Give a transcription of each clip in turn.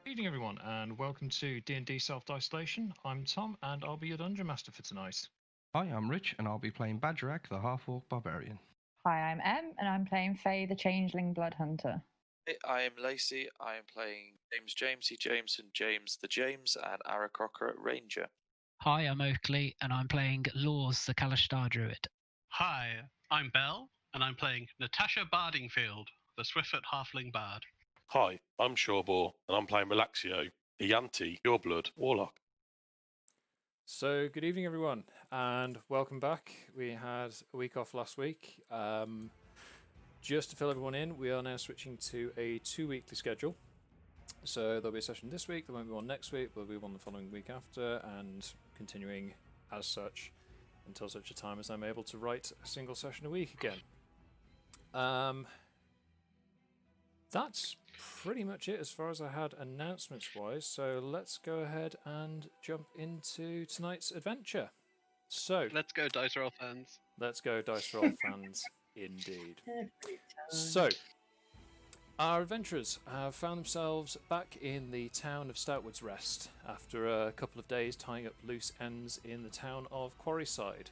Good evening, everyone, and welcome to D&D Self-Diceolation. I'm Tom, and I'll be your Dungeon Master for tonight. Hi, I'm Rich, and I'll be playing Bagerac, the Half-Orc Barbarian. Hi, I'm Em, and I'm playing Faix, the Changeling Blood Hunter. Hey, I am Lacey. I am playing Jamesy, Jameson, James the James, and Aarakocra Ranger. Hi, I'm Oakley, and I'm playing Lours, the Kalashtar Druid. Hi, I'm Bell, and I'm playing Natasha Bardingfield, the Swiftfoot Halfling Bard. Hi, I'm Shawbor, and I'm playing Relaxio, the Yanti, Pureblood Warlock. So, good evening, everyone, and welcome back. We had a week off last week. Just to fill everyone in, we are now switching to a 2-weekly schedule. So, there'll be a session this week, there won't be one next week, there'll be one the following week after, and continuing as such until such a time as I'm able to write a single session a week again. That's pretty much it as far as I had announcements wise, so let's go ahead and jump into tonight's adventure. So Let's go, Dice Roll fans. let's go, Dice Roll fans, indeed. So our adventurers have found themselves back in the town of Stoutwood's Rest after a couple of days tying up loose ends in the town of Quarryside.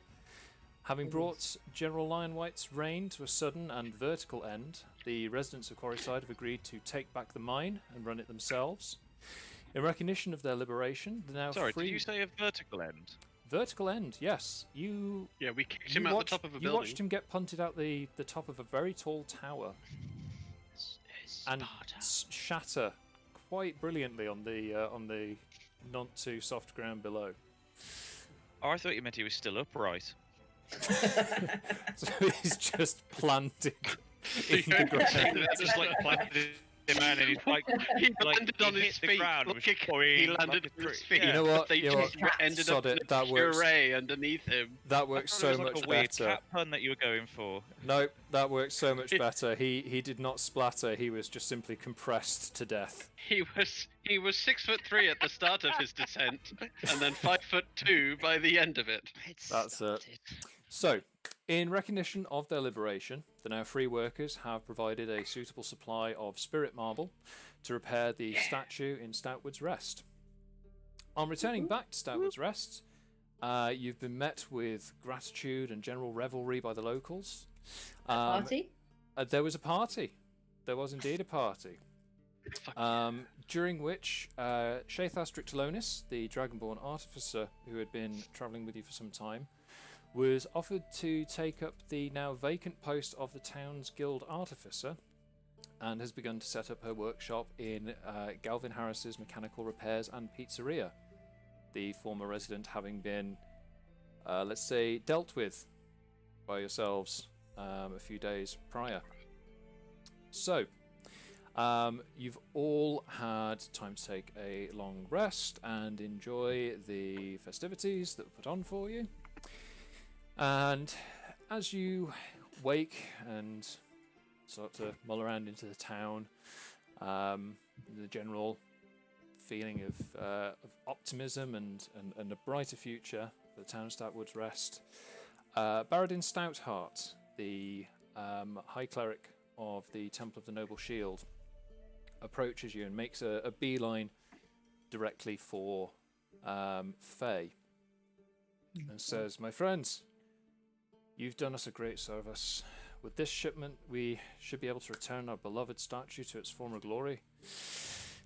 Having brought General Lionwhite's reign to a sudden and vertical end, the residents of Quarryside have agreed to take back the mine and run it themselves. In recognition of their liberation, they're now Sorry, free... did you say a vertical end? Vertical end, yes. You... Yeah, we kicked him out the top of a building. You watched him get punted out the top of a very tall tower and shatter quite brilliantly on the not too soft ground below. Oh, I thought you meant he was still upright. So he's just planted in the ground. Just like planted him out, and he's like, He landed on he his hit the feet. ground, Look, was he poing landed like a on his tree. feet. You know what? They You know just what? ended Sod up it, in that a works. puree underneath him. That works I thought so it was like much a weird better. cat pun that you were going for. No, that works so much better. He did not splatter. He was just simply compressed to death. He was 6'3" at the start of his descent, and then 5'2" by the end of it. That's it. So, in recognition of their liberation, the now free workers have provided a suitable supply of spirit marble to repair the statue in Stoutwood's Rest. On returning back to Stoutwood's Rest, you've been met with gratitude and general revelry by the locals. Party? There was a party. There was indeed a party. During which Shathas Strictolonis, the Dragonborn artificer who had been travelling with you for some time, was offered to take up the now vacant post of the town's guild artificer and has begun to set up her workshop in Galvin Harris's mechanical repairs and pizzeria, the former resident having been, let's say, dealt with by yourselves a few days prior. So, you've all had time to take a long rest and enjoy the festivities that were put on for you. And as you wake and start to mull around into the town, the general feeling of optimism and a brighter future for the town of Stoutwood's Rest, Baradin Stoutheart, the High Cleric of the Temple of the Noble Shield, approaches you and makes a beeline directly for Faye and says, "My friends, you've done us a great service. With this shipment, we should be able to return our beloved statue to its former glory.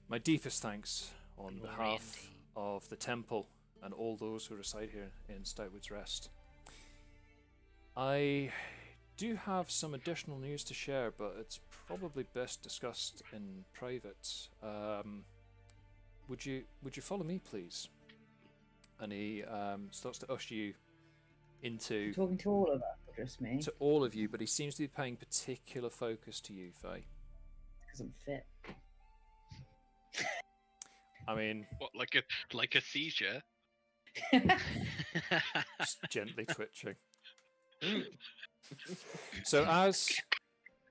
My deepest thanks on behalf of the temple and all those who reside here in Stoutwood's Rest. I do have some additional news to share, but it's probably best discussed in private. Would you follow me, please?" And he starts to usher you into... Talking to all of us, or just me? To all of you, but he seems to be paying particular focus to you, Faye. Because I'm fit. I mean... What, like a seizure? Just gently twitching. So as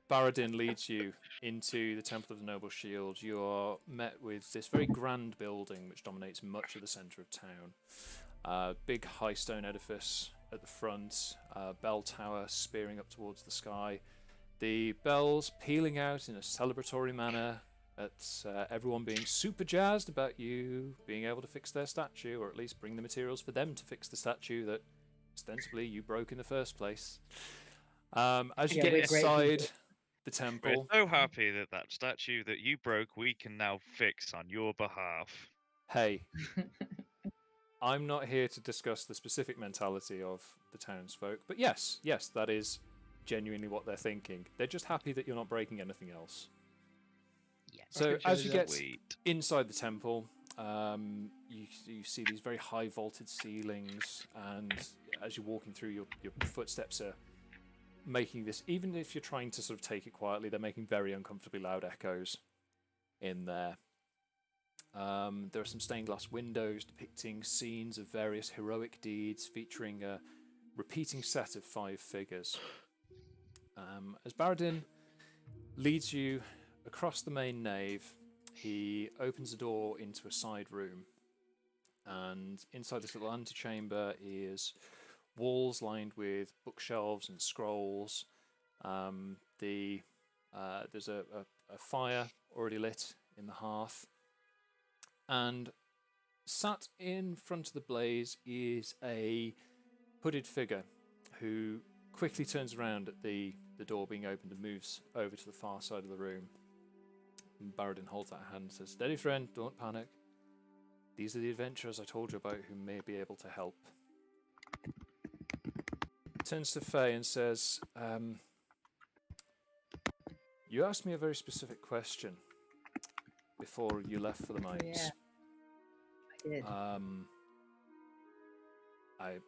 Baradin leads you into the Temple of the Noble Shield, you are met with this very grand building which dominates much of the centre of town. Big high stone edifice at the front, bell tower spearing up towards the sky, the bells pealing out in a celebratory manner at everyone being super jazzed about you being able to fix their statue, or at least bring the materials for them to fix the statue that ostensibly you broke in the first place. As you Yeah, get we're grateful. inside the We're temple, so happy that that statue that you broke, we can now fix on your behalf. hey, I'm not here to discuss the specific mentality of the townsfolk, but yes, that is genuinely what they're thinking. They're just happy that you're not breaking anything else. Yes. So as you get Sweet. inside the temple, you see these very high vaulted ceilings, and as you're walking through, your footsteps are making this, even if you're trying to sort of take it quietly, they're making very uncomfortably loud echoes in there. There are some stained glass windows depicting scenes of various heroic deeds, featuring a repeating set of 5 figures. As Baradin leads you across the main nave, he opens a door into a side room, and inside this little antechamber is walls lined with bookshelves and scrolls. There's a fire already lit in the hearth, and sat in front of the blaze is a hooded figure who quickly turns around at the door being opened and moves over to the far side of the room. And Baradin holds out a hand and says, "Steady, friend, don't panic. These are the adventurers I told you about who may be able to help." Turns to Faye and says, "You asked me a very specific question before you left for the mines. Yeah, I did. I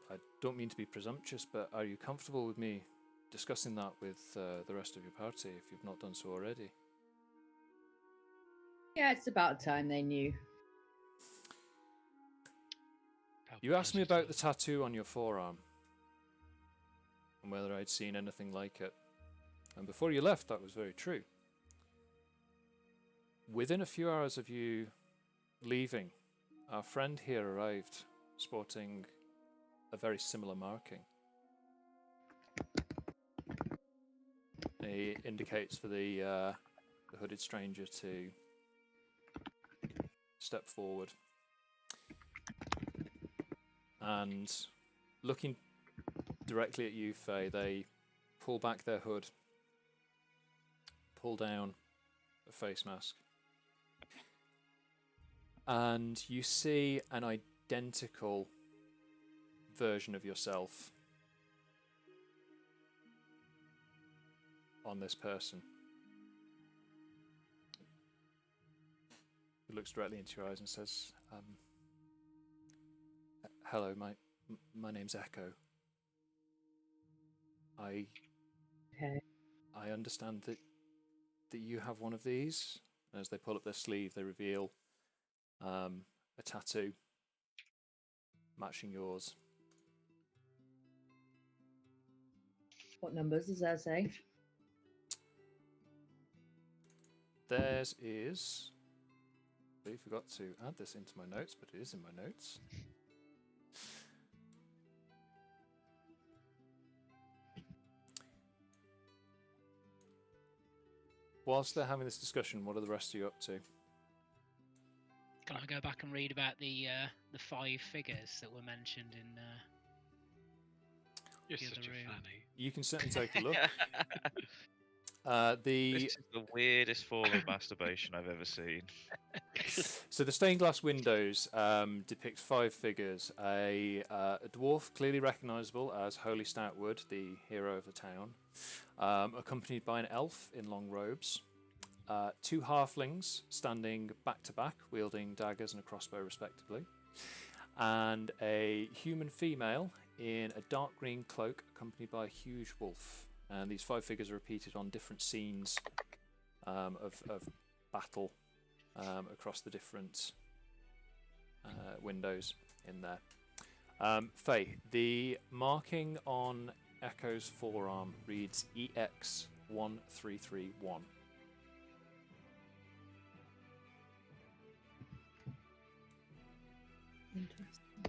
don't mean to be presumptuous, but are you comfortable with me discussing that with the rest of your party if you've not done so already?" Yeah, it's about time they knew. "You asked me about the tattoo on your forearm and whether I'd seen anything like it. And before you left, that was very true. Within a few hours of you leaving, our friend here arrived sporting a very similar marking." He indicates for the hooded stranger to step forward. And looking directly at you, Faye, they pull back their hood, pull down a face mask, and you see an identical version of yourself on this person. He looks directly into your eyes and says, "Hello, my name's Echo. Okay. I understand that you have one of these." As they pull up their sleeve, they reveal a tattoo matching yours. What numbers does that say? Theirs is... I forgot to add this into my notes, but it is in my notes. Whilst they're having this discussion, what are the rest of you up to? Can I go back and read about the 5 figures that were mentioned in You're the such other a room? fanny. You can certainly take a look. This is the weirdest form of masturbation I've ever seen. So the stained glass windows depict 5 figures. A dwarf, clearly recognisable as Holy Stoutwood, the hero of the town, accompanied by an elf in long robes. 2 halflings standing back to back, wielding daggers and a crossbow respectively. And a human female in a dark green cloak, accompanied by a huge wolf. And these 5 figures are repeated on different scenes of battle across the different windows in there. Faye, the marking on Echo's forearm reads EX1331. Interesting.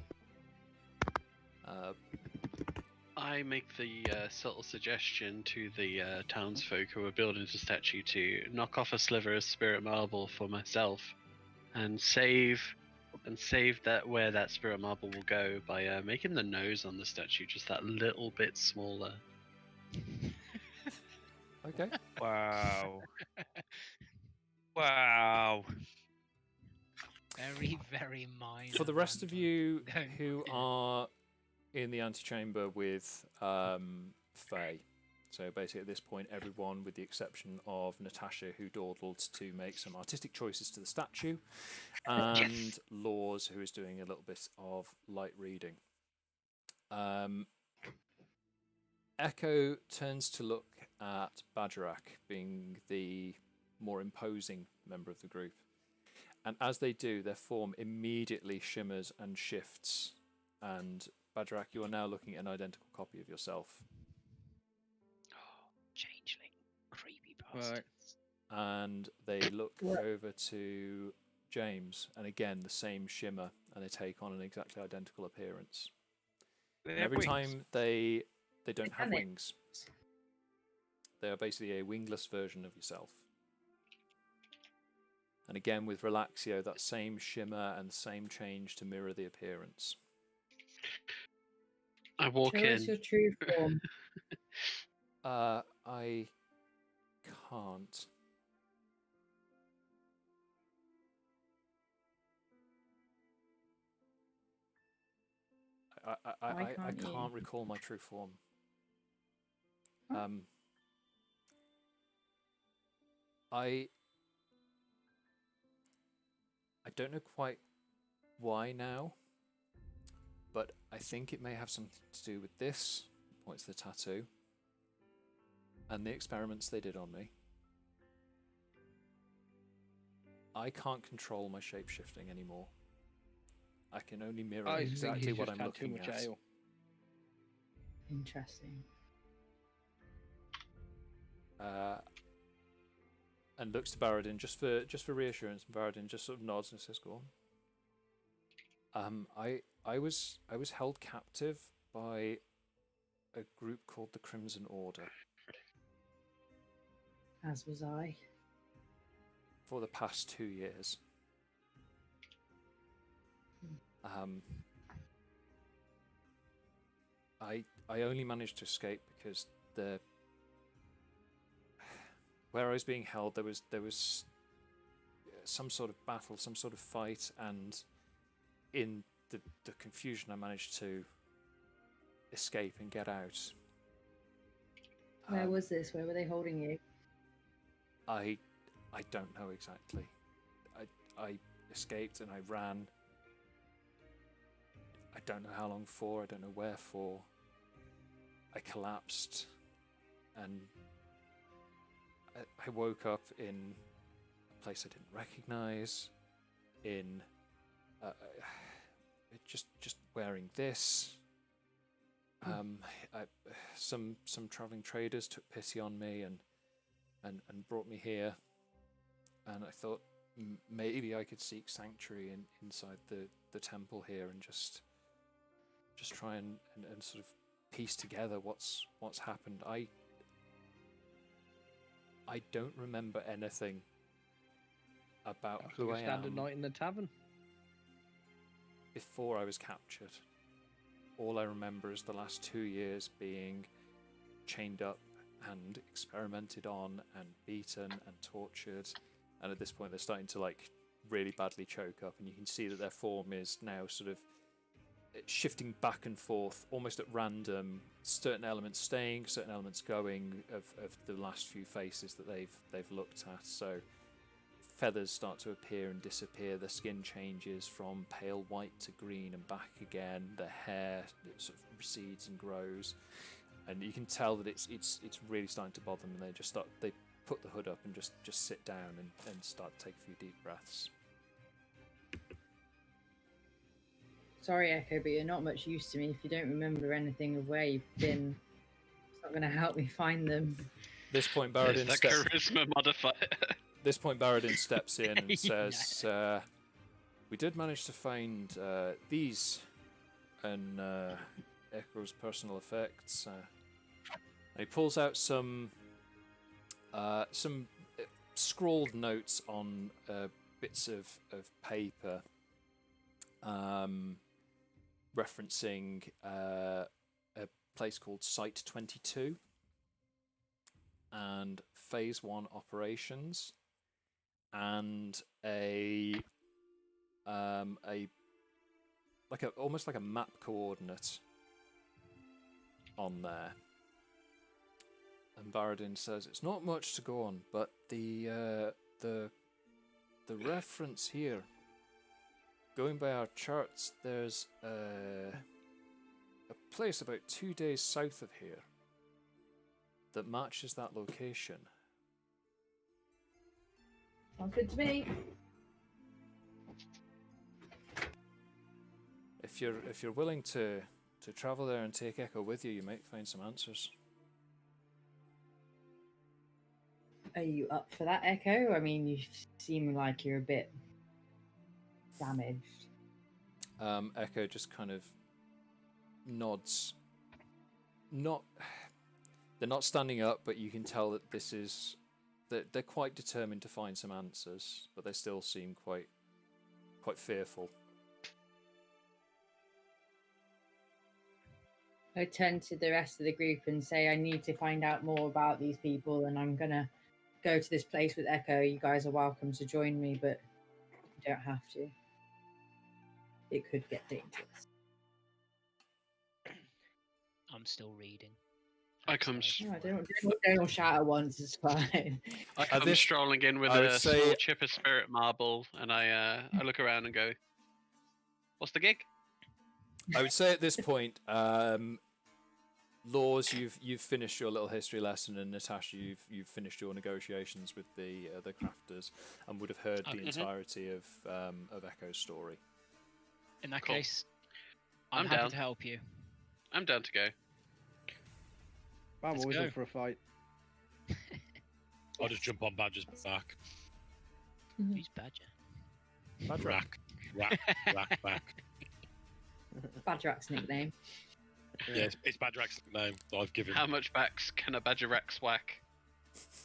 I make the subtle suggestion to the townsfolk who are building the statue to knock off a sliver of spirit marble for myself, and save that where that spirit marble will go by making the nose on the statue just that little bit smaller. Okay. Wow. Wow. Very, very minor. For the rest of you Going who on. are in the antechamber with Faye, so basically at this point everyone with the exception of Natasha, who dawdled to make some artistic choices to the statue, and Lours, who is doing a little bit of light reading. Echo turns to look at Bagerac, being the more imposing member of the group. And as they do, their form immediately shimmers and shifts. And Bagerac, you are now looking at an identical copy of yourself. Oh, changeling. Creepy bastards. Right. And they look over to James, and again, the same shimmer, and they take on an exactly identical appearance. They And have every wings. time they don't have Can they? wings. They are basically a wingless version of yourself. And again, with Relaxio, that same shimmer and same change to mirror the appearance. I walk Show us in. your true form. I can't. I can't you? can't recall my true form. Huh? I don't know quite why now, but I think it may have something to do with this, points to the tattoo, and the experiments they did on me. I can't control my shape-shifting anymore. I can only mirror I exactly think he's what just I'm had too looking much at. ale. Interesting. And looks to Baradin just for reassurance. Baradin just sort of nods and says, "Go on." I was held captive by a group called the Crimson Order As was I. for the past 2 years. I only managed to escape because where I was being held, there was some sort of battle, some sort of fight, and in the confusion, I managed to escape and get out. Where was this? Where were they holding you? I don't know exactly. I escaped and I ran. I don't know how long for. I don't know where for. I collapsed, and I woke up in a place I didn't recognize. In just wearing this. Some traveling traders took pity on me and brought me here, and I thought maybe I could seek sanctuary inside the temple here and just try and sort of piece together what's happened. I don't remember anything about So who you I stand a am night in the tavern. before I was captured. All I remember is the last 2 years being chained up and experimented on and beaten and tortured, and at this point they're starting to like really badly choke up, and you can see that their form is now sort of shifting back and forth almost at random, certain elements staying, certain elements going of the last few faces that they've looked at. So feathers start to appear and disappear, their skin changes from pale white to green and back again, their hair sort of recedes and grows, and you can tell that it's really starting to bother them, and they put the hood up and just sit down and start to take a few deep breaths. Sorry, Echo, but you're not much use to me if you don't remember anything of where you've been. It's not going to help me find them. This point, There's Baradin that charisma modifier. This point, Baradin steps in and Yeah. says, "We did manage to find these," and Echo's personal effects. And he pulls out some scrawled notes on bits of paper, referencing a place called Site 22 and Phase 1 operations, and almost like a map coordinate on there. And Baradin says it's not much to go on, but the reference here, going by our charts, there's a place about 2 days south of here that matches that location. Sounds good to me. If you're willing to travel there and take Echo with you, you might find some answers. Are you up for that, Echo? I mean, you seem like you're a bit damaged. Echo just kind of nods. They're not standing up, but you can tell that they're quite determined to find some answers, but they still seem quite fearful. I turn to the rest of the group and say, I need to find out more about these people, and I'm gonna go to this place with Echo. You guys are welcome to join me, but you don't have to. It could get dangerous. I'm still reading. I come. No, don't all shout at once. It's fine. I come strolling in with I would a say- small chip of spirit marble, and I look around and go, "What's the gig?" I would say at this point, Lours, you've finished your little history lesson, and Natasha, you've finished your negotiations with the crafters, and would have heard the entirety of Echo's story. In that Cool. case, I'm happy down. to help you. I'm down to go. I'm Let's always go. up for a fight. I'll just jump on Badger's back. Who's Badger? Rack back. Badrack's nickname. Yeah, it's Badrac's name that I've given. How much backs can a Bagerac whack?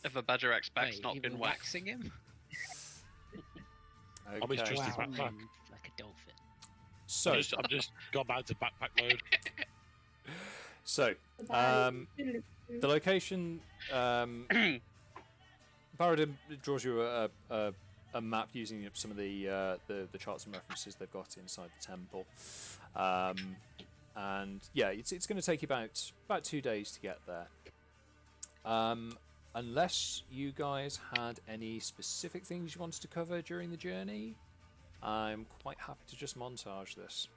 If a Bagerac's back's Wait, not you been were whacked. waxing him I'm his trusty Wow. backpack. like a dolphin. So, I'm just gone back to backpack mode. so the location. Baradin draws you a map using some of the charts and references they've got inside the temple, and yeah, it's going to take you about 2 days to get there. Unless you guys had any specific things you wanted to cover during the journey, I'm quite happy to just montage this.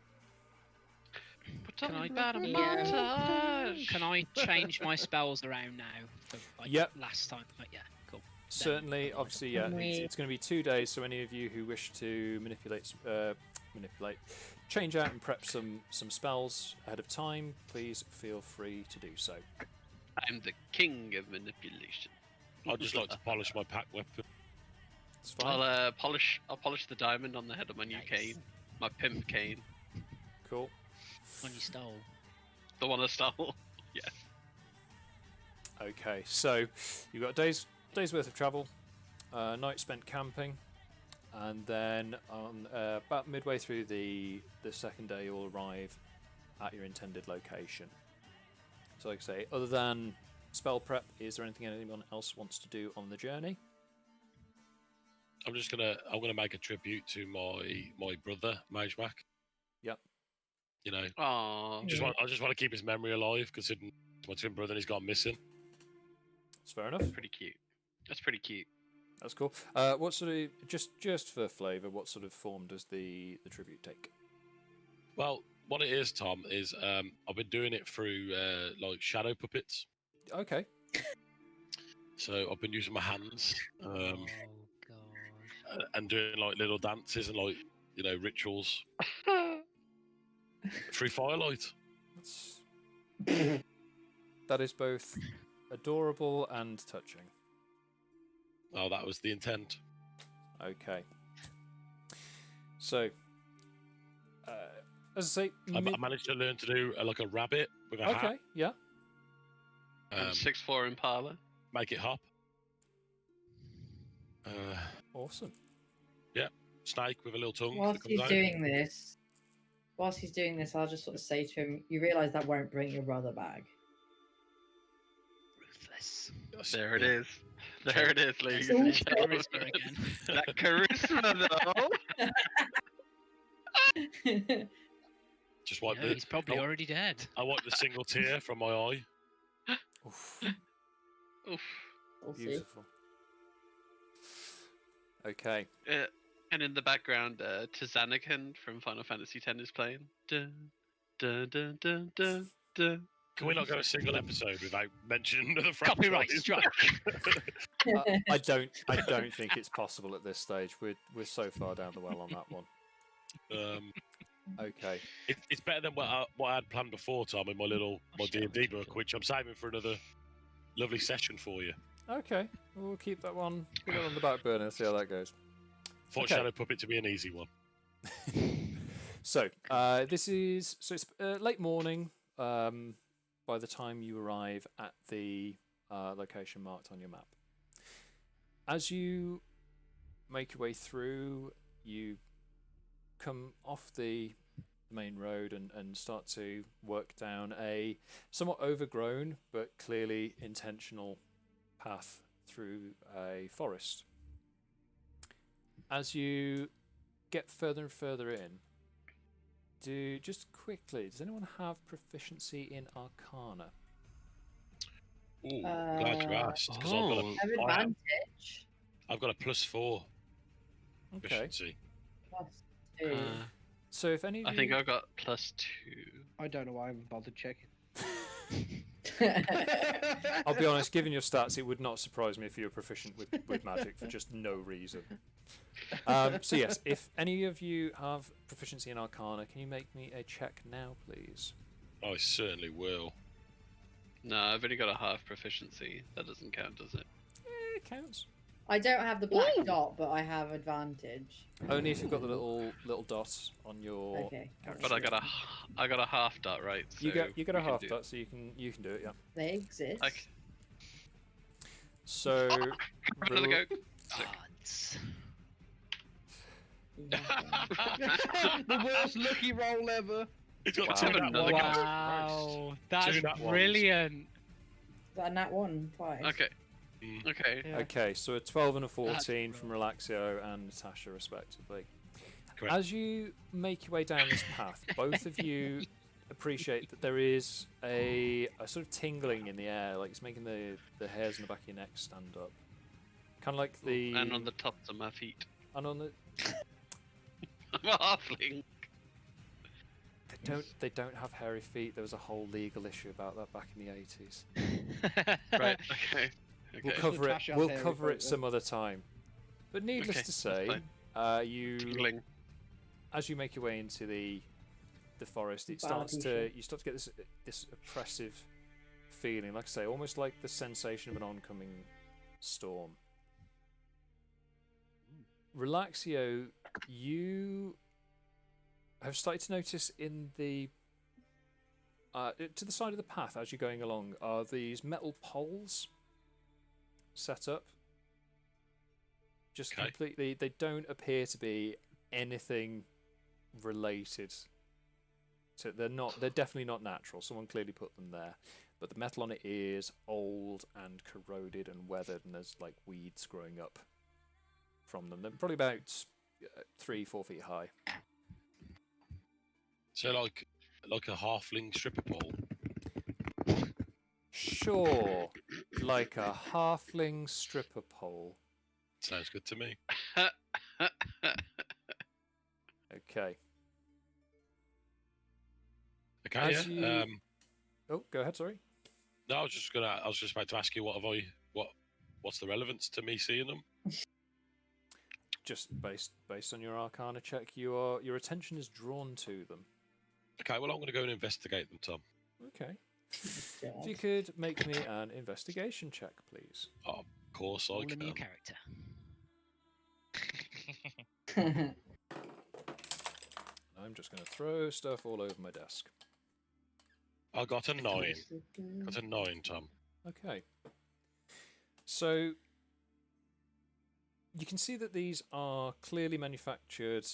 Can I, montage? can I change my spells around now? For, like, Yep. Last time. Yeah, cool. Certainly, obviously, yeah, Can we- it's going to be 2 days, so any of you who wish to manipulate, change out and prep some spells ahead of time, please feel free to do so. I'm the king of manipulation. I'd just like to polish my pack weapon. It's fine. I'll polish the diamond on the head of my new Nice. cane, my pimp cane, Cool. One you stole. the one I stole. Yeah. Okay, so you've got a day's worth of travel, night spent camping, and then on about midway through the second day, you'll arrive at your intended location. So, like I say, other than spell prep, is there anything anyone else wants to do on the journey? I'm gonna make a tribute to my brother Magemak. Yep. You know, Aww. I just want to keep his memory alive, considering my twin brother and he's gone missing. That's fair enough. Pretty cute. That's pretty cute. That's cool. What sort of just for flavour, what sort of form does the tribute take? Well, what it is, Tom, is I've been doing it through like shadow puppets. Okay. So I've been using my hands Oh god. and doing like little dances and like rituals through firelight. That is both adorable and touching. Oh, that was the intent. Okay. So, as I say, I managed to learn to do like a rabbit with a hat. okay, yeah. 6'4" Impala. Make it hop. Awesome. Yeah, snake with a little tongue. Whilst that comes he's doing this, I'll just sort of say to him, "You realise that won't bring your brother back." Ruthless. out. There it is. There it is, ladies There's and the gentlemen. charisma again. That charisma, though. Just wipe Yeah, the. he's probably already dead. I wiped the single tear from my eye. Oof. Oof. We'll see. Beautiful. Okay. And in the background, Tizanakan from Final Fantasy X is playing. Dun, dun, dun, dun, dun, dun. Can we not go a single episode without mentioning the franchise? Copyright strike. I don't think it's possible at this stage. We're so far down the well on that one. Okay. It's better than what I had planned before, Tom, in my D&D book, which I'm saving for another lovely session for you. Okay. We'll keep that one. Put it on the back burner. See how that goes. Thought Okay. Shadow Puppet to be an easy one. So it's late morning. By the time you arrive at the location marked on your map, as you make your way through, you come off the main road and start to work down a somewhat overgrown but clearly intentional path through a forest. As you get further and further in, does anyone have proficiency in Arcana? Ooh, glad you asked. 'Cause Oh. Have advantage. I've got a +4 Okay. efficiency. +2. So if any of I think you... I got +2. I don't know why I haven't bothered checking. I'll be honest, given your stats, it would not surprise me if you were proficient with magic for just no reason. So yes, if any of you have proficiency in Arcana, can you make me a check now, please? I certainly will. No, I've only got a half proficiency. That doesn't count, does it? It counts. I don't have the black dot, but I have advantage. Only if you've got the little dots on your. Okay. character But sheet. I got a half dot, right? So You got a we can half do- dot, so you can do it. Yeah. They exist. I c- So. Have another roll- go. Odds. The worst lucky roll ever. It's got Wow. two nat Another ones. go. Wow, that's Two nat ones. brilliant. Is that a nat 1 twice? Okay. Mm. Okay. Yeah. Okay, so a 12 and a 14 That's from Relaxio and Natasha, respectively. Correct. As you make your way down this path, both of you appreciate that there is a sort of tingling in the air, like it's making the hairs on the back of your neck stand up. Kind of like the... And on the tops of my feet. And on the... I'm a halfling. They don't have hairy feet. There was a whole legal issue about that back in the 80s. Right. Okay. We'll Okay. cover it. Natasha We'll hairy cover it feet, some other time. But needless Okay, to that's say, you Tingling. as you make your way into the forest, you start to get this oppressive feeling. Like I say, almost like the sensation of an oncoming storm. Relaxio, you have started to notice in the to the side of the path as you're going along are these metal poles set up. Just Okay. completely, they don't appear to be anything related. So they're definitely not natural. Someone clearly put them there. But the metal on it is old and corroded and weathered, and there's like weeds growing up from them. They're probably about 3-4 feet high. So like a halfling stripper pole. Sure, like a halfling stripper pole. Sounds good to me. Okay. Okay, As yeah. you- Oh, go ahead. Sorry. No, I was just about to ask you what's the relevance to me seeing them? Just based on your Arcana check, your attention is drawn to them. Okay, well I'm going to go and investigate them, Tom. Okay. If you could make me an investigation check, please. Oh, of course I All a can. new character. I'm I'm just going to throw stuff all over my desk. I got a 9. Got a 9, Tom. Okay. So you can see that these are clearly manufactured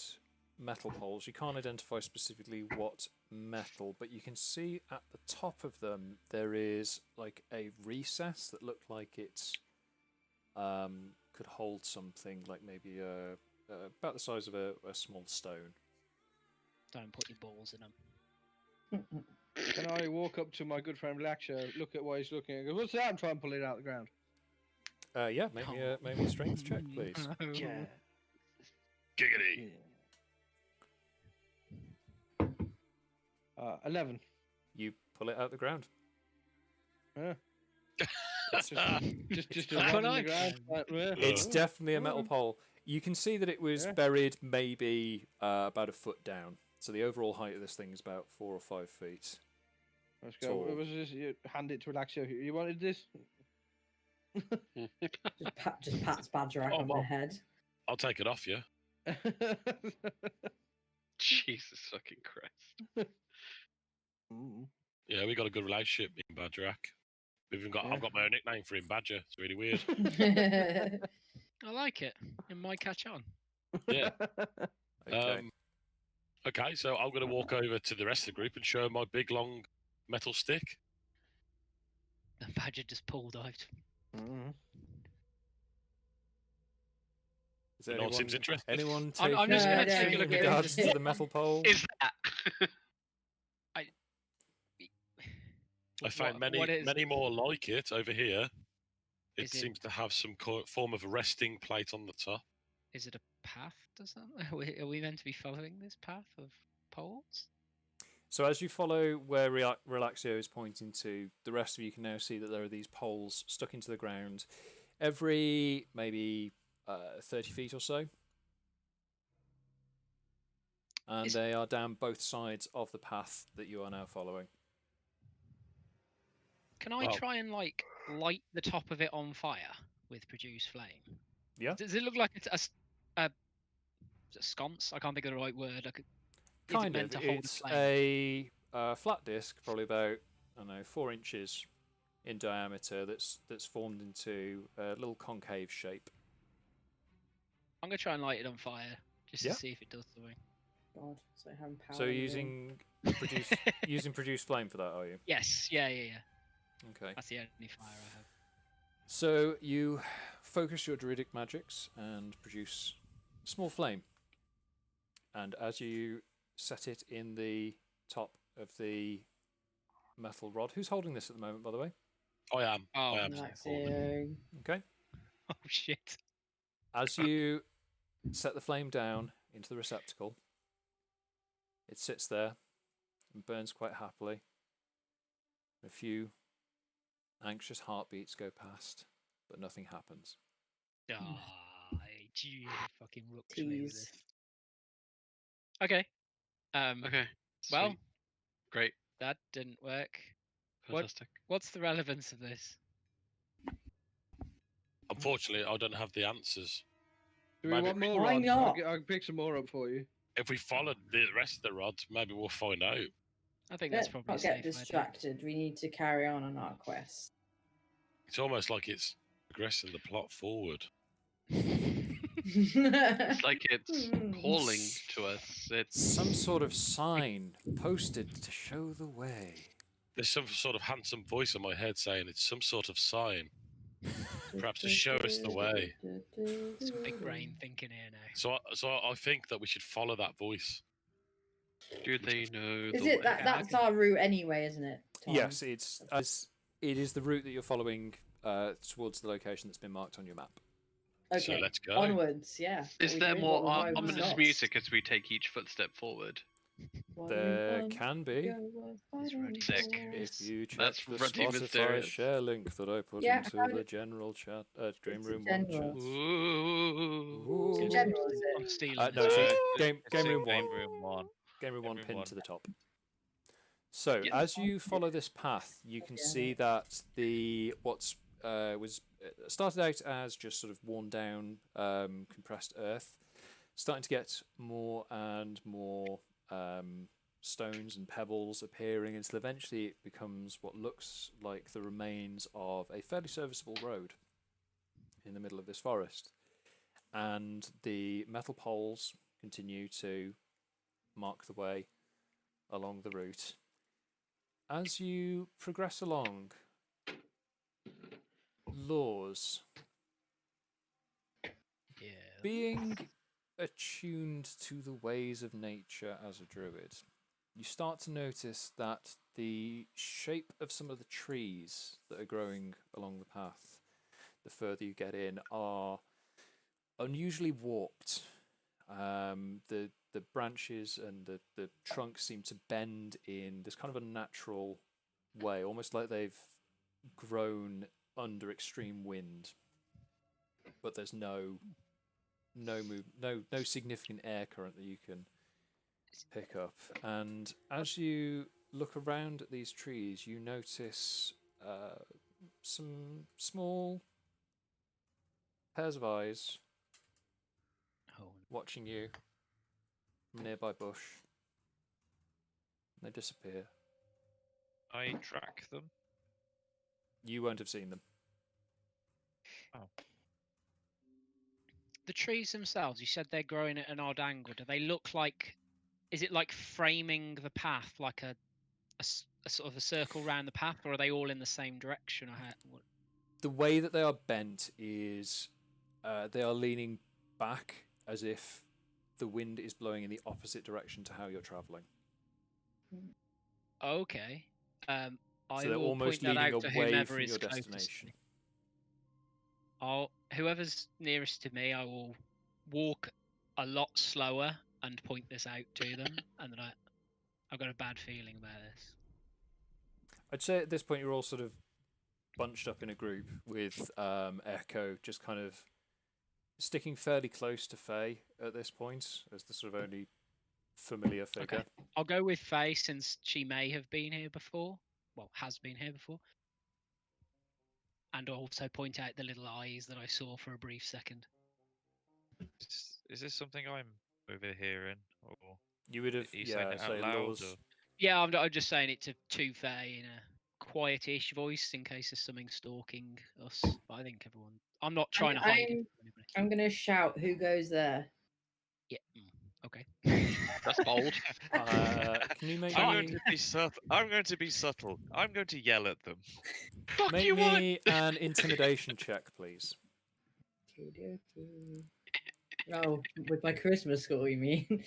metal poles. You can't identify specifically what metal, but you can see at the top of them there is like a recess that looked like it's could hold something, like maybe about the size of a small stone. Don't put your balls in them. Can I walk up to my good friend Laksha, look at what he's looking at, and go, "What's that?" and try and pull it out of the ground? Yeah, make me a strength check, please. Yeah. Giggity. 11. You pull it out of the ground. Yeah. just a rod in the ground. It's definitely a metal pole. You can see that it was buried maybe about a foot down. So the overall height of this thing is about 4 or 5 feet. Let's go. What was this? You hand it to Laksha. You wanted this? just pats Bagerac on the head. I'll take it off you. Jesus fucking Christ. Yeah, we got a good relationship in Bagerac. I've got my own nickname for him, Badger. It's really weird. I like it. It might catch on. Yeah. Okay. Okay, so I'm going to walk over to the rest of the group and show my big long metal stick. The Badger just pulled out. Is anyone, seems interesting. anyone I'm just going to take a look in at regards to the metal pole? Is that? I found many more like it over here. It seems to have some form of a resting plate on the top. Is it a path? Does that? Are we meant to be following this path of poles? So as you follow where Relaxio is pointing to, the rest of you can now see that there are these poles stuck into the ground every maybe 30 feet or so. And they are down both sides of the path that you are now following. Can I try and light the top of it on fire with produce flame? Yeah. Does it look like it's a sconce? I can't think of the right word. Kind of. It's a flat disc, probably about 4 inches in diameter. That's formed into a little concave shape. I'm gonna try and light it on fire just to see if it does something. God, so having power. So using produce flame for that, are you? Yes. Yeah. Okay. That's the only fire I have. So you focus your druidic magics and produce a small flame. And as you set it in the top of the metal rod, who's holding this at the moment, by the way? I am. Oh, I am. Okay. Oh shit. As you set the flame down into the receptacle, it sits there and burns quite happily. A few anxious heartbeats go past, but nothing happens. You fucking rooked me with this. Okay. Okay. Well, Sweet. Great. That didn't work. Fantastic. What's the relevance of this? Unfortunately, I don't have the answers. Do we want more Why rods? not? I can pick some more up for you. If we followed the rest of the rods, maybe we'll find out. I think that's Let's probably not safe. get distracted. We need to carry on our quest. It's almost like it's progressing the plot forward. It's like it's calling to us. It's some sort of sign posted to show the way. There's some sort of handsome voice in my head saying it's some sort of sign. Perhaps to show us the way. Some big brain thinking here now. So I think that we should follow that voice. Do they know Is the it way? that's our route anyway, isn't it? Tom? Yes, it is the route that you're following towards the location that's been marked on your map. Okay. So let's go. Onwards, yeah. Is What there we more doing? Why we ominous stopped? music as we take each footstep forward? Why There we can be. Sick. If you check That's the pretty Spotify mysterious. share link that I put Yeah, into how the did- general chat, Dream It's a Room 1 general. chat. Ooh. It's in general, is I'm it? stealing No, this. so Game It's in Room 1. Game Room 1. Game Room 1 Room pinned 1. to the top. So Yeah. as you follow this path, you can see that the was started out as just sort of worn down, compressed earth, starting to get more and more stones and pebbles appearing until eventually it becomes what looks like the remains of a fairly serviceable road in the middle of this forest. And the metal poles continue to mark the way along the route. As you progress along, Lours, being attuned to the ways of nature as a druid, you start to notice that the shape of some of the trees that are growing along the path, the further you get in, are unusually warped. The branches and the trunks seem to bend in this kind of a natural way, almost like they've grown under extreme wind. But there's no significant air current that you can pick up. And as you look around at these trees, you notice some small pairs of eyes watching you from a nearby bush. They disappear. I track them. You won't have seen them. Oh. The trees themselves, you said they're growing at an odd angle. Do they look like... Is it like framing the path, like a sort of a circle round the path, or are they all in the same direction? The way that they are bent is they are leaning back as if the wind is blowing in the opposite direction to how you're travelling. Okay. So I they're will almost point that leaning out to away whomever from is your closest to destination. me. Whoever's nearest to me, I will walk a lot slower and point this out to them, and then I've got a bad feeling about this. I'd say at this point you're all sort of bunched up in a group with Echo just kind of sticking fairly close to Faye at this point as the sort of only familiar figure. Okay. I'll go with Faye since she may have been here before. Well, has been here before. And also point out the little eyes that I saw for a brief second. Is this something I'm overhearing, or you would have? saying it out loud? Or... Yeah, I'm just saying it to Faye in a quietish voice in case there's something stalking us. But I think everyone. I'm not trying to hide it. I'm gonna shout. Who goes there? Yeah. Okay. That's bold. Can you make I'm going to be subtle. I'm going to be subtle. I'm going to yell at them. Make me an intimidation check, please. Oh, with my charisma score, you mean?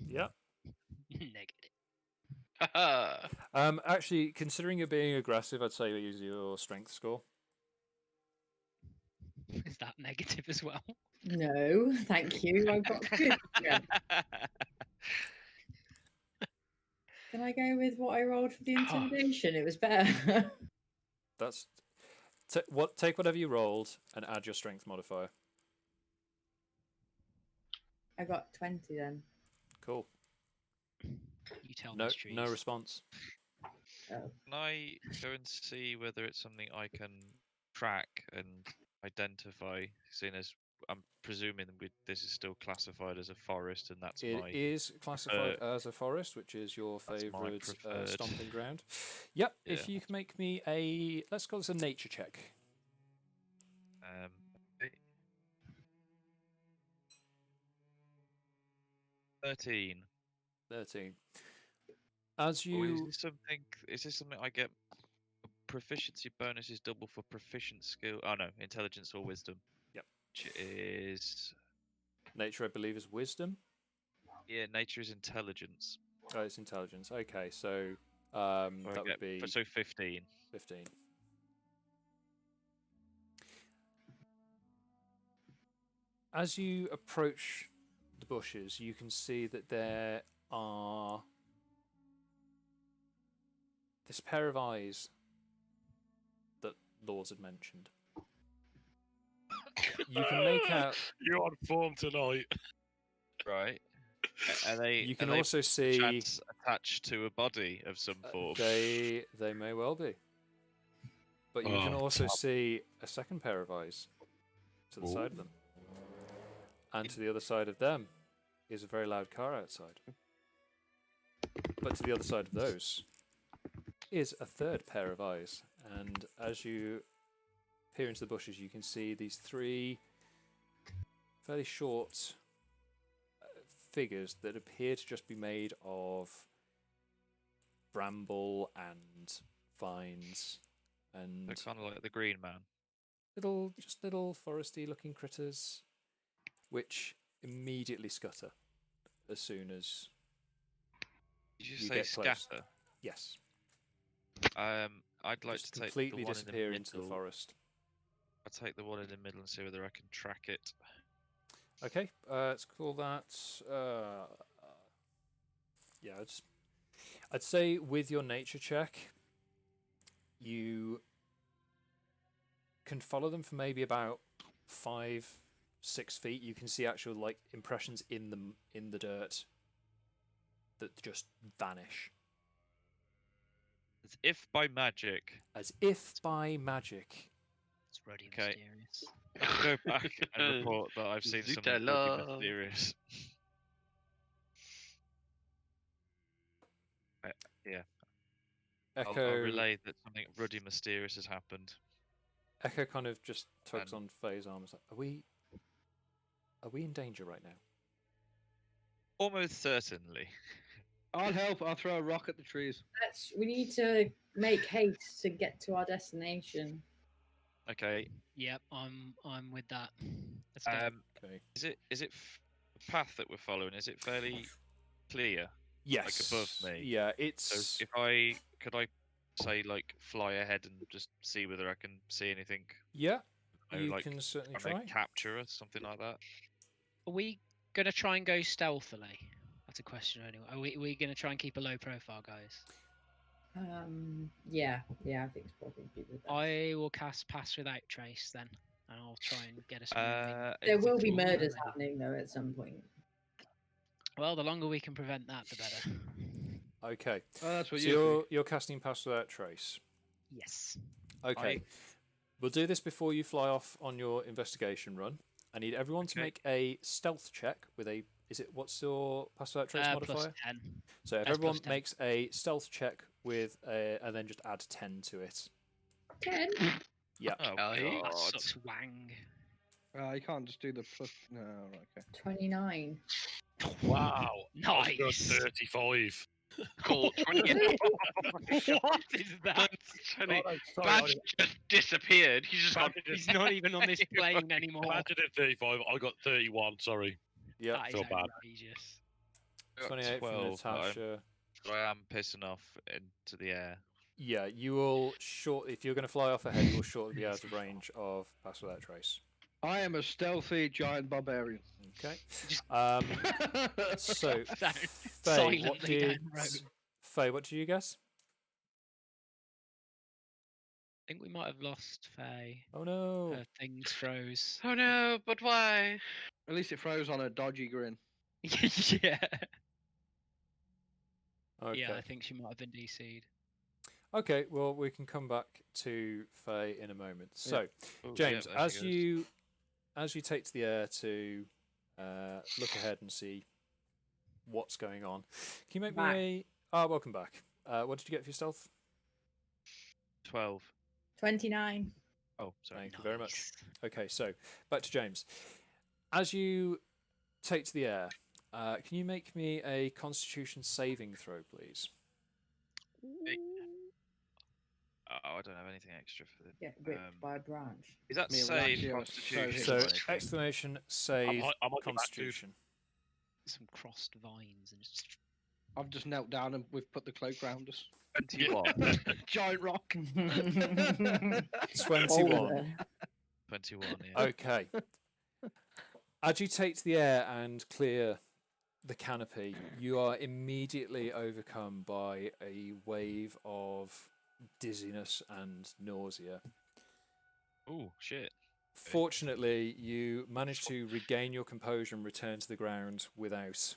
Yep. Negative. Actually, considering you're being aggressive, I'd say you use your strength score. Is that negative as well? No, thank you. I've got good. Can I go with what I rolled for the intimidation? It was better. That's take whatever you rolled and add your strength modifier. I got 20 then. Cool. You tell no, me, trees. no response. Oh. Can I go and see whether it's something I can track and identify, seeing as I'm presuming this is still classified as a forest, and that's It is classified as a forest, which is your favourite stomping ground. Yep. Yeah. If you can make me a, let's call this a nature check. 13. As you, is this something I get? Proficiency bonus is double for proficient skill. Oh no, intelligence or wisdom. Yep. Which is nature, I believe, is wisdom. Yeah, nature is intelligence. Oh, it's intelligence. Okay, so that would be 15. 15. As you approach the bushes, you can see that there are this pair of eyes that Lours had mentioned. You can make out. You're on form tonight, right? Are they? You can also see attached to a body of some form. They may well be, but you can also see a second pair of eyes to the side of them, and to the other side of them is a very loud car outside. But to the other side of those is a third pair of eyes. And as you peer into the bushes, you can see these three fairly short figures that appear to just be made of bramble and vines. And they're kind of like the Green Man. Little foresty looking critters, which immediately scutter as soon as Did you you say get close. scatter? Yes. I'd like Just to take completely the one disappear in the into the middle. forest. I'll take the one in the middle and see whether I can track it. Okay, let's call that. Yeah, I'd say with your nature check, you can follow them for maybe about 5-6 feet. You can see actual like impressions in the dirt that just vanish. As if by magic. As if by magic. It's ruddy Okay. mysterious. I'll go back and report that I've seen something really mysterious. Yeah. Echo. I'll relay that something ruddy mysterious has happened. Echo kind of just tugs on Faye's arm. Like, are we in danger right now? Almost certainly. I'll help. I'll throw a rock at the trees. We need to make haste to get to our destination. Okay. Yep, I'm with that. Let's go. Okay. Is it the path that we're following? Is it fairly clear? Yes. Like above me. Yeah, it's. So could I say like fly ahead and just see whether I can see anything? Yeah. Maybe, You like, can certainly trying try. to capture us, something like that. Are we gonna try and go stealthily? That's a question anyway. Are we gonna try and keep a low profile, guys? Yeah, I think it's probably be the best. I will cast Pass Without Trace then, and I'll try and get us moving. There will be murders happening though at some point. Well, the longer we can prevent that, the better. Okay. Oh, that's what you're casting Pass Without Trace. Yes. Okay. We'll do this before you fly off on your investigation run. I need everyone to make a stealth check with a. What's your Pass Without Trace modifier? Plus 10. So if everyone makes a stealth check with and then just add 10 to it. 10? Yeah. Oh, that sucks wang. You can't just do the plus. No, right, okay. 29. Wow. Nice. 35. Cool. 28. What is that? Badge just disappeared. He's not even on this plane anymore. Imagine at 35. I got 31. Sorry. Yeah. That feel is bad. outrageous. 28 from 12, but Natasha. I am pissing off into the air. Yeah, you will if you're going to fly off ahead, you will shortly be out of range of Pass Without Trace. I am a stealthy giant barbarian. Okay. So, Faye, what did you guess? I think we might have lost Faye. Oh no. Her things froze. Oh no, but why? At least it froze on a dodgy grin. Yeah. Okay. Yeah, I think she might have been DC'd. Okay, well, we can come back to Faye in a moment. So, Ooh, James, yeah, as you take to the air to look ahead and see what's going on, can you make me a... welcome back. What did you get for your stealth? 12. 29. Oh, sorry. Thank you very much. Okay, so back to James. As you take to the air, can you make me a Constitution saving throw, please? Oh, I don't have anything extra for this. Get ripped by a branch. Is that save Constitution? So, exclamation, save, I'm on Constitution. Some crossed vines and just... I've just knelt down and we've put the cloak round us. 21. Giant rock. 21. 21, yeah. Okay. As you take to the air and clear the canopy, you are immediately overcome by a wave of dizziness and nausea. Oh, shit. Fortunately, you managed to regain your composure and return to the ground without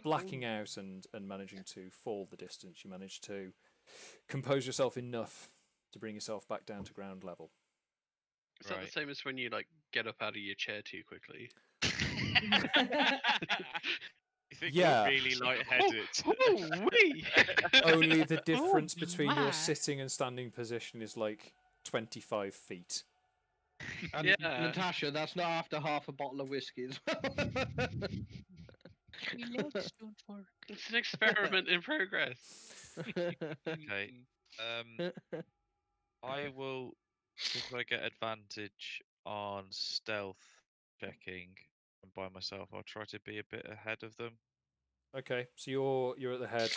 blacking out and managing to fall the distance. You managed to compose yourself enough to bring yourself back down to ground level. Is that the same as when you get up out of your chair too quickly? think Yeah. you're really lightheaded. Only the difference Oh, between my. your sitting and standing position is like 25 feet. And Yeah. Natasha, that's not after half a bottle of whiskey as well. We legs don't work. It's an experiment in progress. Okay. I will, if I get advantage on stealth checking and by myself, I'll try to be a bit ahead of them. Okay, so you're at the head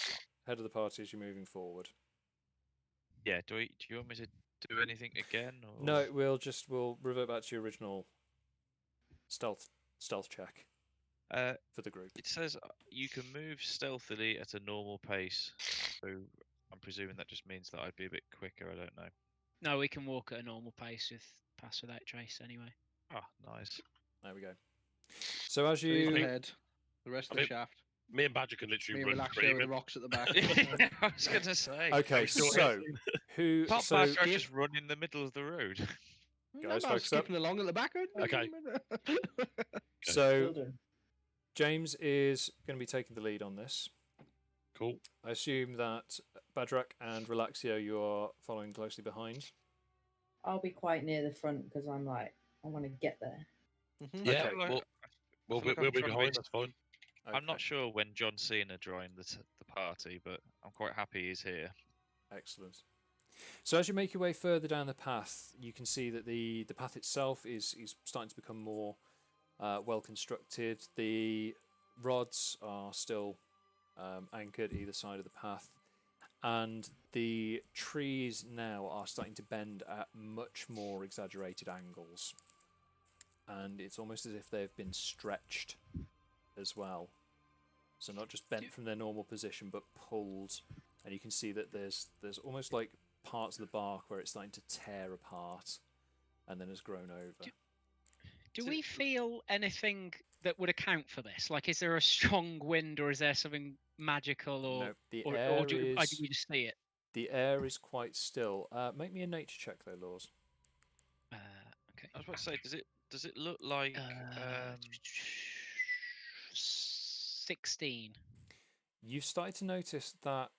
of the party as you're moving forward. Yeah. Do you want me to do anything again? Or... No, we'll revert back to your original stealth check for the group. It says you can move stealthily at a normal pace, so I'm presuming that just means that I'd be a bit quicker. I don't know. No, we can walk at a normal pace with pass without trace anyway. Ah, nice. There we go. So as So he's you the head, the rest of the shaft. Me and Badger can literally Me run relax straight here with in. the rocks at the back. I was gonna say. okay, so who? Can't So Badger just run in the middle of the road? Guys, I'm focus up. skipping along at the back. Okay. So James is going to be taking the lead on this. Cool. I assume that Bagerac and Relaxio, you are following closely behind. I'll be quite near the front because I'm like, I want to get there. Yeah, Okay. we'll be behind. That's fine. I'm not sure when John Cena joined the party, but I'm quite happy he's here. Excellent. So as you make your way further down the path, you can see that the path itself is starting to become more well constructed. The rods are still anchored either side of the path, and the trees now are starting to bend at much more exaggerated angles. And it's almost as if they've been stretched as well. So not just bent from their normal position, but pulled. And you can see that there's almost like parts of the bark where it's starting to tear apart and then has grown over. Do we feel anything that would account for this? Like, is there a strong wind, or is there something magical, or No, the or air do we is just see it? the air is quite still. Make me a nature check though, Lours. Okay. I was about to say, does it look like 16. You've started to notice that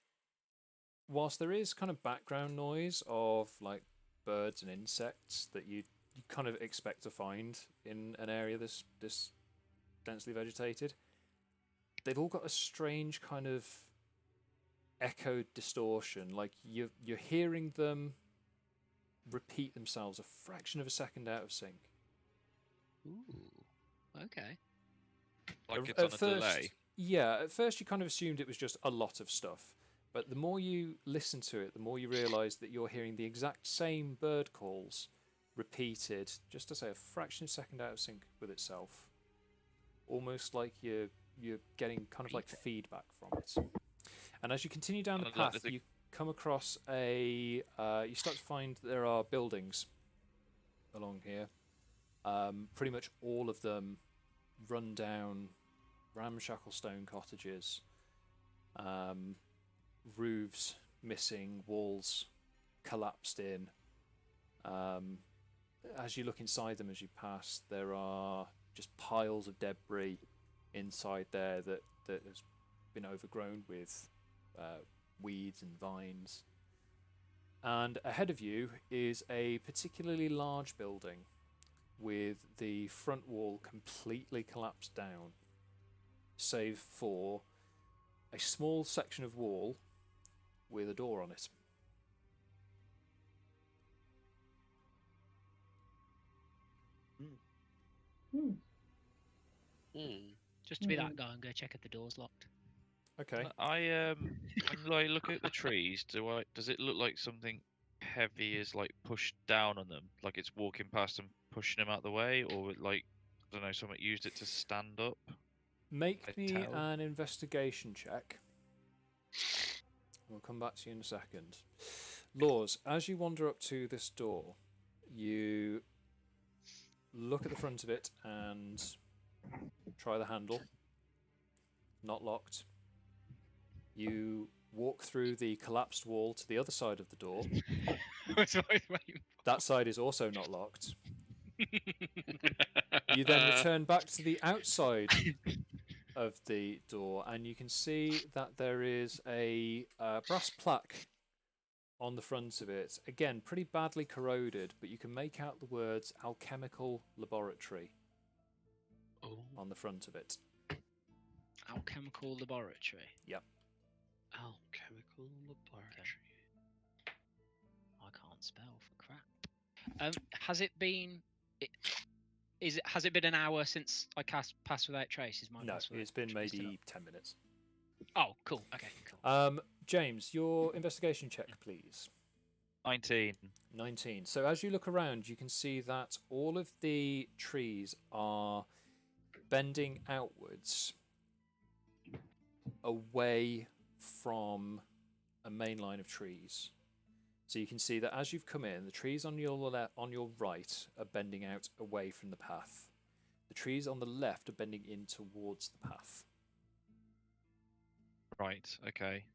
whilst there is kind of background noise of like birds and insects that you kind of expect to find in an area this densely vegetated, they've all got a strange kind of echo distortion. Like you're hearing them repeat themselves a fraction of a second out of sync. Ooh. Okay. Like it's on a delay? Yeah, at first you kind of assumed it was just a lot of stuff. But the more you listen to it, the more you realise that you're hearing the exact same bird calls repeated, just to say a fraction of a second out of sync with itself. Almost like you're getting kind of like feedback from it. And as you continue down the path, you come across you start to find there are buildings along here. Pretty much all of them run down, ramshackle stone cottages. Roofs missing, walls collapsed in. As you look inside them as you pass, there are just piles of debris inside there that has been overgrown with weeds and vines. And ahead of you is a particularly large building with the front wall completely collapsed down, save for a small section of wall with a door on it. Just to be that guy and go check if the door's locked. Okay. I like look at the trees. Does it look like something heavy is like pushed down on them, like it's walking past them, pushing them out the way, or like I don't know, something used it to stand up? Make me an investigation check. We'll come back to you in a second. Lours, as you wander up to this door, you look at the front of it and try the handle. Not locked. You walk through the collapsed wall to the other side of the door. That side is also not locked. You then return back to the outside of the door, and you can see that there is a brass plaque on the front of it. Again, pretty badly corroded, but you can make out the words Alchemical Laboratory on the front of it. Alchemical Laboratory? Yep. Alchemical Laboratory. Okay. I can't spell for crap. Has it been... Has it been an hour since I cast Pass Without Trace? No, it's been maybe 10 minutes. Oh, cool. Okay, cool. James, your investigation check, please. 19. 19. So as you look around, you can see that all of the trees are bending outwards away from a main line of trees. So you can see that as you've come in, the trees on your right are bending out away from the path. The trees on the left are bending in towards the path. Right. Okay.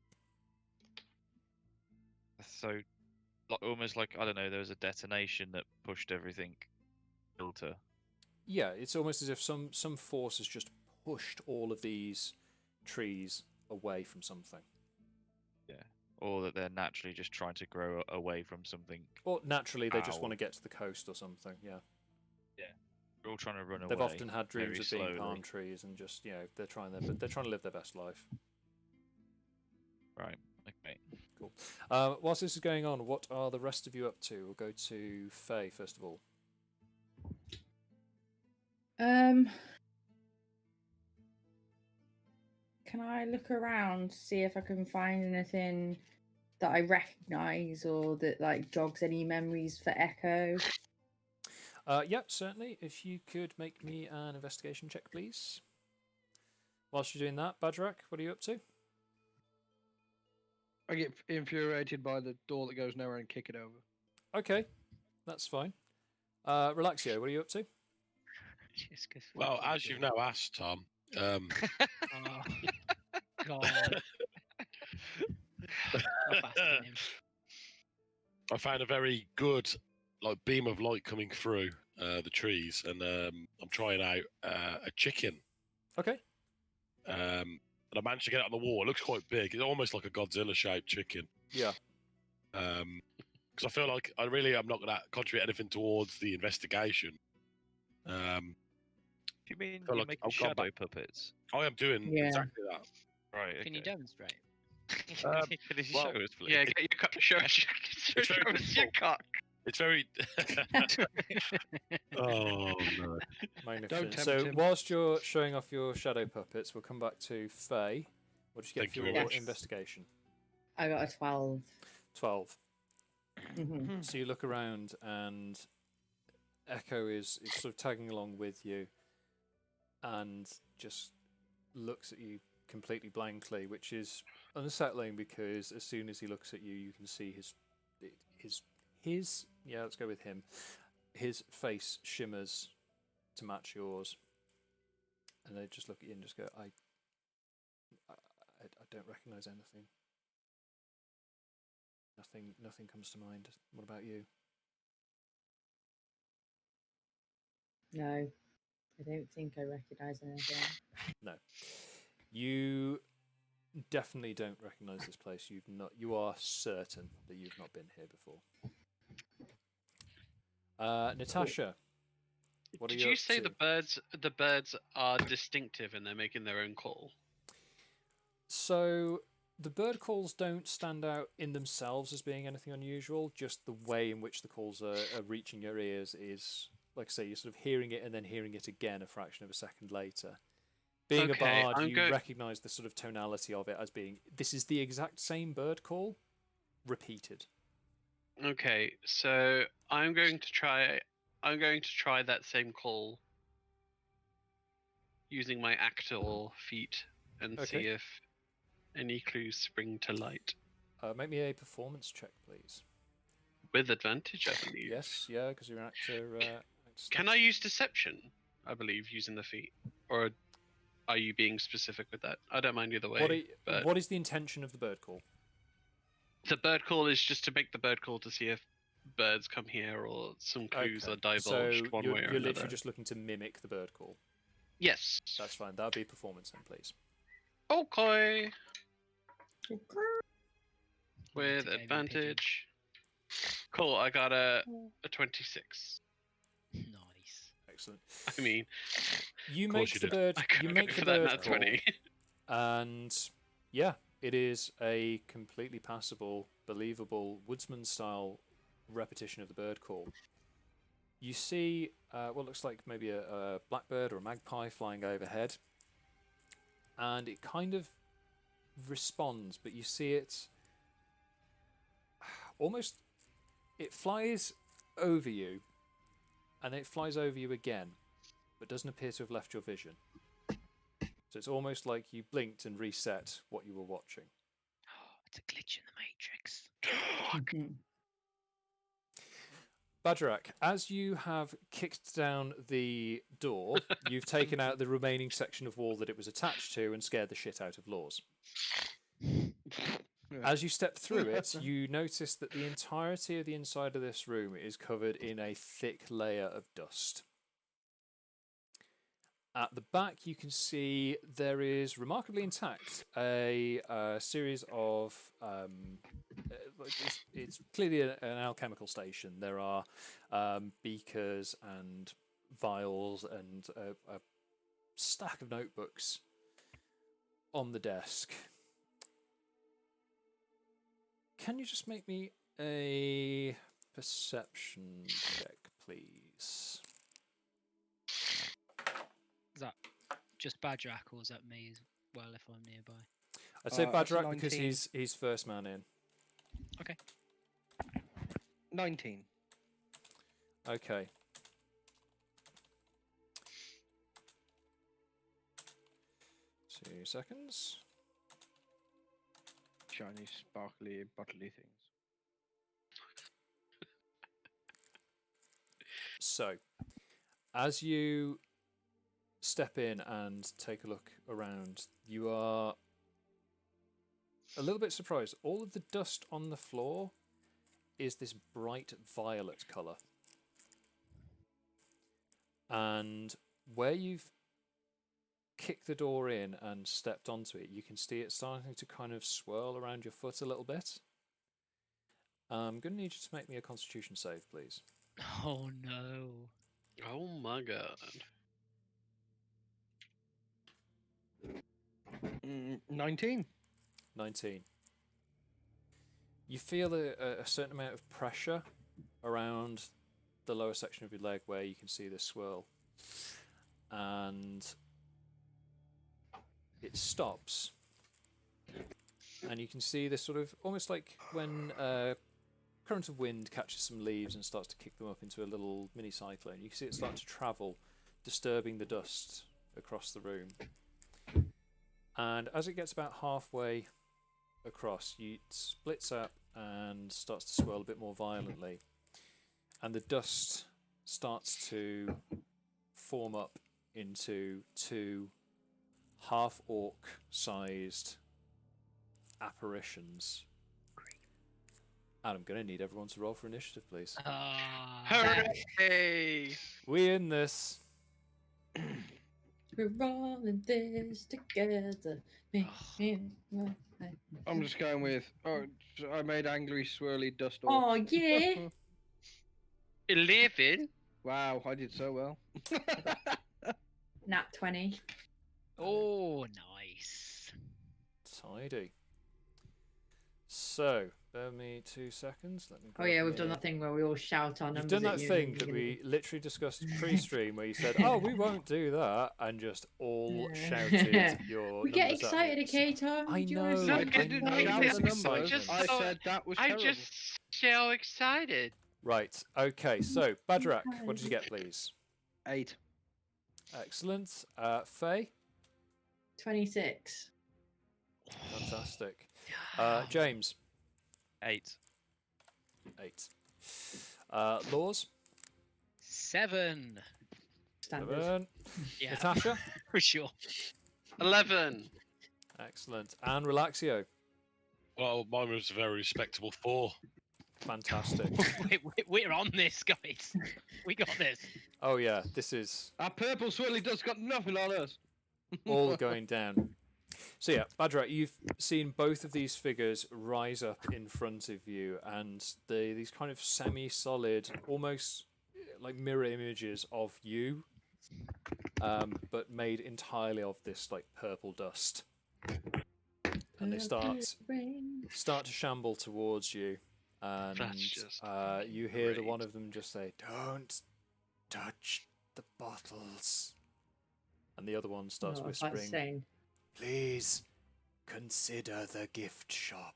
So, almost like, I don't know, there was a detonation that pushed everything filter. Yeah, it's almost as if some force has just pushed all of these trees away from something. Yeah. Or that they're naturally just trying to grow away from something. Or naturally they just want to get to the coast or something, yeah. Yeah. They're all trying to run away. They've often had dreams of being slowly. palm trees and just, they're trying to live their best life. Right, okay. Cool. Whilst this is going on, what are the rest of you up to? We'll go to Faye first of all. Can I look around, see if I can find anything that I recognise or that like jogs any memories for Echo? Yep, certainly. If you could make me an investigation check, please. Whilst you're doing that, Bagerac, what are you up to? I get infuriated by the door that goes nowhere and kick it over. Okay, that's fine. Relaxio, what are you up to? Well, as you've now asked, Tom. Oh, God. I found a very good beam of light coming through the trees, and I'm trying out a chicken. Okay. And I managed to get it on the wall. It looks quite big. It's almost like a Godzilla-shaped chicken. Yeah. Because I feel like I really am not going to contribute anything towards the investigation. Do you mean you're making shadow puppets? I am doing exactly that. Right. Okay. Can you demonstrate? Can you show us, please? Yeah, get your cock. Show us your cock. It's very. Oh no! Magnificent. So whilst you're showing off your shadow puppets, we'll come back to Faye. What did you get for your investigation? I got a 12. 12. So you look around and Echo is sort of tagging along with you and just looks at you completely blankly, which is unsettling because as soon as he looks at you, you can see his let's go with him. His face shimmers to match yours, and they just look at you and just go, I don't recognise anything. Nothing comes to mind. What about you? No, I don't think I recognise anything. No, you definitely don't recognise this place. You are certain that you've not been here before. Natasha, what Did you say the birds are distinctive and they're making their own call? So the bird calls don't stand out in themselves as being anything unusual. Just the way in which the calls are reaching your ears is, like I say, you're sort of hearing it and then hearing it again a fraction of a second later. Being a bard, you recognise the sort of tonality of it as being, this is the exact same bird call, repeated. Okay, so I'm going to try that same call using my actor feat and see if any clues spring to light. Make me a performance check, please. With advantage, I believe. Yes, yeah, because you're an actor. Can I use deception? I believe using the feat, or are you being specific with that? I don't mind either way. What is the intention of the bird call? The bird call is just to make the bird call to see if birds come here or some clues are divulged one way or another. You're literally just looking to mimic the bird call. Yes. That's fine. That'll be performance then, please. Okay. With To go advantage. Cool, I got a 26. Nice. Excellent. I mean, You Of course make you the did. bird. I couldn't You go make the for that bird nat call, 20. and yeah, it is a completely passable, believable woodsman-style repetition of the bird call. You see what looks like maybe a blackbird or a magpie flying overhead, and it kind of responds, but you see it almost. It flies over you, and it flies over you again, but doesn't appear to have left your vision. So it's almost like you blinked and reset what you were watching. It's a glitch in the Matrix. Bagerac, as you have kicked down the door, you've taken out the remaining section of wall that it was attached to and scared the shit out of Lours. As you step through it, you notice that the entirety of the inside of this room is covered in a thick layer of dust. At the back, you can see there is, remarkably intact, a series of... it's clearly an alchemical station. There are beakers and vials and a stack of notebooks on the desk. Can you just make me a perception check, please? Is that just Bagerac, or is that me as well if I'm nearby? I'd say That's Bagerac because 19. he's first man in. Okay. 19. Okay. Two seconds. Shiny, sparkly, buttly things. So, as you step in and take a look around, you are a little bit surprised. All of the dust on the floor is this bright violet colour. And where you've kicked the door in and stepped onto it, you can see it starting to kind of swirl around your foot a little bit. I'm going to need you to make me a constitution save, please. Oh no. Oh my god. 19. 19. You feel a certain amount of pressure around the lower section of your leg where you can see this swirl. And it stops. And you can see this sort of, almost like when a current of wind catches some leaves and starts to kick them up into a little mini cyclone. You can see it start to travel, disturbing the dust across the room. And as it gets about halfway across, it splits up and starts to swirl a bit more violently. And the dust starts to form up into two half-orc sized apparitions. And I'm going to need everyone to roll for initiative, please. Hooray! We in this. We're all in this together. I'm just going with. Oh, I made angry, swirly dust. Oh, yeah. 11. Wow, I did so well. Nat 20. Oh, nice. Tidy. So, bear me 2 seconds. Let me Oh yeah, we've done that thing where we all shout our numbers. You've done at that you thing and that you- we literally discussed pre-stream where you said, "Oh, we won't do that," and just all shouted your. We get numbers at excited, me. okay, Tom? I Do you know. wanna I say didn't something? shout There's the numbers. excitement. I said that was I'm terrible. just so excited. Right. Okay. So, Bagerac, what did you get, please? 8. Excellent. Faye. 26. Fantastic. James. 8. 8. Lours. 7. Standard. 7. Yeah. Natasha. For sure. 11. Excellent. And Relaxio. Well, mine was a very respectable 4. Fantastic. We're on this, guys. We got this. Oh yeah, this is Our purple swirly dust got nothing on us. all going down. So yeah, Bagerac, you've seen both of these figures rise up in front of you, and these kind of semi-solid, almost like mirror images of you, but made entirely of this like purple dust. And they start to shamble towards you, and you hear the one of them just say, "Don't touch the bottles," and the other one starts whispering, "Please consider the gift shop."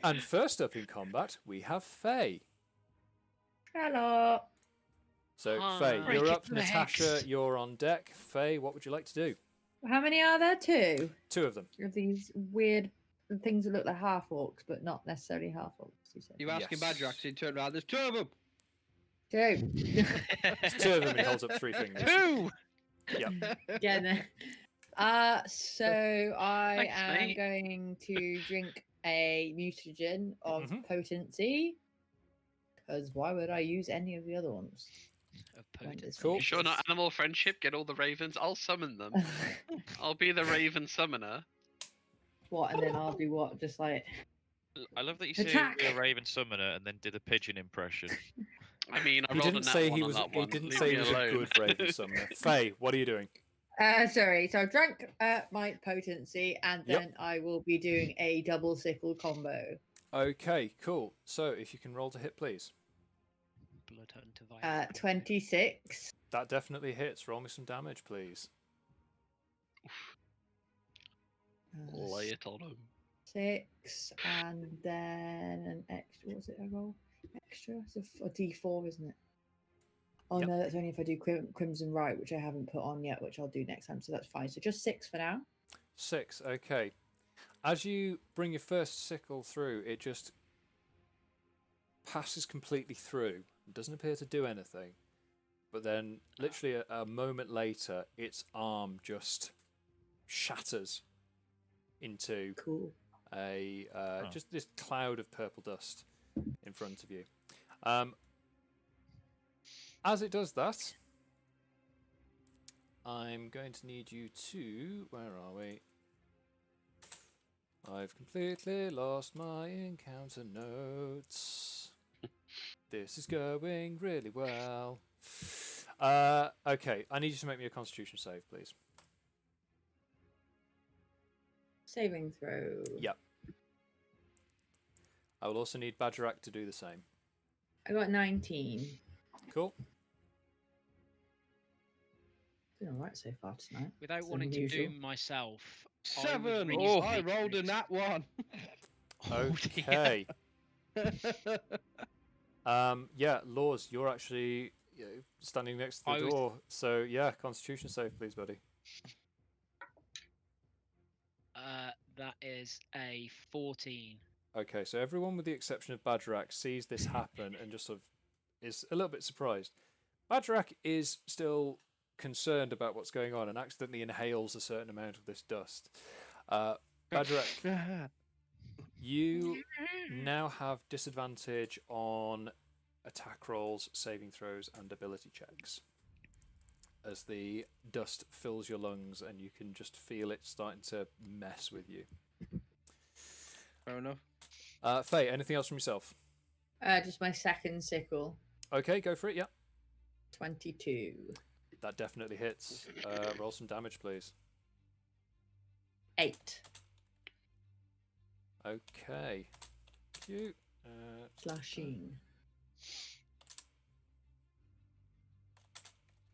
And first up in combat, we have Faye. Hello. So, Hi. Faye, you're up. Break it, Natasha, Faix. you're on deck. Faye, what would you like to do? How many are there? Two. Two of them. Of these weird things that look like half-orcs, but not necessarily half-orcs. You said. You asking Yes. Bagerac, he turned around. There's two of them. Two. There's two of them, and he holds up three fingers. Two. Yep. Getting there. So I Thanks, am mate. going to drink a mutagen of Mhm. potency. Because why would I use any of the other ones? Of when potency. this Cool. one Sure, not exists? animal friendship. Get all the ravens. I'll summon them. I'll be the raven summoner. What? And then I'll do what? Just like. I love that you said Attack! you're a Raven Summoner and then did a pigeon impression. I mean, I He rolled didn't a nat say one he on was. that He one. didn't Leave say me he was a alone. good Raven summoner. Faye, what are you doing? Sorry. So I've drank my potency, and Yep. then I will be doing a double sickle combo. Okay, cool. So, if you can roll to hit, please. Bloodhunt to Violence. 26. That definitely hits. Roll me some damage, please. Lay it on him. 6, and then an extra. What's it? I roll extra. It's a D4, isn't it? Oh Yep. no, that's only if I do Crimson Right, which I haven't put on yet, which I'll do next time. So that's fine. So just 6 for now. 6, okay. As you bring your first sickle through, it just passes completely through. It doesn't appear to do anything. But then, literally a moment later, its arm just shatters into Cool. just this cloud of purple dust in front of you. As it does that, I'm going to need you to... Where are we? I've completely lost my encounter notes. This is going really well. Okay, I need you to make me a Constitution save, please. Saving throw. Yep. I will also need Bagerac to do the same. I got 19. Cool. Doing all right so far tonight. Without It's wanting to unusual. doom myself, I would 7. really Oh, I like rolled a it. nat 1. Oh, dear. Okay. Yeah, Lours, you're actually standing next to the I was- door. So yeah, Constitution save, please, buddy. That is a 14. Okay, so everyone with the exception of Bagerac sees this happen and just sort of is a little bit surprised. Bagerac is still concerned about what's going on and accidentally inhales a certain amount of this dust. Bagerac, you now have disadvantage on attack rolls, saving throws, and ability checks as the dust fills your lungs and you can just feel it starting to mess with you. Fair enough. Faye, anything else from yourself? Just my second sickle. Okay, go for it, yeah. 22. That definitely hits. Roll some damage, please. 8. Okay. You. Slashing.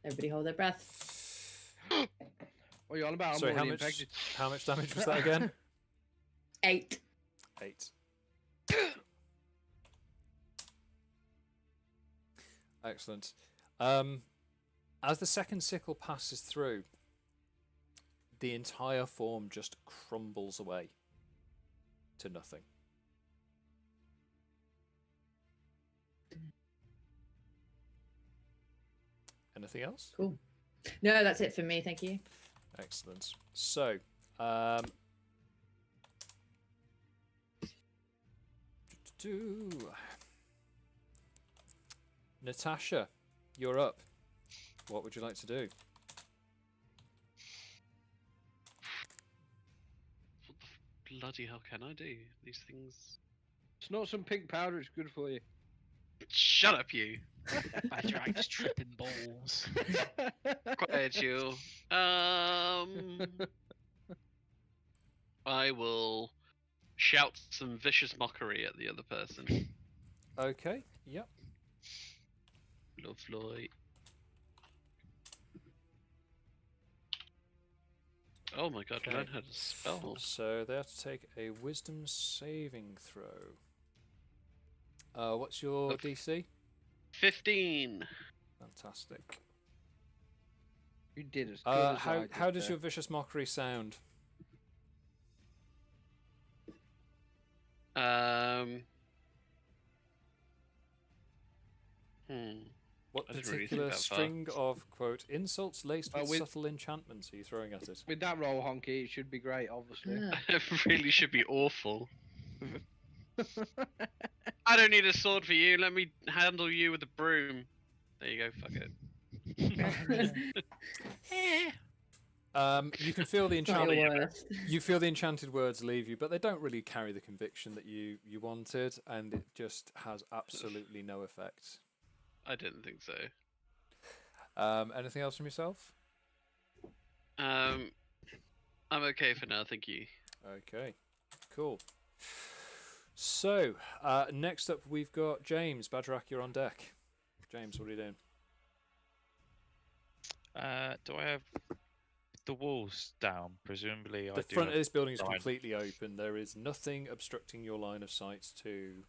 Everybody hold their breath. What are you on about? I'm Sorry, already infected. how much damage was that again? 8. 8. Excellent. As the second sickle passes through, the entire form just crumbles away to nothing. Anything else? Cool. No, that's it for me. Thank you. Excellent. So, Natasha, you're up. What would you like to do? What the bloody hell can I do? These things. Snort some pink powder, it's good for you. Shut up, you. Bagerac just tripping balls. Quiet, you. I will shout some vicious mockery at the other person. Okay, yep. Lovely. Oh my god, Okay. learn how to spell. So they have to take a wisdom saving throw. What's your DC? 15. Fantastic. You did as good as I did how does there. your vicious mockery sound? What I didn't really think particular that far. string of, quote, insults laced with with- subtle enchantments are you throwing at it? With that roll, Honky, it should be great, obviously. It really should be awful. I don't need a sword for you. Let me handle you with a broom. There you go. Fuck it. You can feel the Not your enchanted. worst. You feel the enchanted words leave you, but they don't really carry the conviction that you wanted, and it just has absolutely no effect. I didn't think so. Anything else from yourself? I'm okay for now, thank you. Okay, cool. So, next up we've got James. Bagerac, you're on deck. James, what are you doing? Do I have the walls down? Presumably, I The do. front of have this building is line. completely open. There is nothing obstructing your line of sight to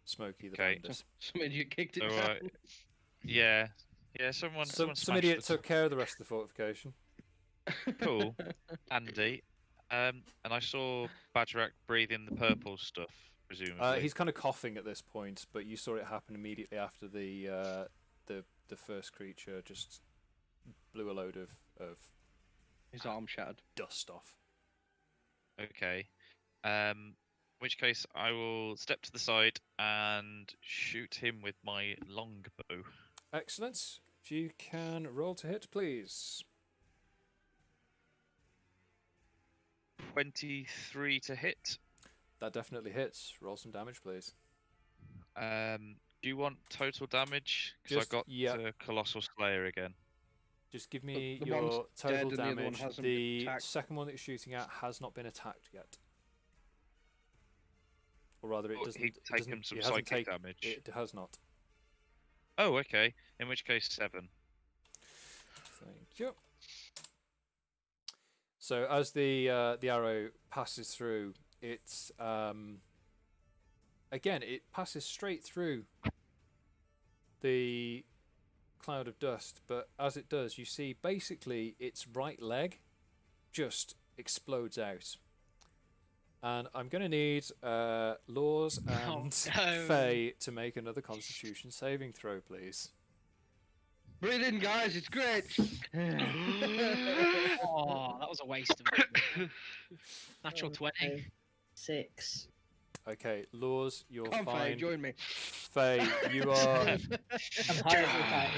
Smokey the Okay. Bandit. Some idiot kicked it So, down. yeah, someone. Some smashed idiot the took care of the rest of the fortification. Cool, Andy. And I saw Bagerac breathing the purple stuff. Presumably, He's kind of coughing at this point, but you saw it happen immediately after the first creature just blew a load of His arm shattered. dust off. Okay. In which case, I will step to the side and shoot him with my longbow. Excellent. If you can roll to hit, please. 23 to hit. That definitely hits. Roll some damage, please. Do you want total damage? Because I Just- got yeah. the Colossal Slayer again. Just give me The one's your dead total and the other one damage. hasn't been The attacked. second one that you're shooting at has not been attacked yet. Or rather, it Oh, doesn't. he'd it taken doesn't- some it hasn't psychic taken- damage. It has not. Oh, okay. In which case, 7. Thank you. So as the arrow passes through, it's again it passes straight through the cloud of dust, but as it does, you see basically its right leg just explodes out. And I'm going to need Lours and Faye to make another Constitution saving throw, please. Breathe in, guys. It's great. Oh, that was a waste of it. Natural 20. 6. Okay, Lours, you're Come, Faye, fine. join me. Faye, you are. I'm horrified.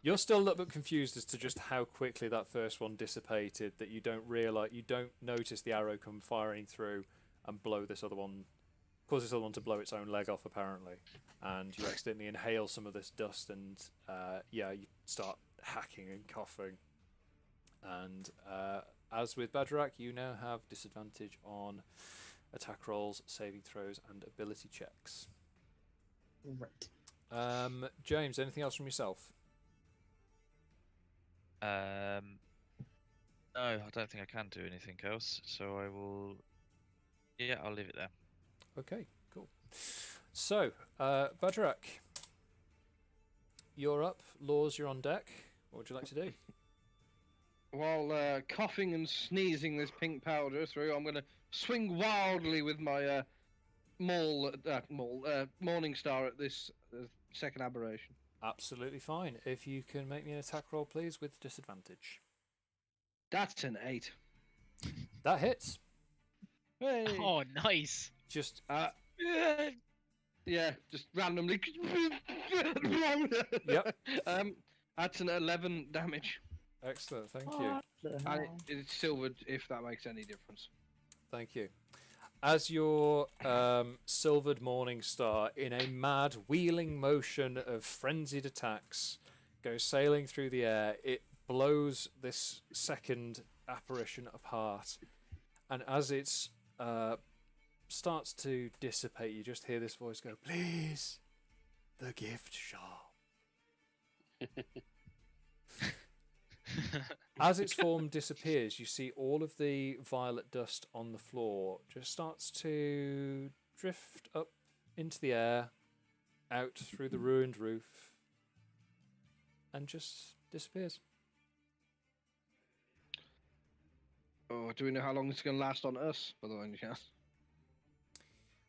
You're still a little bit confused as to just how quickly that first one dissipated. That you don't notice the arrow come firing through and cause this other one to blow its own leg off, apparently. And you accidentally inhale some of this dust, and you start hacking and coughing. And as with Bagerac, you now have disadvantage on attack rolls, saving throws, and ability checks. Right. James, anything else from yourself? No, I don't think I can do anything else. So I will. Yeah, I'll leave it there. Okay, cool. So, Bagerac, you're up. Lours, you're on deck. What would you like to do? While coughing and sneezing this pink powder through, I'm going to swing wildly with my Morning Star at this second aberration. Absolutely fine. If you can make me an attack roll, please, with disadvantage. That's an 8. That hits. Hey. Oh, nice. Just Yeah, just randomly. Yep. That's an 11 damage. Excellent, thank you. And it's silvered, if that makes any difference. Thank you. As your silvered morning star, in a mad wheeling motion of frenzied attacks, goes sailing through the air, it blows this second apparition apart. And as it's starts to dissipate, you just hear this voice go, "Please, the gift shop." As its form disappears, you see all of the violet dust on the floor just starts to drift up into the air, out through the ruined roof, and just disappears. Oh, do we know how long it's going to last on us, by the way, any chance?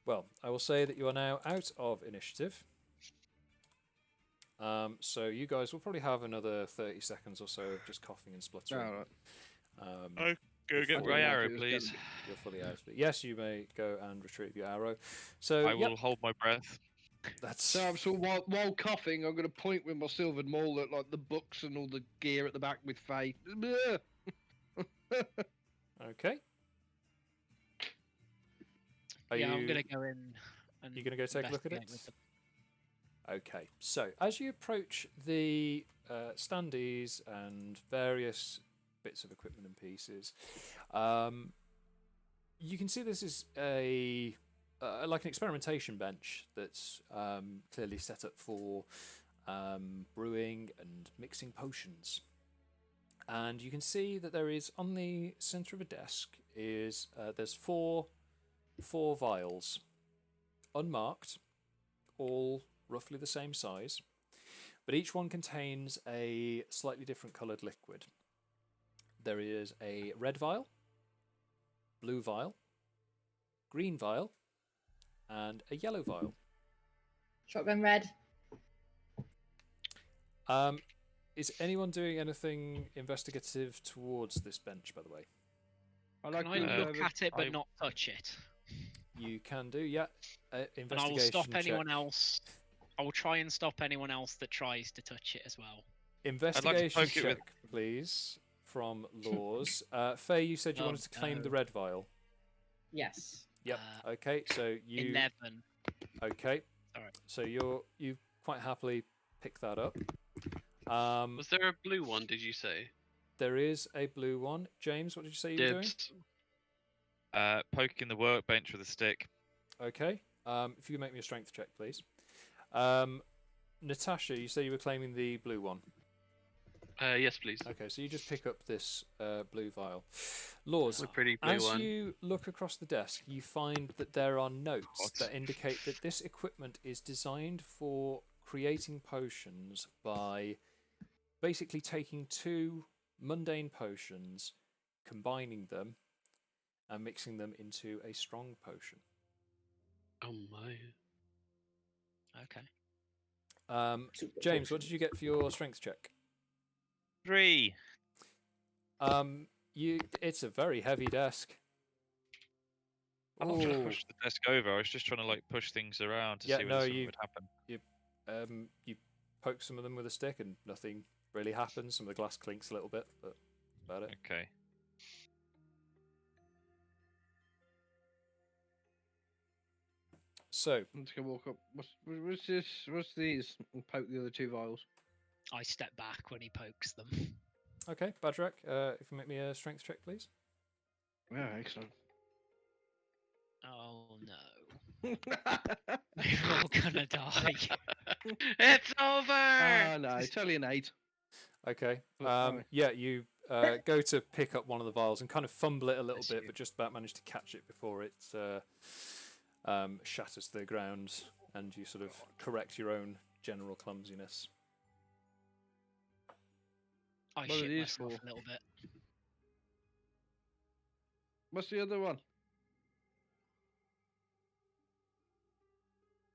Well, I will say that you are now out of initiative. So you guys will probably have another 30 seconds or so of just coughing and spluttering. Right. Go get my arrow, please. You're fully out of it. Yes, you may go and retrieve your arrow. So I will hold my breath. That's so while coughing, I'm going to point with my silvered maul at like the books and all the gear at the back with Faix. Okay. I'm going to go in. And you're going to go take a look at it? investigate with them. Okay, so as you approach the standees and various bits of equipment and pieces, you can see this is like an experimentation bench that's clearly set up for brewing and mixing potions. And you can see that there is, on the centre of a desk, there's four vials, unmarked, all roughly the same size, but each one contains a slightly different coloured liquid. There is a red vial, blue vial, green vial, and a yellow vial. Shotgun red. Is anyone doing anything investigative towards this bench, by the way? Can I look at it but not touch it? You can do, yeah. And I will stop anyone else. I will try and stop anyone else that tries to touch it as well. Investigation check, please, from Lours. Faye, you said you wanted to claim the red vial. Yes. Yep. Okay, so you 11. Okay. All right. So you quite happily pick that up. Was there a blue one? Did you say? There is a blue one. James, what did you say you were doing? Poking the workbench with a stick. Okay. If you could make me a strength check, please. Natasha, you say you were claiming the blue one. Yes, please. Okay, so you just pick up this blue vial. Lours, a pretty blue as one. you look across the desk, you find that there are notes that indicate that this equipment is designed for creating potions by basically taking two mundane potions, combining them, and mixing them into a strong potion. Oh my. Okay. James, what did you get for your strength check? 3. It's a very heavy desk. I'm not trying to push the desk over. I was just trying to like push things around to see whether something would happen. You poke some of them with a stick and nothing really happens. Some of the glass clinks a little bit, but about it. Okay. So I'm just gonna walk up. What's this? What's these? And poke the other two vials. I step back when he pokes them. Okay, Bagerac, if you make me a strength check, please. Yeah, excellent. Oh no. We're all gonna die. It's over! No, it's only an 8. Okay. sorry. Yeah, you go to pick up one of the vials and kind of fumble it a little bit, but just about manage to catch it before it shatters to the ground, and you sort of correct your own general clumsiness. I shit myself a little bit. What's the other one?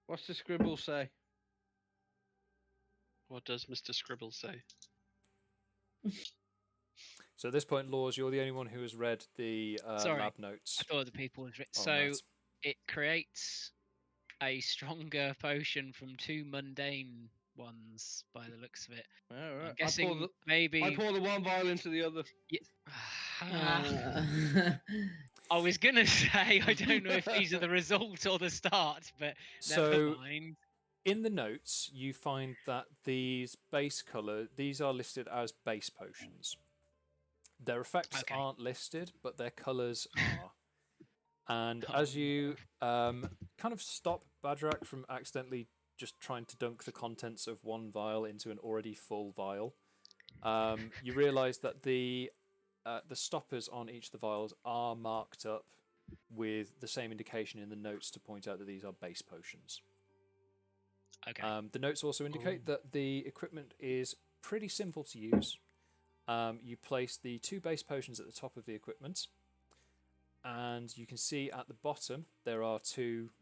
What's the scribble say? What does Mr. Scribble say? So at this point, Lours, you're the only one who has read the lab notes. I thought the people had written. Oh, So nice. it creates a stronger potion from 2 mundane ones by the looks of it. All right. I'm guessing maybe. I pour the one vial into the other. I was gonna say I don't know if these are the result or the start, but never mind. In the notes, you find that these are listed as base potions. Their effects aren't listed, but their colours are. And as you kind of stop Bagerac from accidentally just trying to dunk the contents of one vial into an already full vial, you realise that the stoppers on each of the vials are marked up with the same indication in the notes to point out that these are base potions. Okay. The notes also indicate that the equipment is pretty simple to use. You place the 2 base potions at the top of the equipment, and you can see at the bottom there are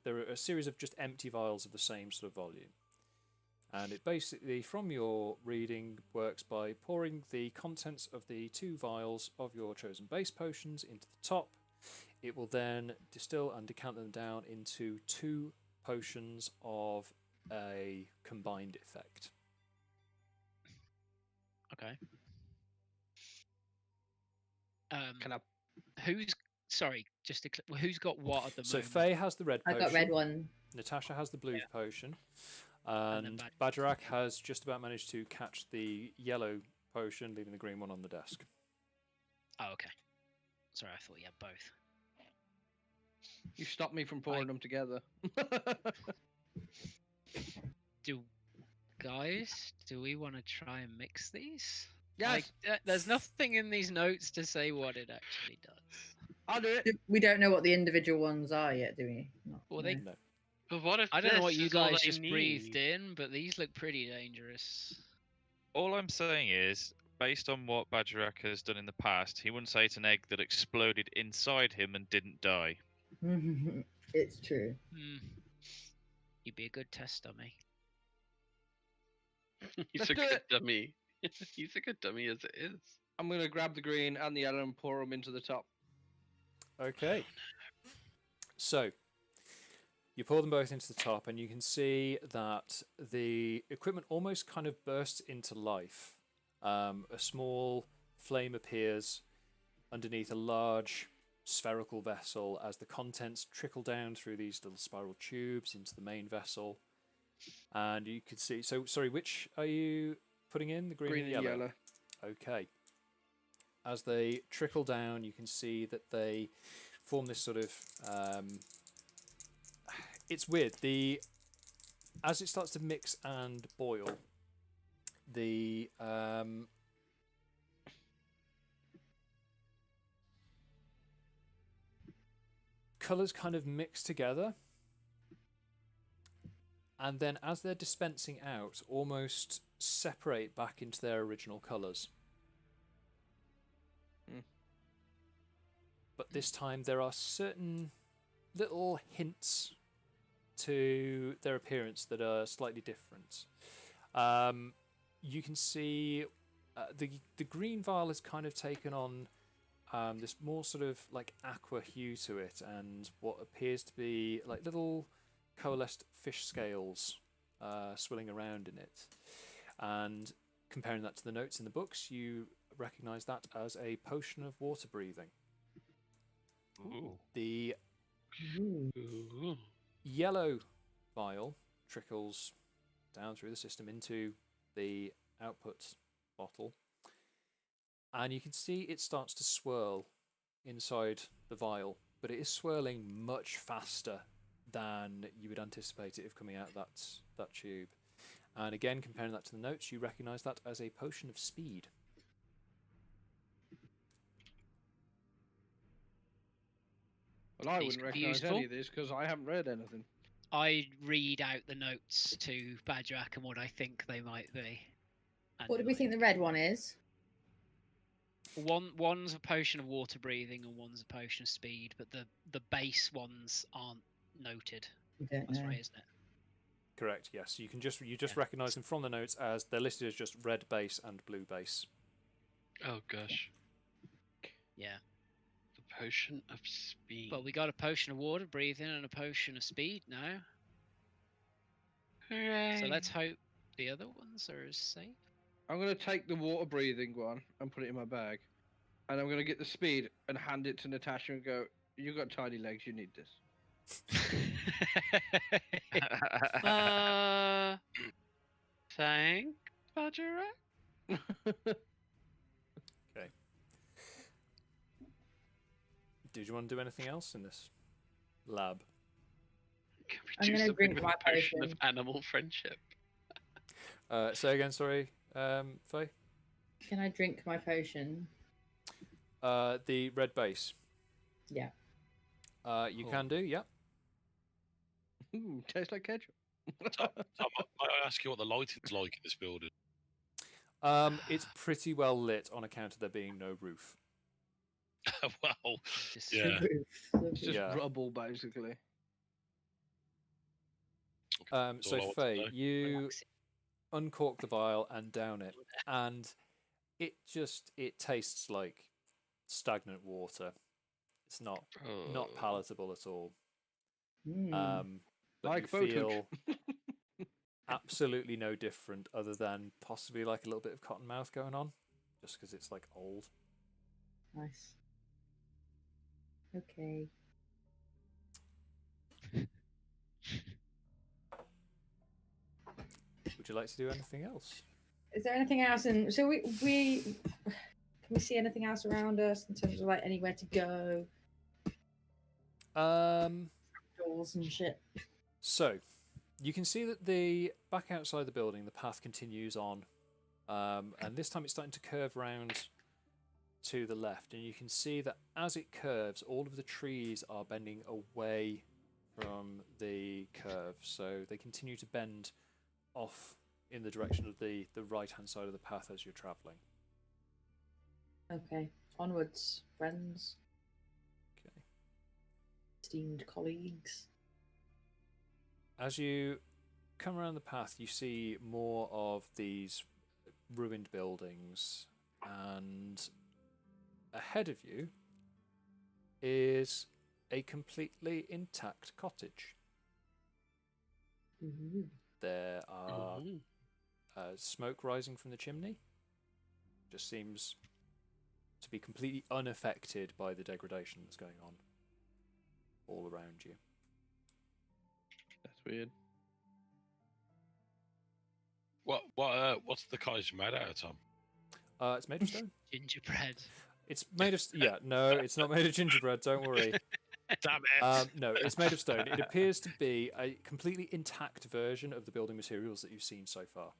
a series of just empty vials of the same sort of volume. And it basically, from your reading, works by pouring the contents of the 2 vials of your chosen base potions into the top. It will then distill and decant them down into 2 potions of a combined effect. Okay. Who's got what at the moment? So Faye has the red potion. I got red one. Natasha has the blue potion. And Bagerac has just about managed to catch the yellow potion, leaving the green one on the desk. Oh, okay. Sorry, I thought you had both. You stopped me from pouring them together. Do we want to try and mix these? Yes. There's nothing in these notes to say what it actually does. I'll do it. We don't know what the individual ones are yet, do we? Well, No. But what if I don't know what you this is all guys they just breathed need? in, but these look pretty dangerous. All I'm saying is, based on what Bagerac has done in the past, he wouldn't say it's an egg that exploded inside him and didn't die. It's true. You'd be a good test dummy. He's a good dummy. He's a good dummy as it is. I'm going to grab the green and the yellow and pour them into the top. Okay. So, you pour them both into the top, and you can see that the equipment almost kind of bursts into life. A small flame appears underneath a large spherical vessel as the contents trickle down through these little spiral tubes into the main vessel. And you can see... So, sorry, which are you putting in? The green and yellow? Okay. As they trickle down, you can see that they form this sort of... it's weird. As it starts to mix and boil, the colours kind of mix together, and then as they're dispensing out, almost separate back into their original colours. But this time there are certain little hints to their appearance that are slightly different. You can see the green vial has kind of taken on this more sort of like aqua hue to it, and what appears to be like little coalesced fish scales swirling around in it. And comparing that to the notes in the books, you recognise that as a potion of water breathing. Ooh. The yellow vial trickles down through the system into the output bottle, and you can see it starts to swirl inside the vial, but it is swirling much faster than you would anticipate it if coming out that tube. And again, comparing that to the notes, you recognise that as a potion of speed. Well, I wouldn't recognise any of this because I haven't read anything. I read out the notes to Bagerac and what I think they might be. What do we think the red one is? One's a potion of water breathing and one's a potion of speed, but the base ones aren't noted. That's right, isn't it? Correct. Yes, you just recognise them from the notes as they're listed as just red base and blue base. Oh gosh. Yeah. The potion of speed. But we got a potion of water breathing and a potion of speed now. So let's hope the other ones are as safe. I'm going to take the water-breathing one and put it in my bag. And I'm going to get the speed and hand it to Natasha and go, you got tiny legs, you need this. Thank Bagerac. Okay. Did you want to do anything else in this lab? Can we I'm do gonna something drink with my a potion of potion. animal friendship? Say again, sorry, Faye? Can I drink my potion? The red base. Yeah. You can do, yeah. Tastes like ketchup. Tom, might I ask you what the lighting's like in this building? It's pretty well lit on account of there being no roof. Well, Just yeah. It's just Yeah. rubble, basically. So all I want to Faye, know. you uncork the vial and down it, and it tastes like stagnant water. It's not palatable at all. But Like you Boatwitch. feel absolutely no different, other than possibly like a little bit of cotton mouth going on, just because it's like old. Nice. Okay. Would you like to do anything else? Is there anything else? And so we can we see anything else around us in terms of like anywhere to go? Doors and shit. So you can see that the back outside the building, the path continues on, and this time it's starting to curve round to the left, and you can see that as it curves, all of the trees are bending away from the curve, so they continue to bend off in the direction of the right hand side of the path as you're travelling. Okay. Onwards, friends. Okay. Esteemed colleagues. As you come around the path, you see more of these ruined buildings, and ahead of you is a completely intact cottage. Ooh. There are smoke rising from the chimney. Just seems to be completely unaffected by the degradation that's going on all around you. That's weird. What's the cottage made out of, Tom? It's made of stone. Gingerbread. It's made of no, it's not made of gingerbread. Don't worry. Damn it! No, it's made of stone. It appears to be a completely intact version of the building materials that you've seen so far.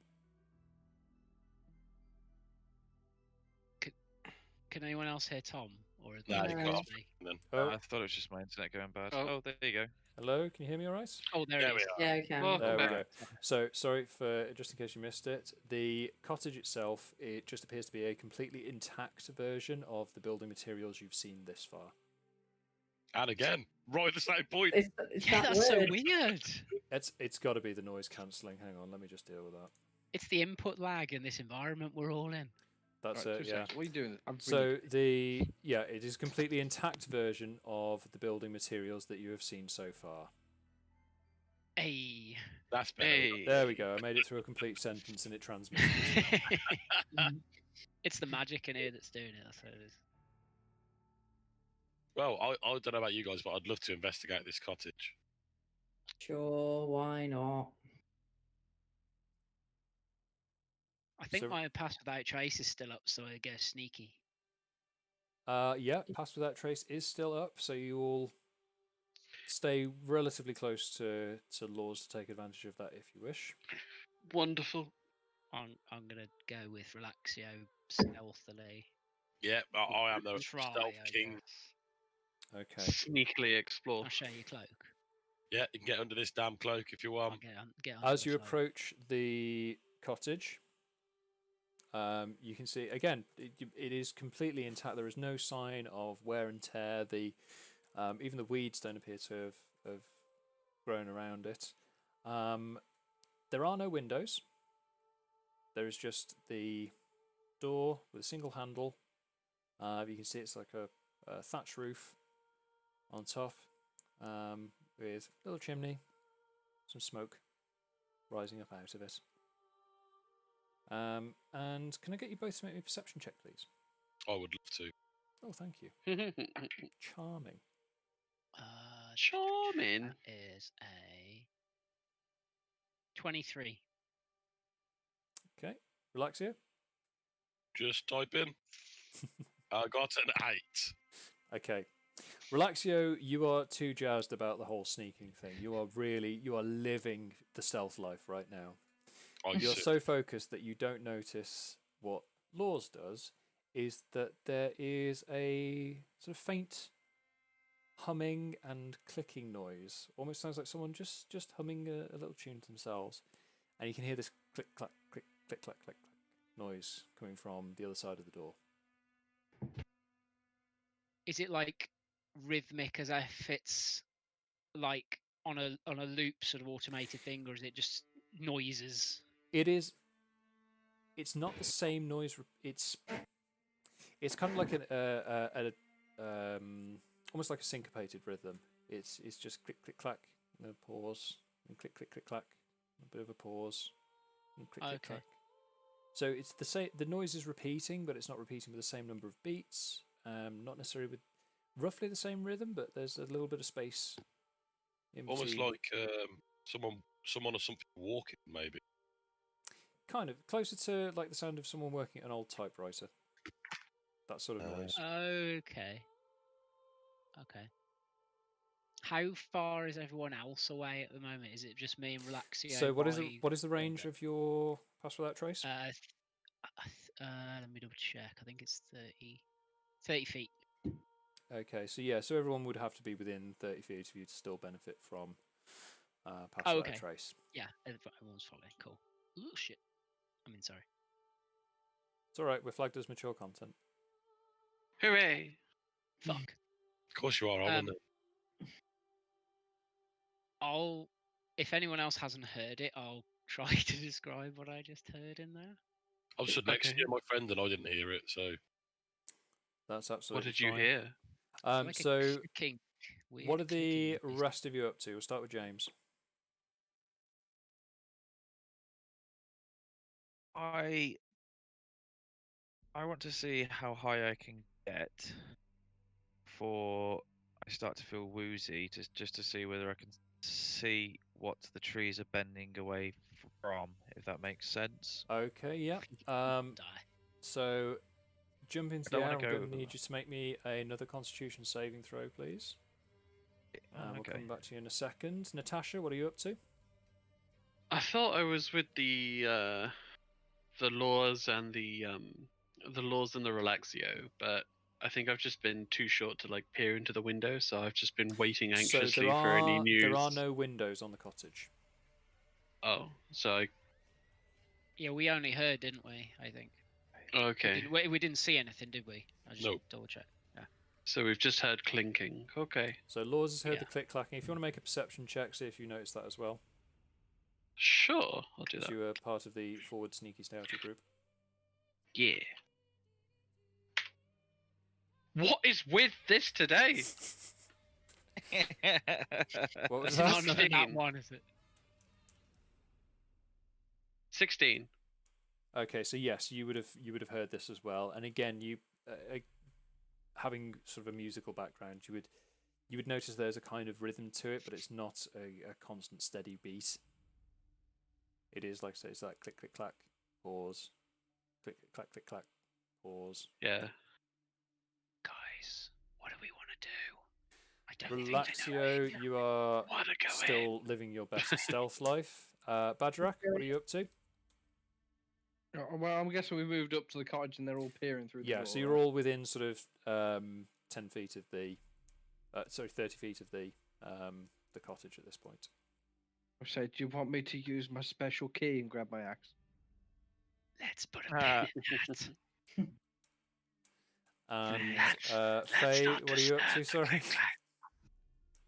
Can anyone else hear Tom? Or is Nah, that you just can't. me? Then. I thought it was just my internet going bad. Oh, there you go. Hello, can you hear me all right? Oh, there it is. Yeah, I can. There we go. So, sorry for just in case you missed it. The cottage itself, it just appears to be a completely intact version of the building materials you've seen this far. And again, right at the same point. That's so weird. It's got to be the noise cancelling. Hang on, let me just deal with that. It's the input lag in this environment we're all in. That's Right, it, 2 yeah. seconds. What are you doing? So it is a completely intact version of the building materials that you have seen so far. Hey. That's better. Hey. There we go. I made it through a complete sentence and it transmitted. It's the magic in here that's doing it. That's what it is. Well, I don't know about you guys, but I'd love to investigate this cottage. Sure, why not? I think So- my pass without trace is still up, so I go sneaky. Yeah, Pass Without Trace is still up, so you will stay relatively close to Lours to take advantage of that if you wish. Wonderful. I'm gonna go with Relaxio stealthily. Yeah, I am the Try, stealth I king. guess. Okay. Sneakily explore. I'll show you cloak. Yeah, you can get under this damn cloak if you I'll want. get on As the you cloak. approach the cottage, you can see again it is completely intact. There is no sign of wear and tear. Even the weeds don't appear to have grown around it. There are no windows. There is just the door with a single handle. You can see it's like a thatch roof on top, with a little chimney, some smoke rising up out of it. And can I get you both to make me a perception check, please? I would love to. Oh, thank you. Charming. Charming. That is a 23. Okay. Relaxio? Just type in. I got an 8. Okay. Relaxio, you are too jazzed about the whole sneaking thing. You are living the stealth life right now. You're so focused that you don't notice what Lours does, is that there is a sort of faint humming and clicking noise. Almost sounds like someone just humming a little tune to themselves. And you can hear this click, clack, click, click, clack, click, clack noise coming from the other side of the door. Is it like rhythmic as if it's like on a loop sort of automated thing, or is it just noises? It is. It's not the same noise. It's kind of like almost like a syncopated rhythm. It's just click click clack, and a pause, and click click click clack, a bit of a pause, and click click clack. So it's the same. The noise is repeating, but it's not repeating with the same number of beats. Not necessarily with roughly the same rhythm, but there's a little bit of space. Almost like someone or something walking, maybe. Kind of closer to like the sound of someone working at an old typewriter. That sort of noise. Okay. How far is everyone else away at the moment? Is it just me and Relaxio? So what is the range of your Pass Without Trace? Let me double check. I think it's 30 feet. Okay, so everyone would have to be within 30 feet of you to still benefit from Pass Without Trace. Yeah, everyone's following. Cool. Oh shit. Sorry. It's alright, we're flagged as mature content. Hooray! Fuck. Of course you are, aren't it? If anyone else hasn't heard it, I'll try to describe what I just heard in there. I was stood next to you, my friend, and I didn't hear it, so... That's absolutely What did you hear? Like so, what are the clicking rest of you up to? We'll start with James. I want to see how high I can get before I start to feel woozy, just to see whether I can see what the trees are bending away from, if that makes sense. Okay, yeah. So, jump into the air. I'm going to need you to make me another Constitution saving throw, please. We'll come back to you in a second. Natasha, what are you up to? I thought I was with the Lours and the Lours and the Relaxio, but I think I've just been too short to like peer into the window, so I've just been waiting anxiously for any news. There are no windows on the cottage. Oh, so yeah, we only heard, didn't we? I think. Okay. We didn't see anything, did we? I just double check. Yeah. So we've just heard clinking. Okay. So Lours has heard the click clacking. If you want to make a perception check, see if you notice that as well. Sure, I'll do that. You were part of the forward sneaky stouter group. Yeah. What is with this today? What was that? Not that one, is it? 16. Okay, so yes, you would have heard this as well. And again, you having sort of a musical background, you would notice there's a kind of rhythm to it, but it's not a constant steady beat. It is, like I say, it's like click, click, clack, pause, click, clack, click, clack, pause. Yeah. Guys, what do we want to do? I don't Relaxio, you are still living your best stealth life. Bagerac, what are you up to? Well, I'm guessing we moved up to the cottage and they're all peering through the door. Yeah, so you're all within sort of 10 feet of the... 30 feet of the cottage at this point. I say, do you want me to use my special key and grab my axe? Let's put a pin in that. Faye, what are you up to? Sorry.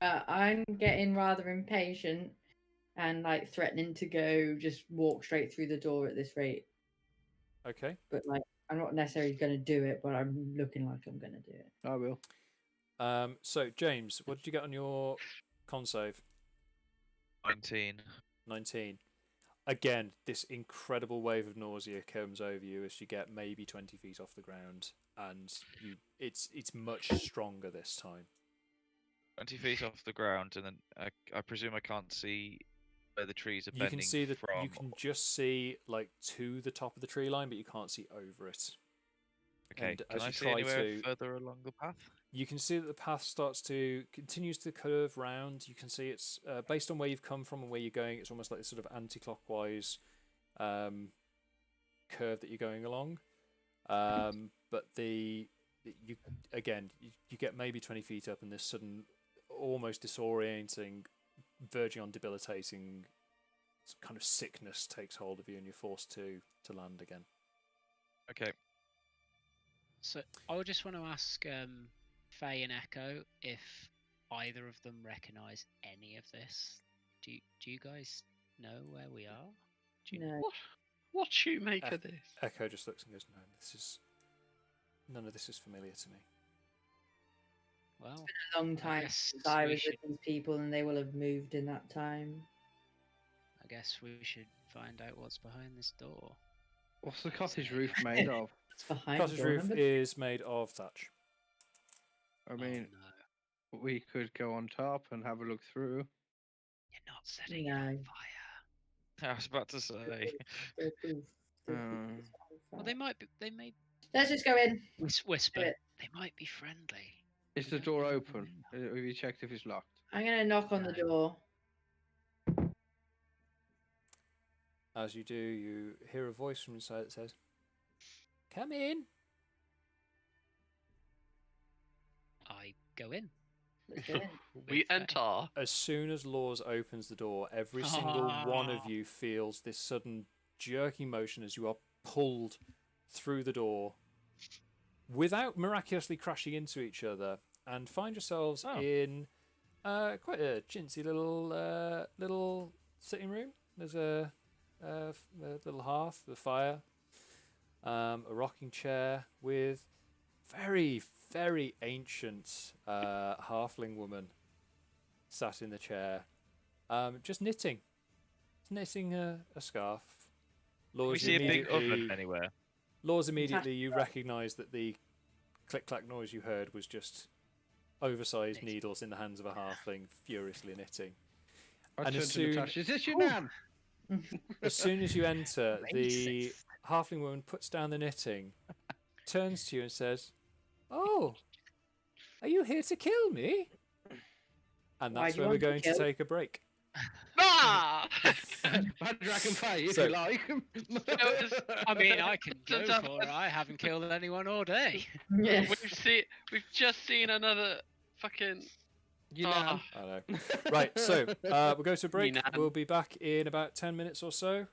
I'm getting rather impatient and like threatening to just walk straight through the door at this rate. Okay. But like, I'm not necessarily going to do it, but I'm looking like I'm going to do it. I will. So James, what did you get on your con save? 19. 19. again, this incredible wave of nausea comes over you as you get maybe 20 feet off the ground, and it's much stronger this time. 20 feet off the ground, and then I presume I can't see where the trees are You bending can see that from. you can just see like to the top of the tree line, but you can't see over it. Okay, And can as I you see try anywhere to- further along the path? You can see that the path continues to curve round. You can see it's based on where you've come from and where you're going. It's almost like this sort of anti-clockwise curve that you're going along. But you get maybe 20 feet up, and this sudden, almost disorienting, verging on debilitating kind of sickness takes hold of you, and you're forced to land again. Okay. So I would just want to ask Faye and Echo if either of them recognise any of this. Do you guys know where we are? Do you know? What you make of this? Echo just looks and goes, "No, none of this is familiar to me." Well, It's been a long time since I was with these people, and they will have moved in that time. I guess we should find out what's behind this door. What's the cottage roof made of? It's behind Cottage door roof number is made of thatch. I mean, we could go on top and have a look through. You're not setting it on fire. I was about to say. Well, they might be. They may. Let's just go in. Whisper. Do it. They might be friendly. Is the door open? Have you checked if it's locked? I'm going to knock on the door. As you do, you hear a voice from inside that says, "Come in." I go in. We enter. As soon as Lours opens the door, every single one of you feels this sudden jerky motion as you are pulled through the door without miraculously crashing into each other, and find yourselves in quite a chintzy little sitting room. There's a little hearth, a fire, a rocking chair with very, very ancient halfling woman sat in the chair, just knitting. Knitting a scarf. Can we see a big oven anywhere? Lours, immediately you recognise that the click-clack noise you heard was just oversized needles in the hands of a halfling furiously knitting. I turn to Natasha, is this your nan? As soon as you enter, the halfling woman puts down the knitting, turns to you and says, "Oh, are you here to kill me?" And that's where we're going to take a break. Ah! Bagerac and Faye, if So- you like. I mean, I can go for it. I haven't killed anyone all day. Yes. We've just seen another fucking. You know. I know. Right, so we'll go to a break. Nan. We'll be back in about 10 minutes or so.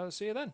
See you then.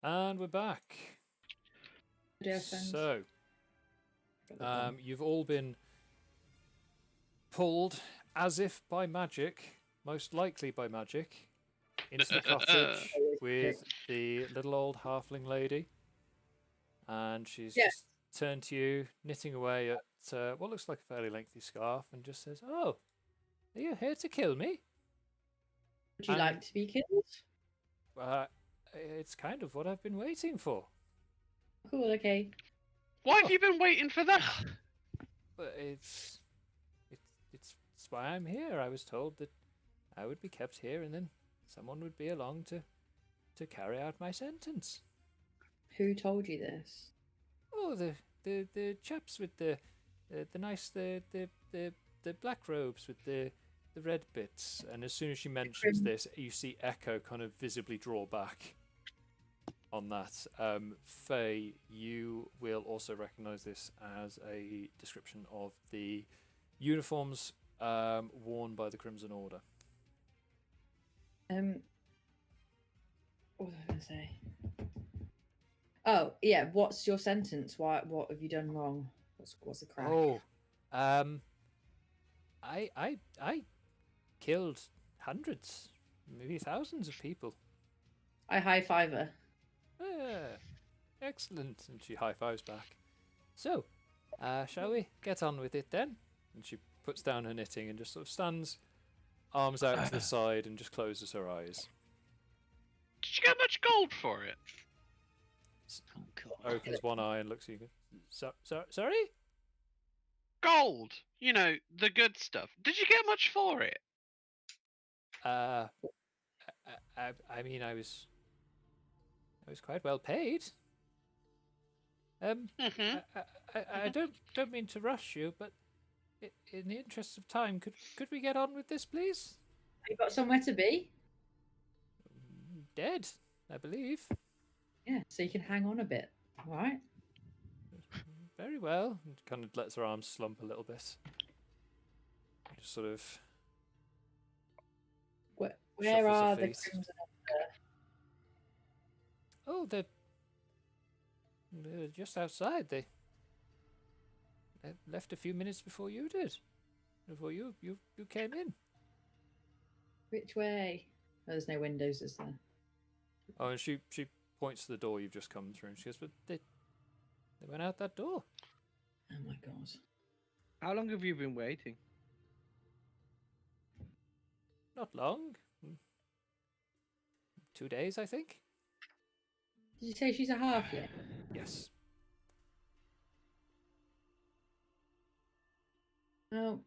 And we're back. Dear friends. So, you've all been pulled, as if by magic, most likely by magic, into the cottage with the little old halfling lady. And she's just turned to you, knitting away at what looks like a fairly lengthy scarf, and just says, "Oh, are you here to kill me? Would you like to be killed? It's kind of what I've been waiting for." Cool, okay. Why have you been waiting for that? But it's why I'm here. I was told that I would be kept here, and then someone would be along to carry out my sentence. Who told you this? Oh, the chaps with the nice the black robes with the red bits. And as soon as she mentions this, you see Echo kind of visibly draw back on that. Faye, you will also recognise this as a description of the uniforms worn by the Crimson Order. What was I going to say? Oh, yeah. What's your sentence? What have you done wrong? What's the crack? Oh, I killed hundreds, maybe thousands of people. I high five her. Excellent. And she high fives back. So, shall we get on with it then? And she puts down her knitting and just sort of stands, arms out to the side, and just closes her eyes. Did you get much gold for it? Opens one eye and looks at you. Sorry? Gold! You know, the good stuff. Did you get much for it? I mean, I was quite well paid. I don't mean to rush you, but in the interest of time, could we get on with this, please? You got somewhere to be? Dead, I believe. Yeah, so you can hang on a bit, all right? Very well. And kind of lets her arms slump a little bit. Just sort of. Where are the Crimson Order? Oh, they're just outside. They left a few minutes before you did. Before you came in. Which way? Oh, there's no windows, is there? Oh, and she points to the door you've just come through, and she goes, "But they went out that door." Oh my god! How long have you been waiting? Not long. 2 days, I think. Did you say she's a halfling? Yes. Oh.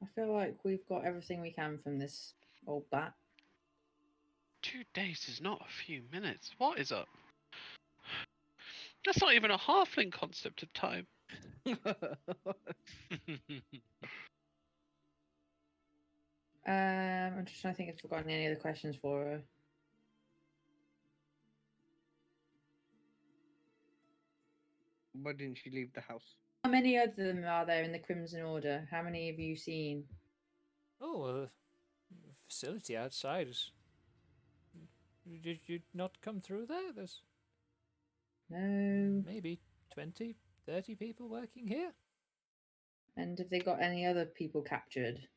I feel like we've got everything we can from this old bat. 2 days is not a few minutes. What is up? That's not even a halfling concept of time. I'm just trying to think if I've forgotten any other questions for her. Why didn't she leave the house? How many of them are there in the Crimson Order? How many have you seen? Oh, the facility outside is. Did you not come through there? There's. No. Maybe 20, 30 people working here. And have they got any other people captured?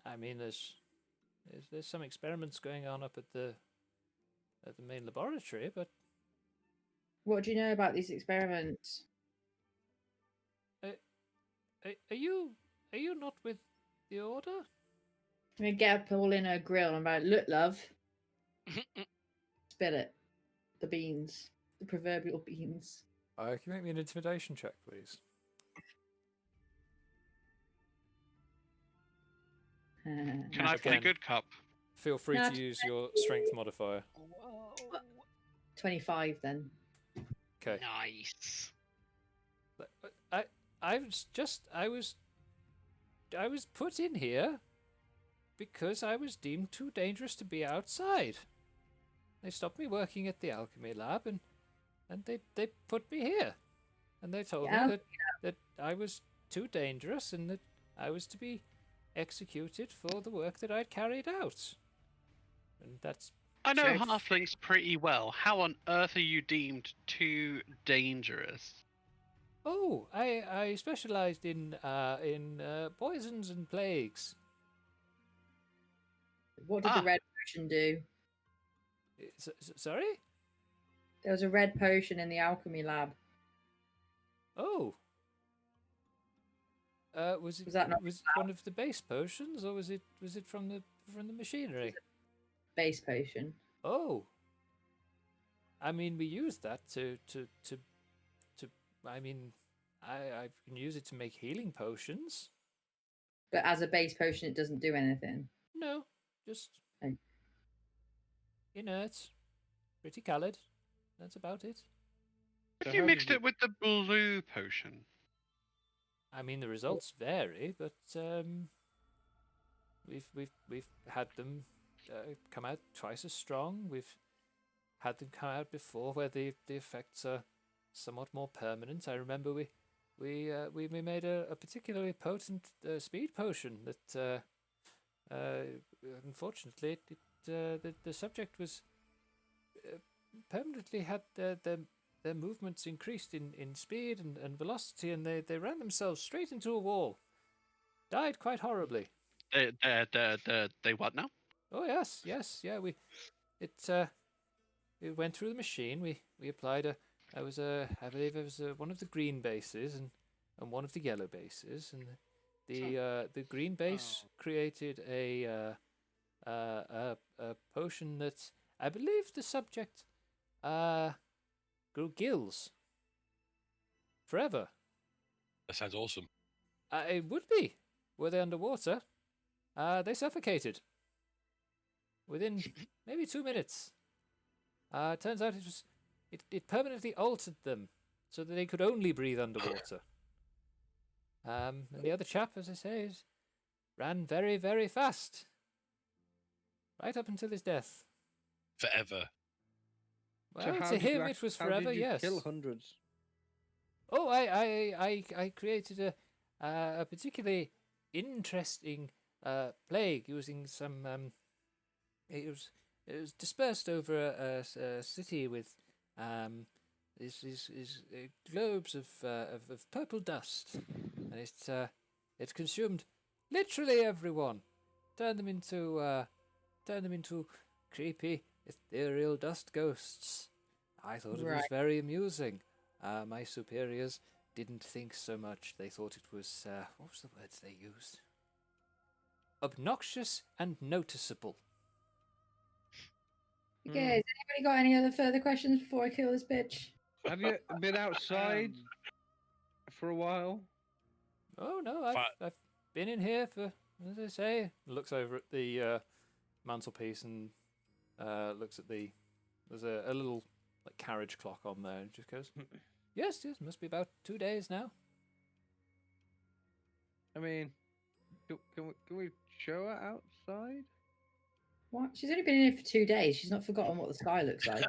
I mean, there's some experiments going on up at the main laboratory, but what do you know about these experiments? Are you not with the Order? I'm gonna get up all in her grill and I'm like, look, love. Spill it. The beans. The proverbial beans. Can you make me an intimidation check, please? Can I play good cop? Feel free to use your strength modifier. 25 then. Okay. Nice. I was put in here because I was deemed too dangerous to be outside. They stopped me working at the alchemy lab and they put me here. And they told me that I was too dangerous and that I was to be executed for the work that I'd carried out. And that's I know Check. halflings pretty well. How on earth are you deemed too dangerous? Oh, I specialised in poisons and plagues. What did the red potion do? Sorry? There was a red potion in the alchemy lab. Oh. Was it one of the base potions, or was it from the machinery? Base potion. Oh. I mean, we used that to. I mean, I can use it to make healing potions. But as a base potion, it doesn't do anything. No, just inert, pretty coloured. That's about it. If you mixed it with the blue potion. I mean, the results vary, but we've had them come out twice as strong. We've had them come out before where the effects are somewhat more permanent. I remember we made a particularly potent speed potion that unfortunately the subject was permanently had their movements increased in speed and velocity, and they ran themselves straight into a wall. Died quite horribly. They what now? Oh yes, yeah. It went through the machine. We applied I believe it was one of the green bases and one of the yellow bases, and the green base created a potion that I believe the subject grew gills forever. That sounds awesome. It would be. Were they underwater? They suffocated within maybe 2 minutes. Turns out it permanently altered them so that they could only breathe underwater. And the other chap, as I say, ran very, very fast, right up until his death. Forever. Well, to him it was forever. How did you yes. kill hundreds? Oh, I created a particularly interesting plague using some. It was dispersed over a city with these globes of purple dust, and it consumed literally everyone. Turned them into creepy ethereal dust ghosts. I thought it was very amusing. My superiors didn't think so much. They thought it was what was the words they used? Obnoxious and noticeable. Okay, has anybody got any other further questions before I kill this bitch? Have you been outside for a while? Oh no, I've been in here for, as I say. Looks over at the mantelpiece and looks at there's a little like carriage clock on there, and just goes, yes, must be about 2 days now. I mean, can we show her outside? What? She's only been in here for 2 days. She's not forgotten what the sky looks like.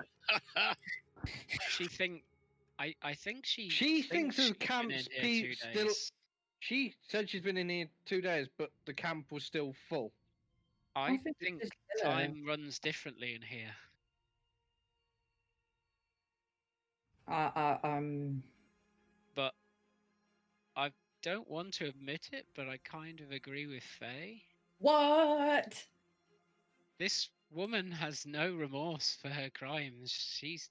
I think she thinks the camp's still. She said she's been in here 2 days, but the camp was still full. I think time runs differently in here. But I don't want to admit it, but I kind of agree with Faye. What? This woman has no remorse for her crimes. She's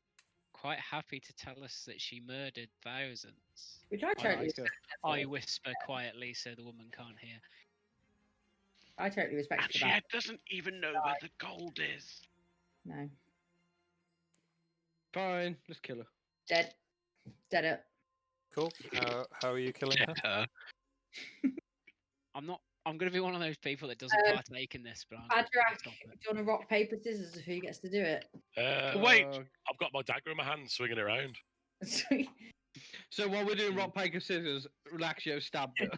quite happy to tell us that she murdered thousands. Which I totally respect. I whisper quietly so the woman can't hear. I totally respect and she doesn't even know where the gold is. No. Fine, let's kill her. Dead. Dead up. Cool. How are you killing her? I'm going to be one of those people that doesn't partake in this, but Bagerac, do you want to rock, paper, scissors of who gets to do it? Wait, I've got my dagger in my hand, swinging it around. Sweet. So while we're doing rock, paper, scissors, Relaxio stabbed her.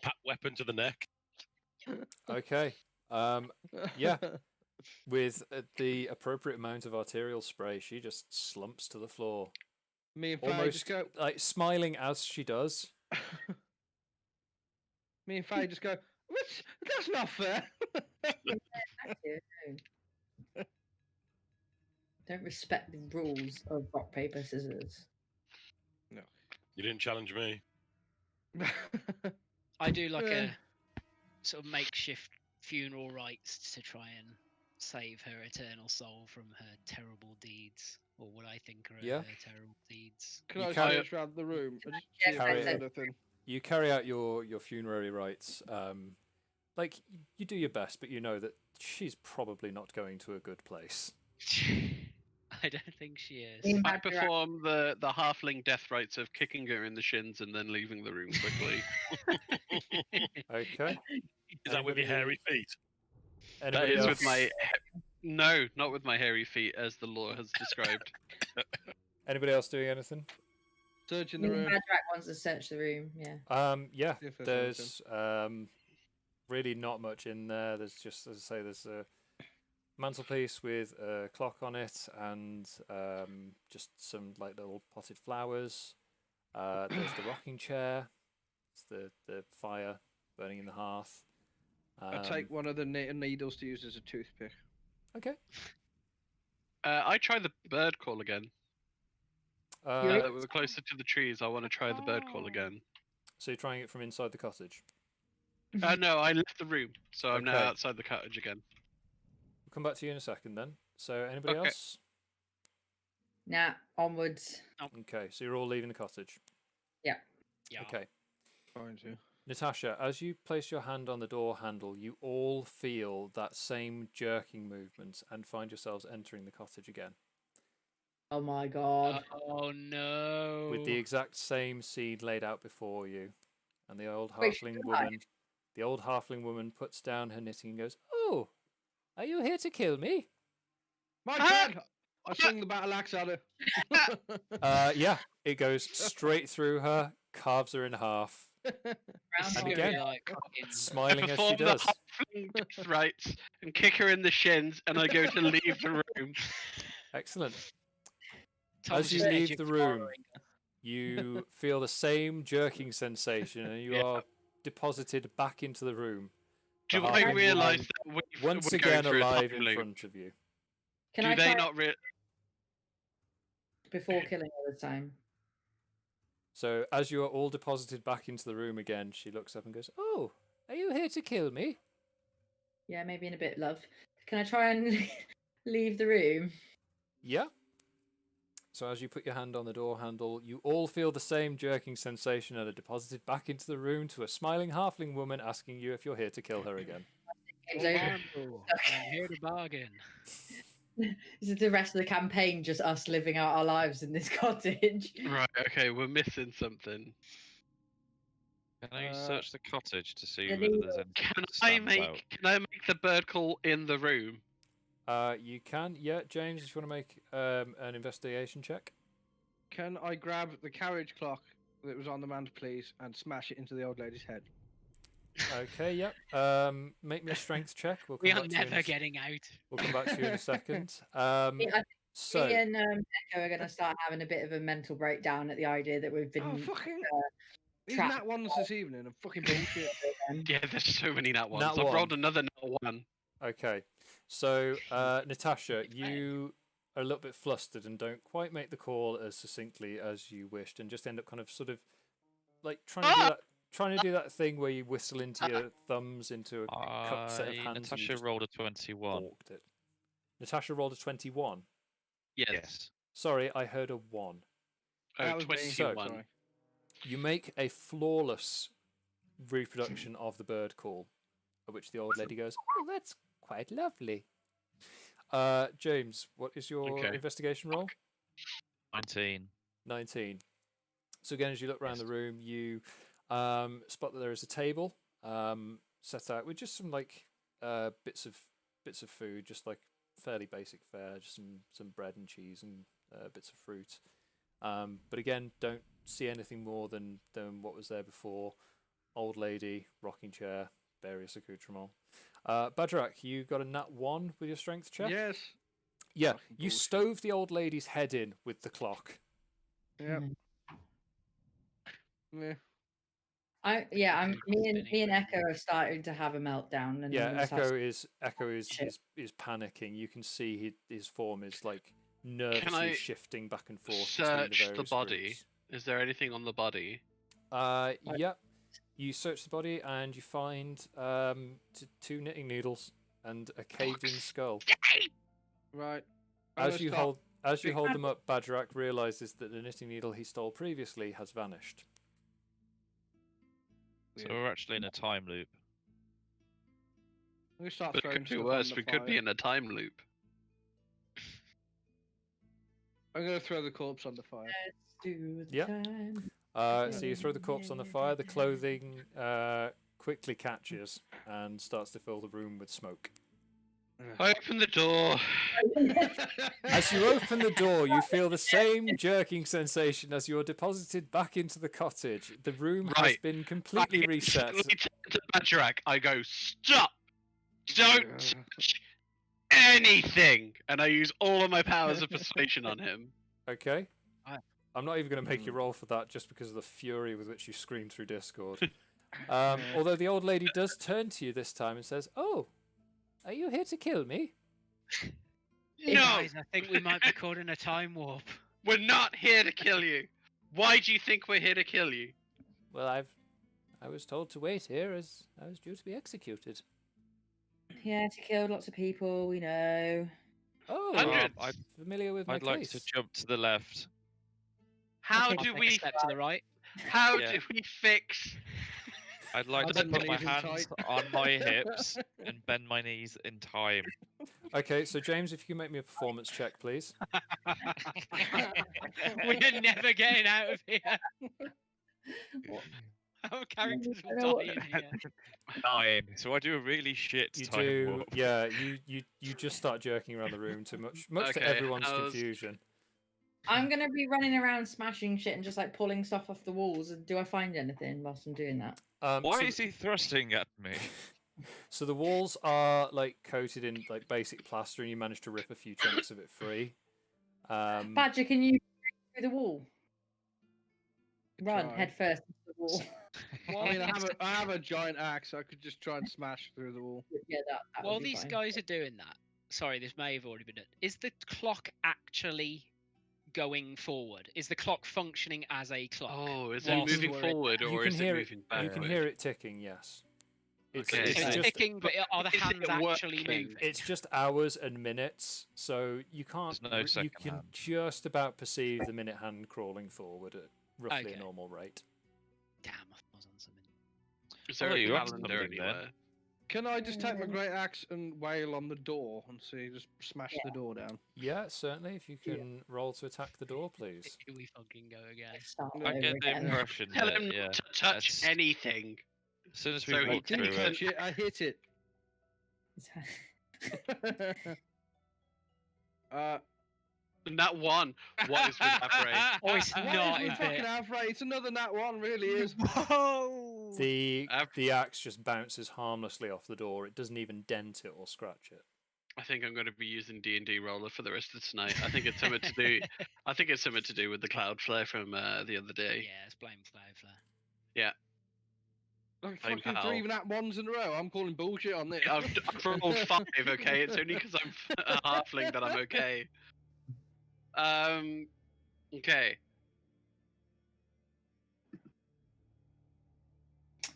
Pat weapon to the neck. Okay. Yeah. With the appropriate amount of arterial spray, she just slumps to the floor. Me and Faye almost just go like smiling as she does. Me and Faye just go, what the That's not fair. Don't respect the rules of rock, paper, scissors. No. You didn't challenge me. I do like a sort of makeshift funeral rites to try and save her eternal soul from her terrible deeds, or what I think are her terrible deeds. Can I search around the room? You carry out your funerary rites. Like, you do your best, but you know that she's probably not going to a good place. I don't think she is. I perform the halfling death rites of kicking her in the shins and then leaving the room quickly. Okay. Is that with your hairy feet? That is with my... No, not with my hairy feet, as the lore has described. Anybody else doing anything? Searching the room. Bagerac wants to search the room, yeah. Yeah, there's really not much in there. There's just, as I say, there's a mantelpiece with a clock on it and just some like little potted flowers. There's the rocking chair. It's the fire burning in the hearth. I take one of the needles to use as a toothpick. Okay. I try the bird call again. That we're closer to the trees. I want to try the bird call again. So you're trying it from inside the cottage? No, I left the room, so I'm now outside the cottage again. We'll come back to you in a second then. So anybody else? Nah, onwards. Okay, so you're all leaving the cottage? Yeah. Okay. Fine too. Natasha, as you place your hand on the door handle, you all feel that same jerking movement and find yourselves entering the cottage again. Oh my god. Oh no. With the exact same scene laid out before you. And the old halfling woman puts down her knitting and goes, "Oh, are you here to kill me?" My God! I swung the battle axe at her. Yeah, it goes straight through her, carves her in half. And again, smiling as she does. Right, and kick her in the shins, and I go to leave the room. Excellent. As you leave the room, you feel the same jerking sensation, and you are deposited back into the room. Do I realise that once we're again going through a alive time in loop? front of you? Can Do they not before killing her this time? So as you are all deposited back into the room again, she looks up and goes, "Oh, are you here to kill me?" Yeah, maybe in a bit, love. Can I try and leave the room? Yeah. So as you put your hand on the door handle, you all feel the same jerking sensation and are deposited back into the room to a smiling halfling woman asking you if you're here to kill her again. I'm here to bargain. This is the rest of the campaign, just us living out our lives in this cottage. Right, okay, we're missing something. Can I search the cottage to see Yeah, whether there's anything Can that I stands out? make the bird call in the room? You can, yeah, James, if you want to make an investigation check. Can I grab the carriage clock that was on the mantelpiece and smash it into the old lady's head? Okay, yep. Make me a strength check. We are never getting out. We'll come back to you in a second. I think So, me and Echo are going to start having a bit of a mental breakdown at the idea that we've been These trapped. nat ones this evening are fucking bullshit. Yeah, there's so many nat ones. Nat I've one. rolled another nat one. okay. So, Natasha, you are a little bit flustered and don't quite make the call as succinctly as you wished, and just end up kind of sort of like trying to do that thing where you whistle into your thumbs into a cut set of hands. Natasha rolled a 21. It. Natasha rolled a 21. Yes. Sorry, I heard a 1. Oh, 21. So, you make a flawless reproduction of the bird call, at which the old lady goes, "Oh, that's quite lovely." James, what is your investigation roll? 19. 19. So again, as you look around the room, you spot that there is a table set out with just some like bits of food, just like fairly basic fare, just some bread and cheese and bits of fruit. But again, don't see anything more than what was there before. Old lady, rocking chair, various accoutrements. Bagerac, you got a nat 1 with your strength check? Yes. Yeah, you stove the old lady's head in with the clock. Yeah. Yeah. Me and Echo are starting to have a meltdown. And Yeah, we just have Echo is panicking. You can see his form is like nervously shifting back and forth between the search various the body? groups. Is there anything on the body? Yep. You search the body and you find 2 knitting needles and a caved-in skull. Right. As you hold them up, Bagerac realizes that the knitting needle he stole previously has vanished. So we're actually in a time loop. We start It throwing could be stuff worse. on the We could be fire. in a time loop. I'm going to throw the corpse on the fire. Let's do the Yep. time. So you throw the corpse on the fire. The clothing quickly catches and starts to fill the room with smoke. I open the door. As you open the door, you feel the same jerking sensation as you're deposited back into the cottage. The room has been completely reset. To Bagerac, I go, stop! Don't touch anything! And I use all of my powers of persuasion on him. Okay. I'm not even going to make you roll for that just because of the fury with which you scream through Discord. Although the old lady does turn to you this time and says, "Oh, are you here to kill me?" No! Guys, I think we might be caught in a time warp. We're not here to kill you. Why do you think we're here to kill you? Well, I was told to wait here as I was due to be executed. Yeah, to kill lots of people, we know. Oh, I'm familiar with my I'd like case. to jump to the left. How Okay, do take we a step to the right? How Yeah. do we fix? I'd like to bend my put my knees in hands tight. on my hips and bend my knees in time. Okay, so James, if you can make me a performance check, please. We're never getting out of here. Our characters will die in here. 9. So I do a really shit You time do, warp. yeah. You just start jerking around the room to much to Okay, everyone's how's- confusion. I'm gonna be running around smashing shit and just like pulling stuff off the walls. Do I find anything whilst I'm doing that? Why so is he thrusting at me? So the walls are like coated in like basic plaster, and you manage to rip a few chunks of it free. Badger, can you break through the wall? Run Try. head first into the wall. I mean, I have a giant axe. I could just try and smash through the wall. Yeah, that While would be these fine. guys are doing that, sorry, this may have already been done. Is the clock actually going forward? Is the clock functioning as a clock? Oh, is it whilst moving we're- forward you or can is hear it it. moving You backward? can hear it ticking. Yes. It's, Okay, it's So it's just ticking, but are the is it hands actually working? moving? it's just hours and minutes, so you can't. There's no You second can hand. just about perceive the minute hand crawling forward at roughly a Okay. normal rate. Damn, I was on something. Is there Oh, a you're on calendar something then. anywhere? Can I just take my great axe and wail on the door and see, just smash the door down? Yeah, certainly. If you can roll to attack the door, please. Here we fucking go again. Start all I over get the again. impression Tell that, him yeah, not to touch that's- anything. as soon as we So he walk Didn't through touch it, it. I hit it. Nat 1. What is with that brain? Oh, it's What not, is is with fucking it? Alfred? It's another nat one, really is. Whoa! The axe just bounces harmlessly off the door. It doesn't even dent it or scratch it. I think I'm going to be using D&D roller for the rest of tonight. I think it's something to do. I think it's something to do with the cloud flare from the other day. Yeah, it's blame Cloudflare. Yeah. Like I'm fucking pal. 3 nat ones in a row. I'm calling bullshit on this. I've rolled 5. Okay, it's only because I'm a halfling that I'm okay. Okay.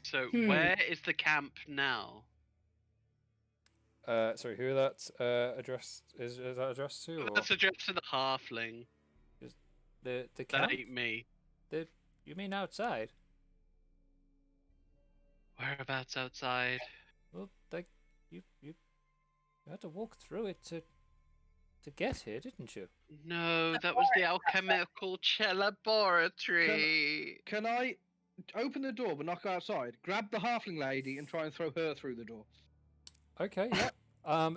So where is the camp now? Sorry, who that addressed is that addressed to? Or That's addressed to the halfling. the That camp? ain't me. You mean outside? Whereabouts outside? Well, you had to walk through it to get here, didn't you? No, that was the alchemical laboratory. Can I open the door but knock outside, grab the halfling lady, and try and throw her through the door? Okay, yeah.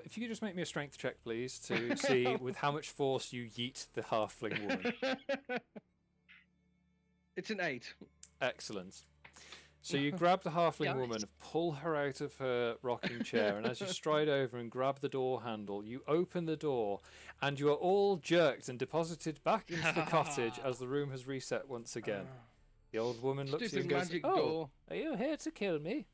If you could just make me a strength check, please, to see with how much force you yeet the halfling woman. It's an 8. Excellent. So you grab the halfling woman, pull her out of her rocking chair, and as you stride over and grab the door handle, you open the door, and you are all jerked and deposited back into the cottage as the room has reset once again. The old woman looks at you and Stupid goes, magic "Oh, door. are you here to kill me?"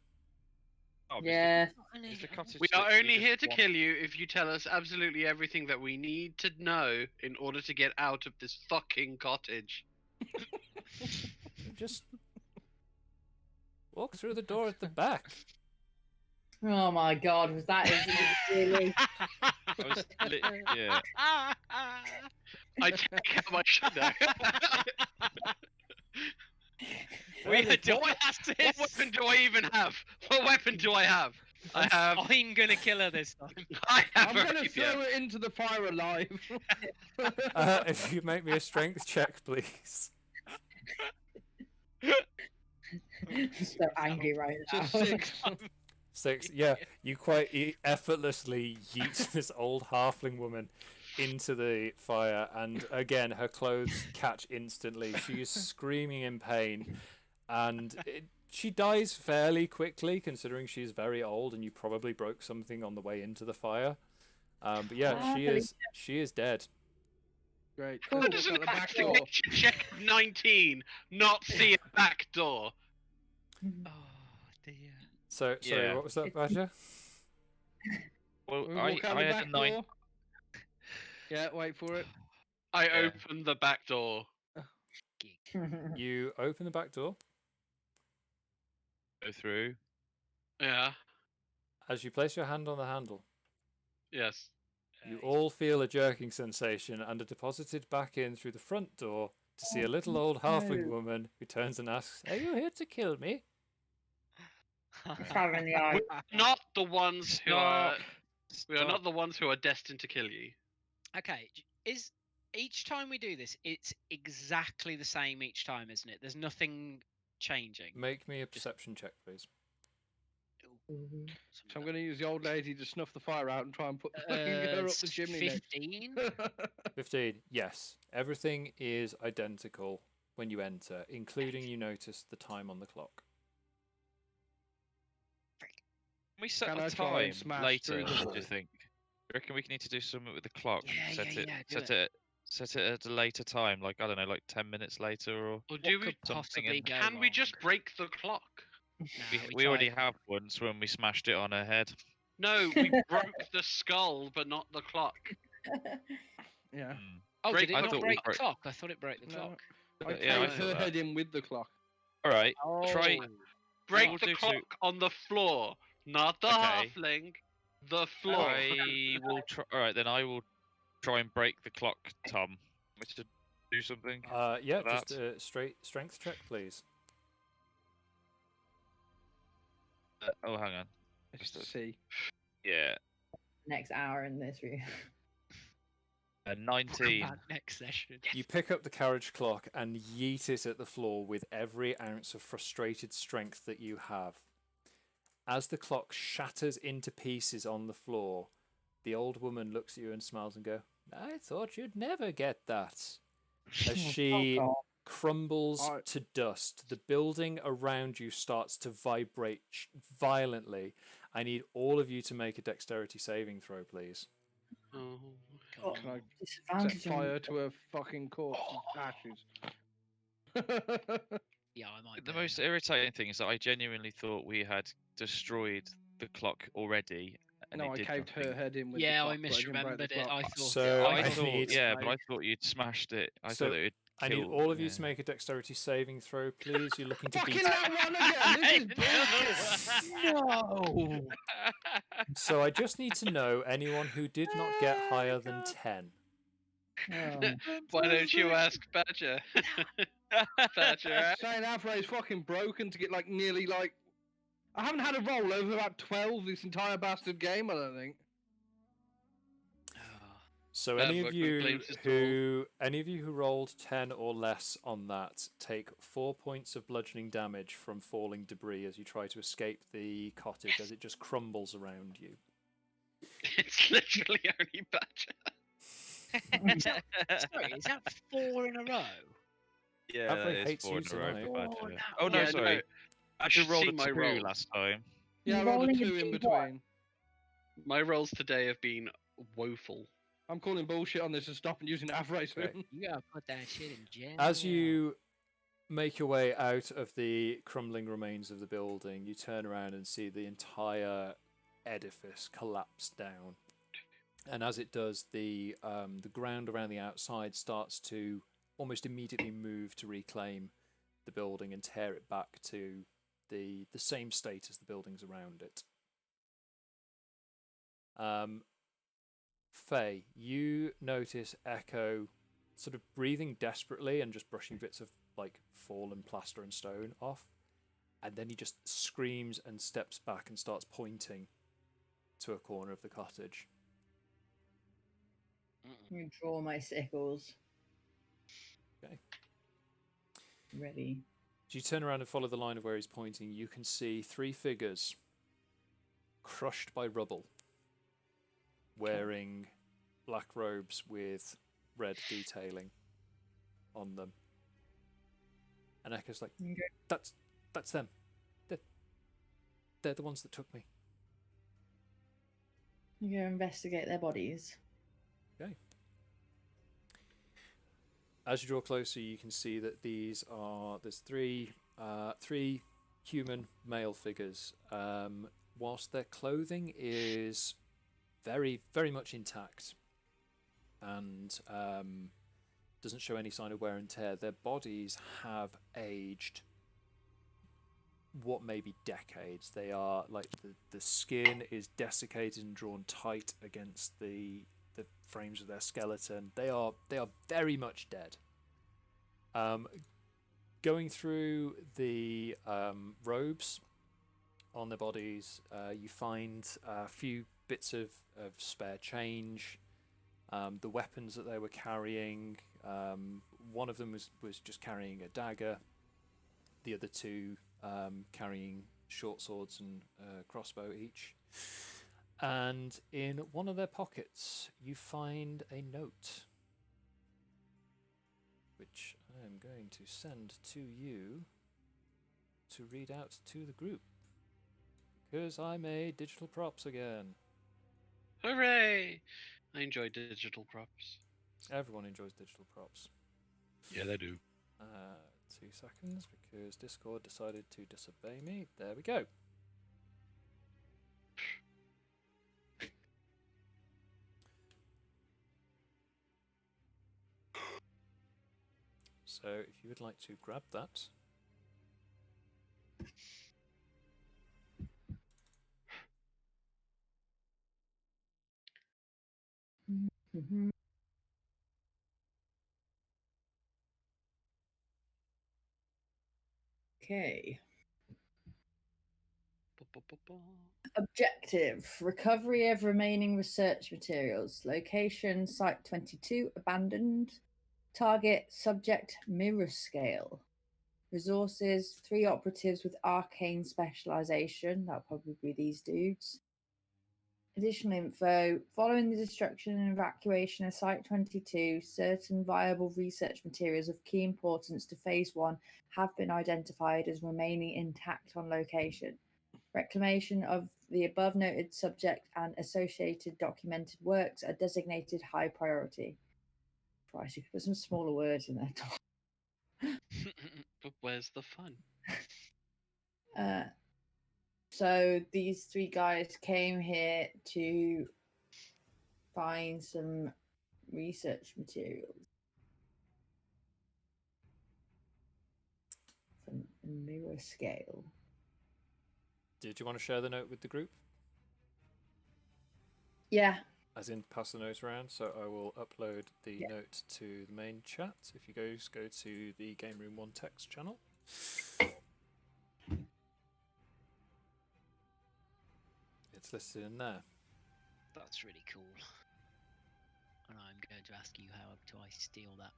Yeah. Is the cottage We are literally only just here to one- kill you if you tell us absolutely everything that we need to know in order to get out of this fucking cottage. Just walk through the door at the back. Oh my god, was that really? Yeah. I take out my shadow. We are What doing weapon do I even have? What weapon do I have? I have. I'm gonna kill her this time. I have I'm a gonna rapier. throw it into the fire alive. If you make me a strength check, please. I'm so angry right now. Just 6. 6. Yeah, you quite effortlessly yeet this old halfling woman into the fire, and again, her clothes catch instantly. She is screaming in pain, and she dies fairly quickly, considering she's very old, and you probably broke something on the way into the fire. But yeah, she is dead. Great. Cool. Walk Does out an the back door. activation check of 19 not see a back door? Oh dear. So, sorry, Yeah. what was that, Badger? Well, We I walk out the had back a 9. door. Yeah, wait for it. I Yeah. open the back door. You open the back door. Go through. Yeah. As you place your hand on the handle, Yes. you all feel a jerking sensation and are deposited back in through the front door to see a little old halfling woman who turns and asks, "Are you here to kill me?" Fire in the eye. Not the ones who are. We are Stop. not the ones who are destined to kill you. Okay, is each time we do this, it's exactly the same each time, isn't it? There's nothing changing. Make me a perception check, please. So I'm going to use the old lady to snuff the fire out and try and put her up the chimney. 15. 15. Yes, everything is identical when you enter, including you notice the time on the clock. Can we set Can a I try and time smash later? through the Do wall? you think? I reckon we need to do something with the clock. Yeah, set yeah, it, yeah, do set it, set it at a later time. Like I don't know, like 10 minutes later, or Or What do we? could something possibly in- go Can we just wrong? break the clock? Nah, we already tried. have once when we smashed it on her head. No, we broke the skull, but not the clock. Yeah. Hmm. Oh, break- did I it not thought we break the broke- clock? I thought it broke the No. clock. I Yeah, I caved thought her that. head in with the clock. All right, try. Break we'll the do clock two- on the floor, not the Okay. halfling. The floor. I will try. All right, then I will try and break the clock, Tom. Want me to do something? Yeah, for just that? a straight strength check, please. Oh, hang on. Let's Just a- see. Yeah, Next hour in this room. 19. Next session. You pick up the carriage clock and yeet it at the floor with every ounce of frustrated strength that you have. As the clock shatters into pieces on the floor, the old woman looks at you and smiles and goes, "I thought you'd never get that." As she crumbles to dust, the building around you starts to vibrate violently. I need all of you to make a dexterity saving throw, please. Oh, Oh, Can I set disadvantage on- fire to a fucking corpse of ashes? Yeah, I might. The burn most that. irritating thing is that I genuinely thought we had destroyed the clock already, and No, it I did caved nothing. her head in with Yeah, the I clock, but didn't break the misremembered it. clock. I thought. So I I thought, need- yeah, but I thought you'd smashed it. I So, thought it would. I need all of you to make a dexterity saving throw, please. You're looking to Fucking beat. that one again! This is bullshit! No. So I just need to know anyone who did not get higher than 10. Oh. Why don't you ask Badger? Badger. Saying Afro is fucking broken to get like nearly like. I haven't had a roll over about 12 this entire bastard game, I don't think. So Bad any of luck when he you blames his who rolled 10 or less on that take 4 points of bludgeoning damage from falling debris as you try to escape the cottage as it just crumbles around you. It's literally only Badger. Sorry, is that 4 in a row? Yeah, Halfway it's hates 4 you in a row tonight. for Oh, Badger. no. Oh no, Yeah, sorry. no, I should just rolled see a my 2 rolls. last time. Yeah, I You're rolled a rolling 2 a in D1. between. My rolls today have been woeful. I'm calling bullshit on this and stopping using Afro soon. You gotta put that shit in jail. As you make your way out of the crumbling remains of the building, you turn around and see the entire edifice collapse down. And as it does, the ground around the outside starts to almost immediately move to reclaim the building and tear it back to the same state as the buildings around it. Faye, you notice Echo sort of breathing desperately and just brushing bits of like fallen plaster and stone off, and then he just screams and steps back and starts pointing to a corner of the cottage. I'm going to draw my sickles. Okay. Ready. As you turn around and follow the line of where he's pointing, you can see 3 figures crushed by rubble, wearing black robes with red detailing on them. And Echo's like, that's them. They're the ones that took me. You go investigate their bodies. Okay. As you draw closer, you can see that there's 3 human male figures. Whilst their clothing is very, very much intact and doesn't show any sign of wear and tear, their bodies have aged what may be decades. They are like the skin is desiccated and drawn tight against the frames of their skeleton. They are very much dead. Going through the robes on their bodies, you find a few bits of spare change. The weapons that they were carrying, one of them was just carrying a dagger. The other 2 carrying short swords and a crossbow each. And in one of their pockets, you find a note, which I am going to send to you to read out to the group, because I made digital props again. Hooray! I enjoy digital props. Everyone enjoys digital props. Yeah, they do. 2 seconds, because Discord decided to disobey me. There we go. So if you would like to grab that. Mm-hmm. Okay. Objective: recovery of remaining research materials. Location: Site 22, abandoned. Target: subject mirror scale. Resources: 3 operatives with arcane specialization. That'll probably be these dudes. Additional info: following the destruction and evacuation of Site 22, certain viable research materials of key importance to Phase 1 have been identified as remaining intact on location. Reclamation of the above noted subject and associated documented works are designated high priority. Christ, you could put some smaller words in there. But where's the fun? So these 3 guys came here to find some research materials from a mirror scale. Did you want to share the note with the group? Yeah. As in pass the note around, so I will upload the note to the main chat. If you go to the Game Room 1 text channel. It's listed in there. That's really cool. And I'm going to ask you, how do I steal that?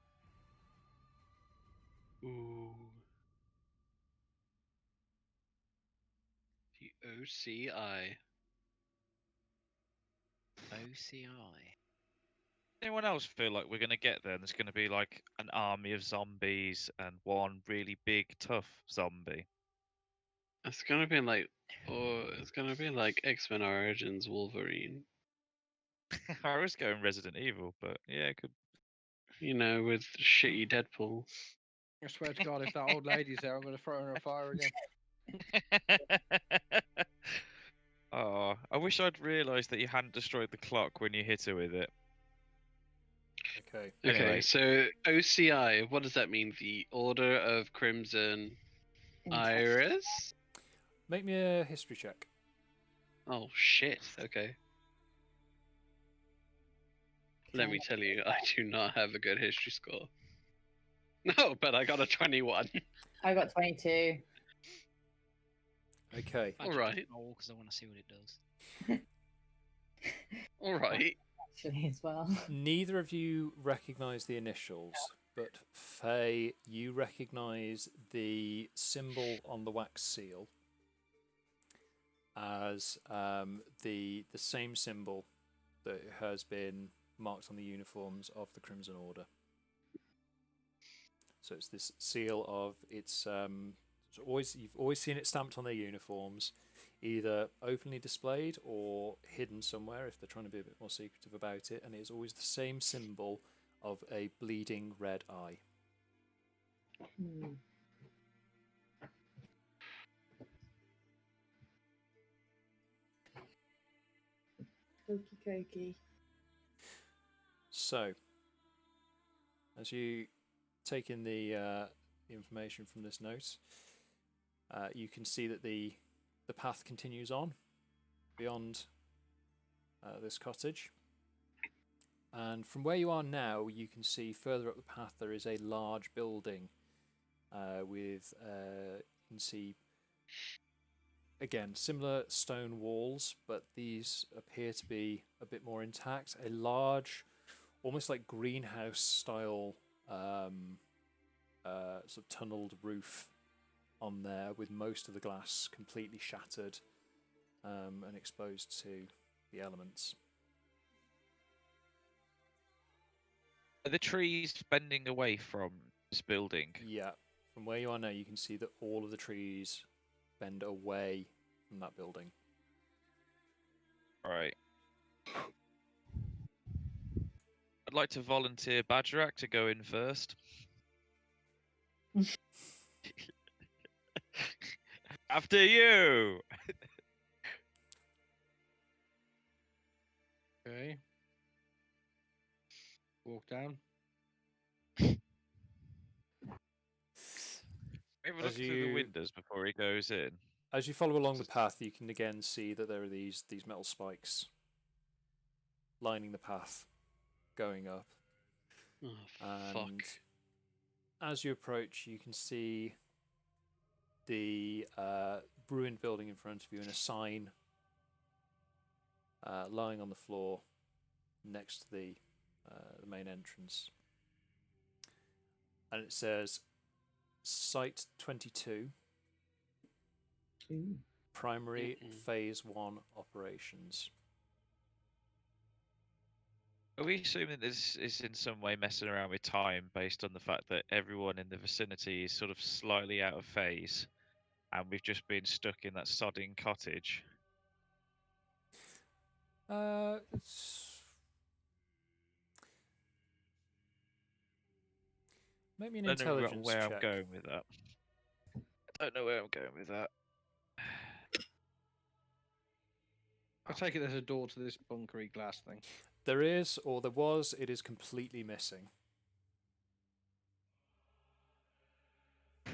Ooh. The OCI. OCI. Anyone else feel like we're going to get there and there's going to be like an army of zombies and one really big, tough zombie? It's gonna be like X-Men Origins Wolverine. I was going Resident Evil, but yeah, it could. You know, with shitty Deadpool. I swear to God, if that old lady's there, I'm going to throw her in a fire again. Oh, I wish I'd realised that you hadn't destroyed the clock when you hit her with it. Okay. Okay, Anyway. so OCI, what does that mean? The Order of Crimson Iris? Make me a history check. Oh shit, okay. Let me tell you, I do not have a good history score. No, but I got a 21. I got 22. Okay. All right. Because I want to see what it does. All right. Actually, as well. Neither of you recognise the initials, but Faye, you recognise the symbol on the wax seal as the same symbol that has been marked on the uniforms of the Crimson Order. So it's this seal of you've always seen it stamped on their uniforms, either openly displayed or hidden somewhere if they're trying to be a bit more secretive about it, and it is always the same symbol of a bleeding red eye. Okey dokey. So, as you take in the information from this note, you can see that the path continues on beyond this cottage. And from where you are now, you can see further up the path there is a large building with, you can see, again, similar stone walls, but these appear to be a bit more intact. A large, almost like greenhouse style sort of tunneled roof on there, with most of the glass completely shattered and exposed to the elements. Are the trees bending away from this building? Yeah, from where you are now, you can see that all of the trees bend away from that building. Right. I'd like to volunteer Bagerac to go in first. After you! Okay. Walk down. Maybe look through the windows before he goes in. As you follow along the path, you can again see that there are these metal spikes lining the path, going up. Oh, and fuck. as you approach, you can see the ruined building in front of you and a sign lying on the floor next to the main entrance. And it says, Site 22, Primary Phase 1 Operations. Are we assuming this is in some way messing around with time based on the fact that everyone in the vicinity is sort of slightly out of phase and we've just been stuck in that sodding cottage? Make me an I don't know intelligence where check. I'm going with that. I don't know where I'm going with that. I take it there's a door to this bunkery glass thing. There is, or there was, it is completely missing.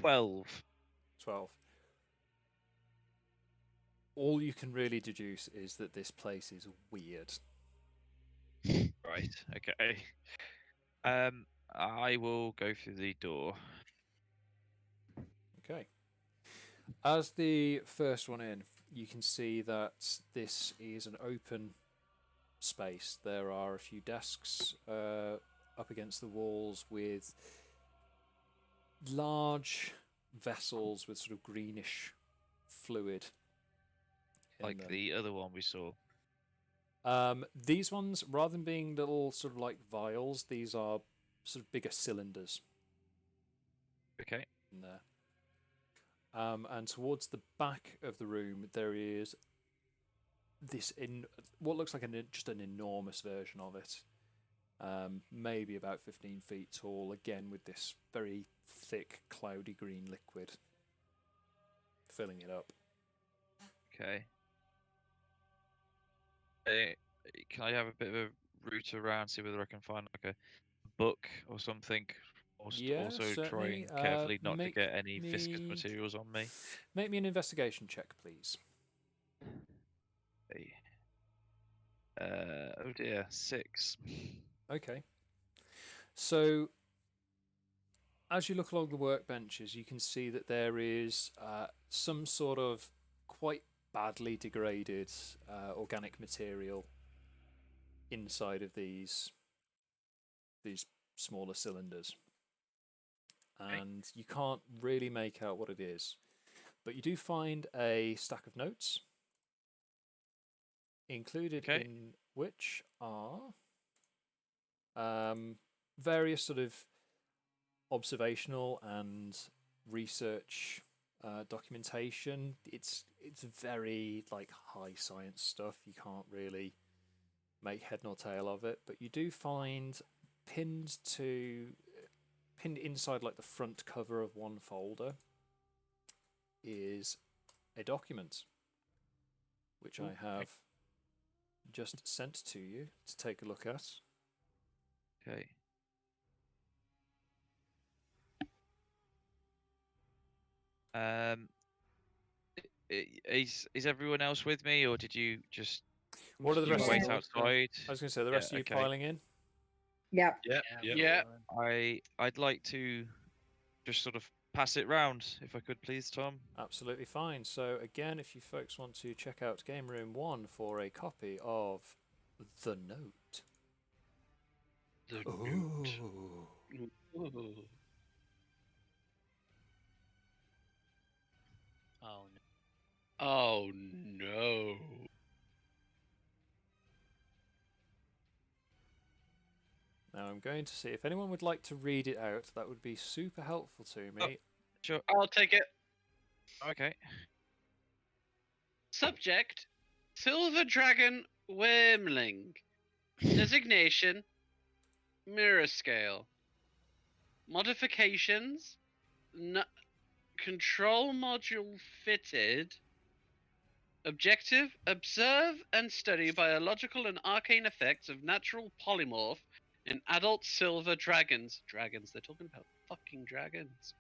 12. All you can really deduce is that this place is weird. Right, okay. I will go through the door. Okay. As the first one in, you can see that this is an open space. There are a few desks up against the walls with large vessels with sort of greenish fluid. Like the other one we saw. These ones, rather than being little sort of like vials, these are sort of bigger cylinders. Okay. In there. And towards the back of the room, there is this what looks like just an enormous version of it. maybe about 15 feet tall, again with this very thick, cloudy green liquid filling it up. Okay. Can I have a bit of a route around, see whether I can find like a book or something? Yeah, Also certainly. trying carefully not to Make get any viscous me- materials on me. Make me an investigation check, please. Okay. Oh dear, 6. Okay. So, as you look along the workbenches, you can see that there is some sort of quite badly degraded organic material inside of these smaller cylinders. And you can't really make out what it is. But you do find a stack of notes, included in which are various sort of observational and research documentation. It's very like high science stuff. You can't really make head nor tail of it, but you do find pinned inside like the front cover of one folder is a document which I have just sent to you to take a look at. Okay. Is everyone else with me, or did you just What are the rest wait of you? outside? I was going to say the rest of you piling in. Yep. Yeah. I'd like to just sort of pass it round, if I could, please, Tom. Absolutely fine. So again, if you folks want to check out Game Room 1 for a copy of The Note. The Note. Ooh. Oh no. Oh no. Now I'm going to see if anyone would like to read it out. That would be super helpful to me. Sure. I'll take it. Okay. Subject: Silver Dragon Wormling. Designation: Mirror Scale. Modifications: Control module fitted. Objective: observe and study biological and arcane effects of natural polymorph in adult silver dragons. Dragons, they're talking about fucking dragons.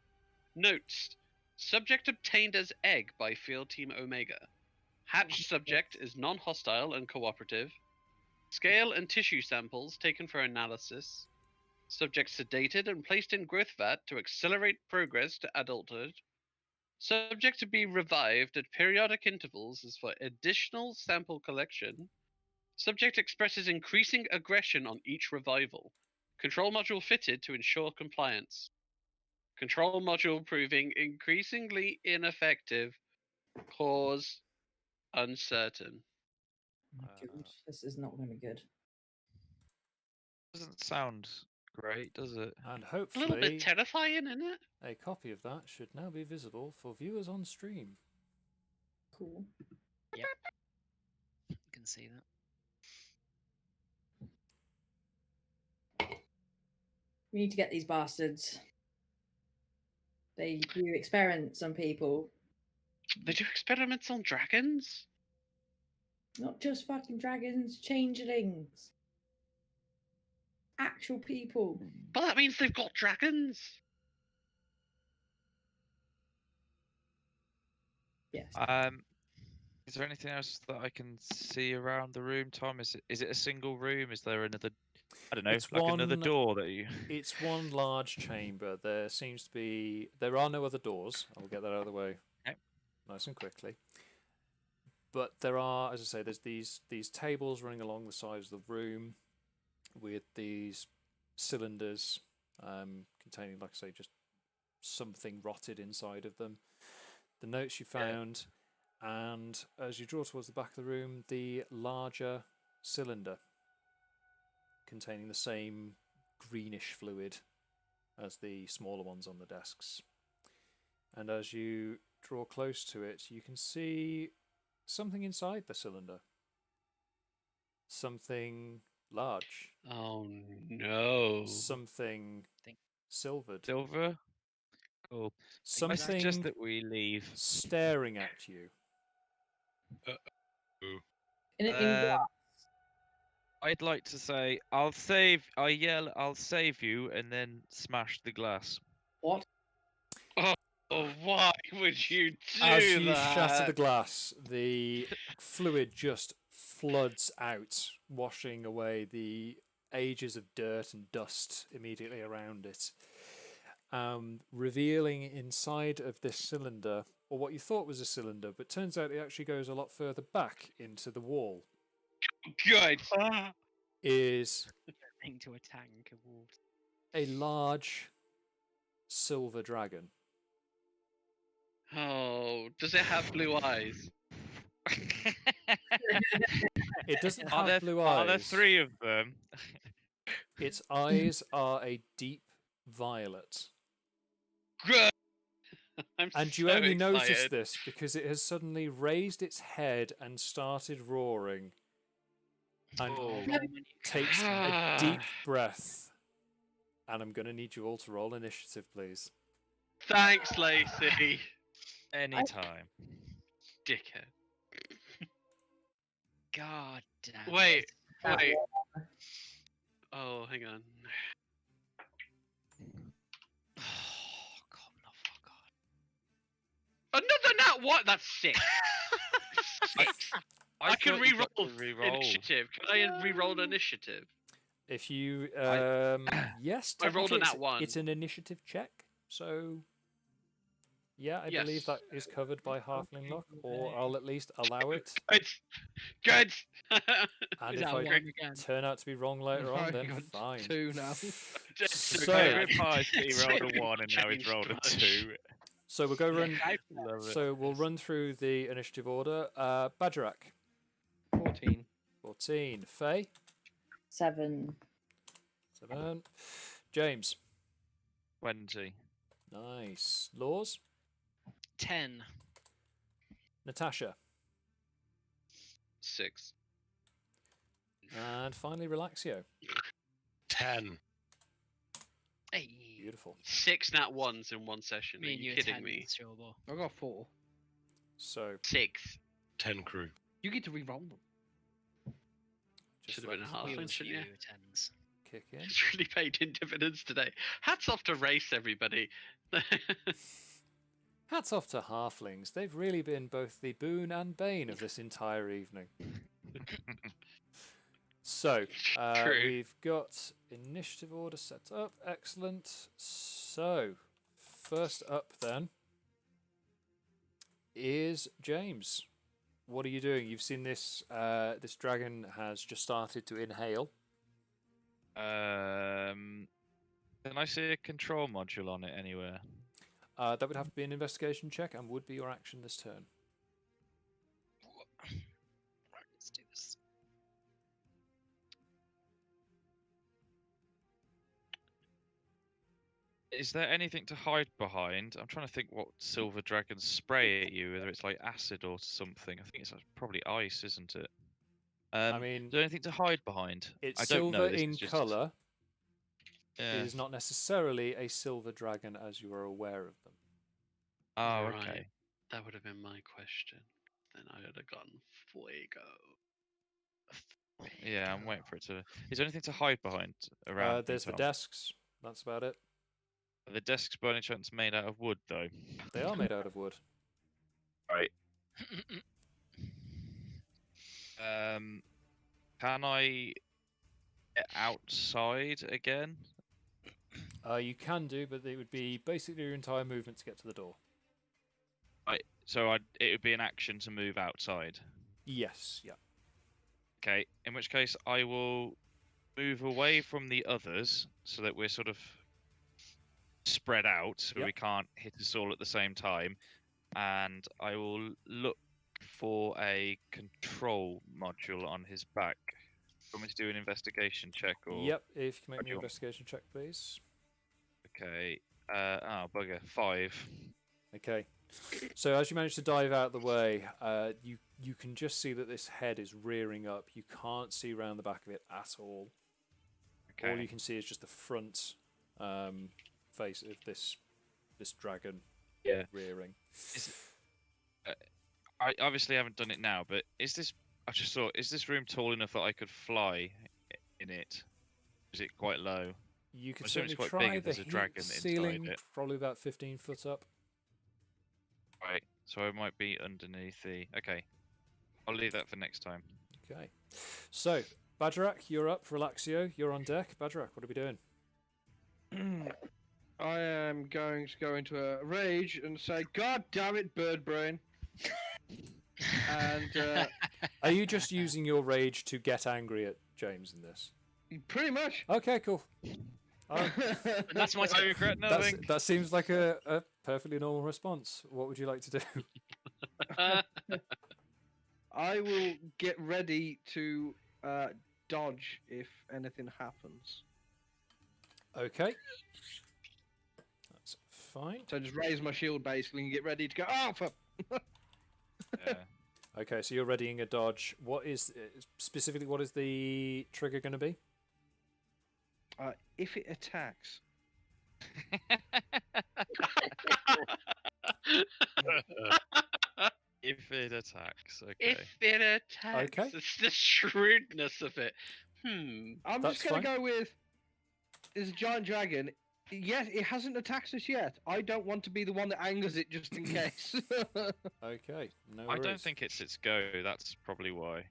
Notes: subject obtained as egg by Field Team Omega. Hatched subject is non-hostile and cooperative. Scale and tissue samples taken for analysis. Subject sedated and placed in growth vat to accelerate progress to adulthood. Subject to be revived at periodic intervals as for additional sample collection. Subject expresses increasing aggression on each revival. Control module fitted to ensure compliance. Control module proving increasingly ineffective. Cause uncertain. God, this is not going to be good. Doesn't sound great, does it? And A little hopefully bit terrifying, isn't it? a copy of that should now be visible for viewers on stream. Cool. Yep. You can see that. We need to get these bastards. They do experiments on people. They do experiments on dragons? Not just fucking dragons, changelings. Actual people. But that means they've got dragons. Yes. Is there anything else that I can see around the room, Tom? Is it a single room? Is there another? I don't know, It's like another one- door that you. It's one large chamber. There seems to be. There are no other doors. I'll get that out of the way Okay. nice and quickly. But there are, as I say, there's these tables running along the sides of the room with these cylinders containing, like I say, just something rotted inside of them. The notes you found, and as you draw towards the back of the room, the larger cylinder containing the same greenish fluid as the smaller ones on the desks. And as you draw close to it, you can see something inside the cylinder. Something large. Oh no. Something silvered. Silver? Cool. I Something suggest that we leave. staring at you. In glass. I'd like to say, I yell, I'll save you, and then smash the glass. What? Oh, why would you do As you that? shatter the glass, the fluid just floods out, washing away the ages of dirt and dust immediately around it. Revealing inside of this cylinder, or what you thought was a cylinder, but turns out it actually goes a lot further back into the wall, Good. is Into a tank of water. a large silver dragon. Oh, does it have blue eyes? It doesn't Are have blue eyes. Are there 3 of them? Its eyes are a deep violet. Good. And you only notice this because it has suddenly raised its head and started roaring. And takes a deep breath. And I'm going to need you all to roll initiative, please. Thanks, Lacey. Anytime. Dickhead. God damn. Wait. Oh, hang on. Oh, God, no, fuck God. Another nat what? That's 6. 6. I can thought you got re-roll to re-roll. initiative. Can I re-roll initiative? If you, yes, I rolled a technically nat 1. It's an initiative check, so yeah, I believe that is covered by Halfling Lock, or I'll at least allow it. Good. And if I turn out to be wrong later on, then fine. 2 now. So, He rolled a 1 and now he's rolled a 2. So we'll go run. So we'll run through the initiative order. Bagerac. 14. 14. Faye. 7. 7. James. 20. Nice. Lours. 10. Natasha. 6. And finally, Relaxio. 10. Hey. Beautiful. 6 nat 1s in one session. Are you kidding me? I got 4. So 6. 10 crew. You get to re-roll them. Should have been a half, shouldn't you? Tens. Kick in. It's really paid in dividends today. Hats off to Race, everybody. Hats off to Halflings. They've really been both the boon and bane of this entire evening. So, we've got initiative order set up. Excellent. So, first up then is James. What are you doing? You've seen this. This dragon has just started to inhale. Can I see a control module on it anywhere? That would have to be an investigation check and would be your action this turn. Right, let's do this. Is there anything to hide behind? I'm trying to think what silver dragons spray at you, whether it's like acid or something. I think it's probably ice, isn't it? I mean, is there anything to hide behind? It's I don't silver know. in colour. Yeah. It is not necessarily a silver dragon as you are aware of them. Oh, Right. okay. That would have been my question. Then I would have gone Fuego. Yeah, I'm waiting for it to. Is there anything to hide behind around? There's the desks. That's about it. Are the desks by any chance made out of wood, though? They are made out of wood. Right. Can I get outside again? You can do, but it would be basically your entire movement to get to the door. Right. So it would be an action to move outside. Yes. Yeah. Okay. In which case, I will move away from the others so that we're sort of spread out, so we can't hit us all at the same time. And I will look for a control module on his back. Do you want me to do an investigation check? Or... Yep, if you can make me an investigation check, please. Okay. Oh, bugger. 5. Okay. So as you manage to dive out the way, you can just see that this head is rearing up. You can't see around the back of it at all. Okay. All you can see is just the front face of this dragon rearing. I obviously haven't done it now, but is this? I just thought, is this room tall enough that I could fly in it? Is it quite low? You could I'm assuming certainly it's quite try big if the there's a dragon ceiling, inside it. probably about 15 foot up. Right, so I might be underneath the. Okay, I'll leave that for next time. Okay. So, Bagerac, you're up. Relaxio, you're on deck. Bagerac, what are we doing? I am going to go into a rage and say, "God damn it, bird brain!" And are you just using your rage to get angry at James in this? Pretty much. Okay, cool. That's my regret nothing. That seems like a perfectly normal response. What would you like to do? I will get ready to dodge if anything happens. Okay. That's fine. So just raise my shield basically and get ready to go. Oh, for... Yeah. Okay, so you're readying a dodge. What is specifically? What is the trigger going to be? If it attacks. If it attacks, okay. If it attacks, Okay. it's the shrewdness of it. I'm just going to go with. There's a giant dragon. Yes, it hasn't attacked us yet. I don't want to be the one that angers it just in case. Okay, no I don't worries. think it's its go. That's probably why.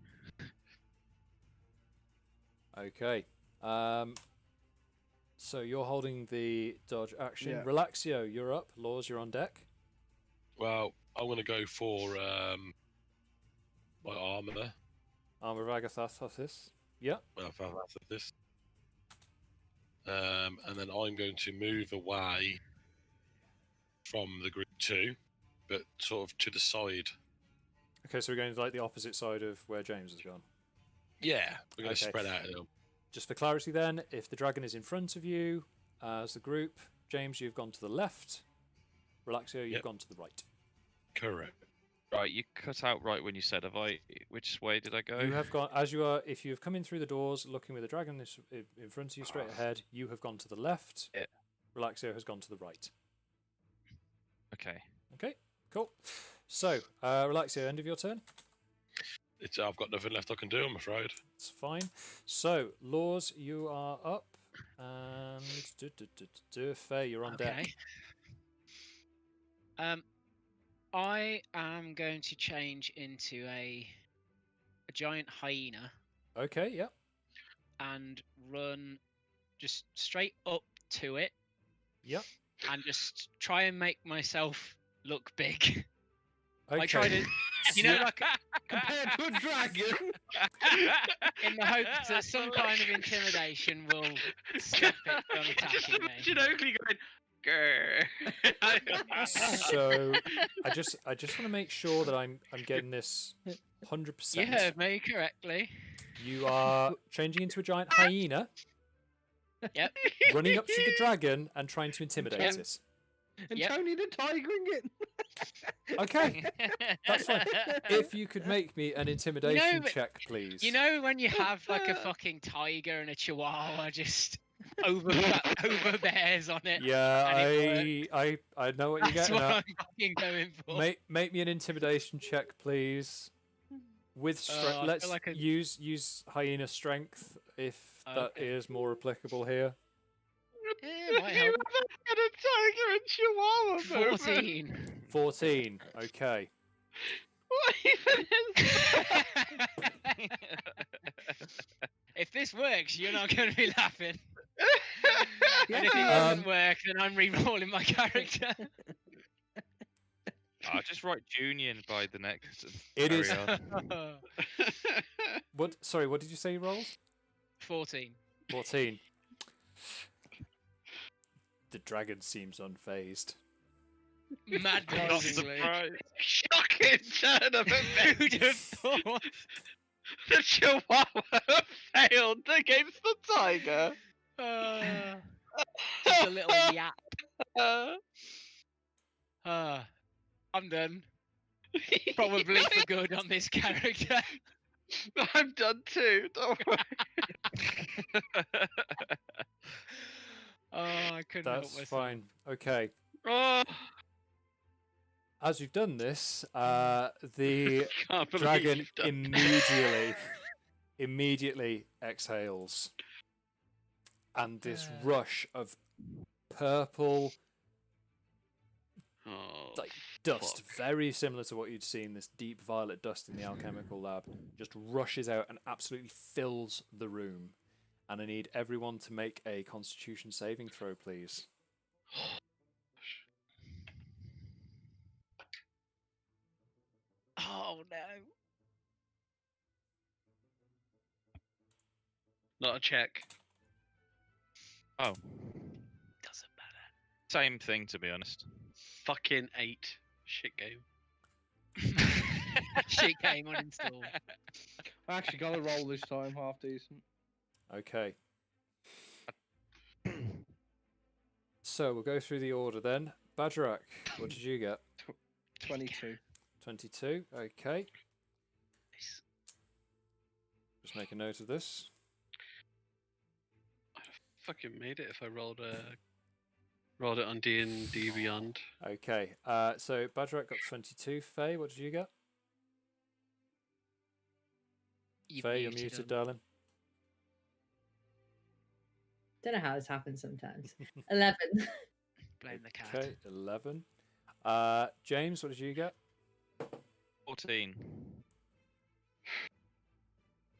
Okay. So you're holding the dodge action. Yeah. Relaxio, you're up. Lours, you're on deck. Well, I'm going to go for my armor. Armor of Agathasis. Yeah. Well, for this. And then I'm going to move away from the group too, but sort of to the side. Okay, so we're going to like the opposite side of where James has gone. Yeah, we're going to Okay. spread out a little. Just for clarity then, if the dragon is in front of you as the group, James, you've gone to the left. Relaxio, you've Yep. gone to the right. Correct. Right, you cut out right when you said, have I? Which way did I go? You have gone, as you are, if you have come in through the doors looking with the dragon in front of you straight ahead, you have gone to the left. Yeah. Relaxio has gone to the right. Okay. Okay, cool. So, Relaxio, end of your turn? I've got nothing left I can do, I'm afraid. It's fine. So, Lours, you are up. And Faye, you're on deck. I am going to change into a giant hyena Okay, yep. and run just straight up to it. Yep. And just try and make myself look big. Okay. I try to, like Compared to a dragon. in the hopes that some kind of intimidation will stop it from attacking me. Imagine Oakley going, grrr. So, I just want to make sure that I'm getting this 100%. You heard me correctly. You are changing into a giant hyena, Yep. running up to the dragon and trying to intimidate Yep. it. And Yep. Tony the tigering it. Okay, that's fine. If you could make me an intimidation but- check, please. You know when you have like a fucking tiger and a chihuahua just overbears on it? Yeah, and I know what you're That's getting what at. I'm fucking going for. Make me an intimidation check, please. With I strength, feel let's like I- use hyena strength if that Okay. is more applicable here. Yeah, might You help. have a tiger and chihuahua moment. 14. 14. Okay. What even is If this works, you're not going to be laughing. And if it Yeah. doesn't work, then I'm re-rolling my character. I'll just write Junior by the next. and It carry is- on. What? Sorry, what did you say you rolled? 14. 14. The dragon seems unfazed. Mad Not buzzingly. surprised. shocking turn of Who'd have events? thought? The chihuahua failed against the tiger. Just a little yap. Uh, I'm done. Probably for good on this character. I'm done too. Don't worry. Oh, I couldn't help That's myself. fine. Okay. Oh, As you've done this, the can't believe dragon you've done immediately exhales, and this rush of purple, like dust, very similar to what you'd seen, this deep violet dust in the alchemical lab, just rushes out and absolutely fills the room. And I need everyone to make a Constitution saving throw, please. Oh no. Not a check. Oh, Doesn't matter. same thing to be honest. Fucking 8. Shit game. Shit game uninstalled. I actually got a roll this time, half decent. Okay. So we'll go through the order then. Bagerac, what did you get? 22. 22. Okay. Just make a note of this. I'd have fucking made it if I rolled it on D&D Beyond. Okay. So Bagerac got 22. Faye, what did you get? Faye, you're muted, darling. Don't know how this happens sometimes. 11. Blame the cat. Okay, 11. James, what did you get? 14.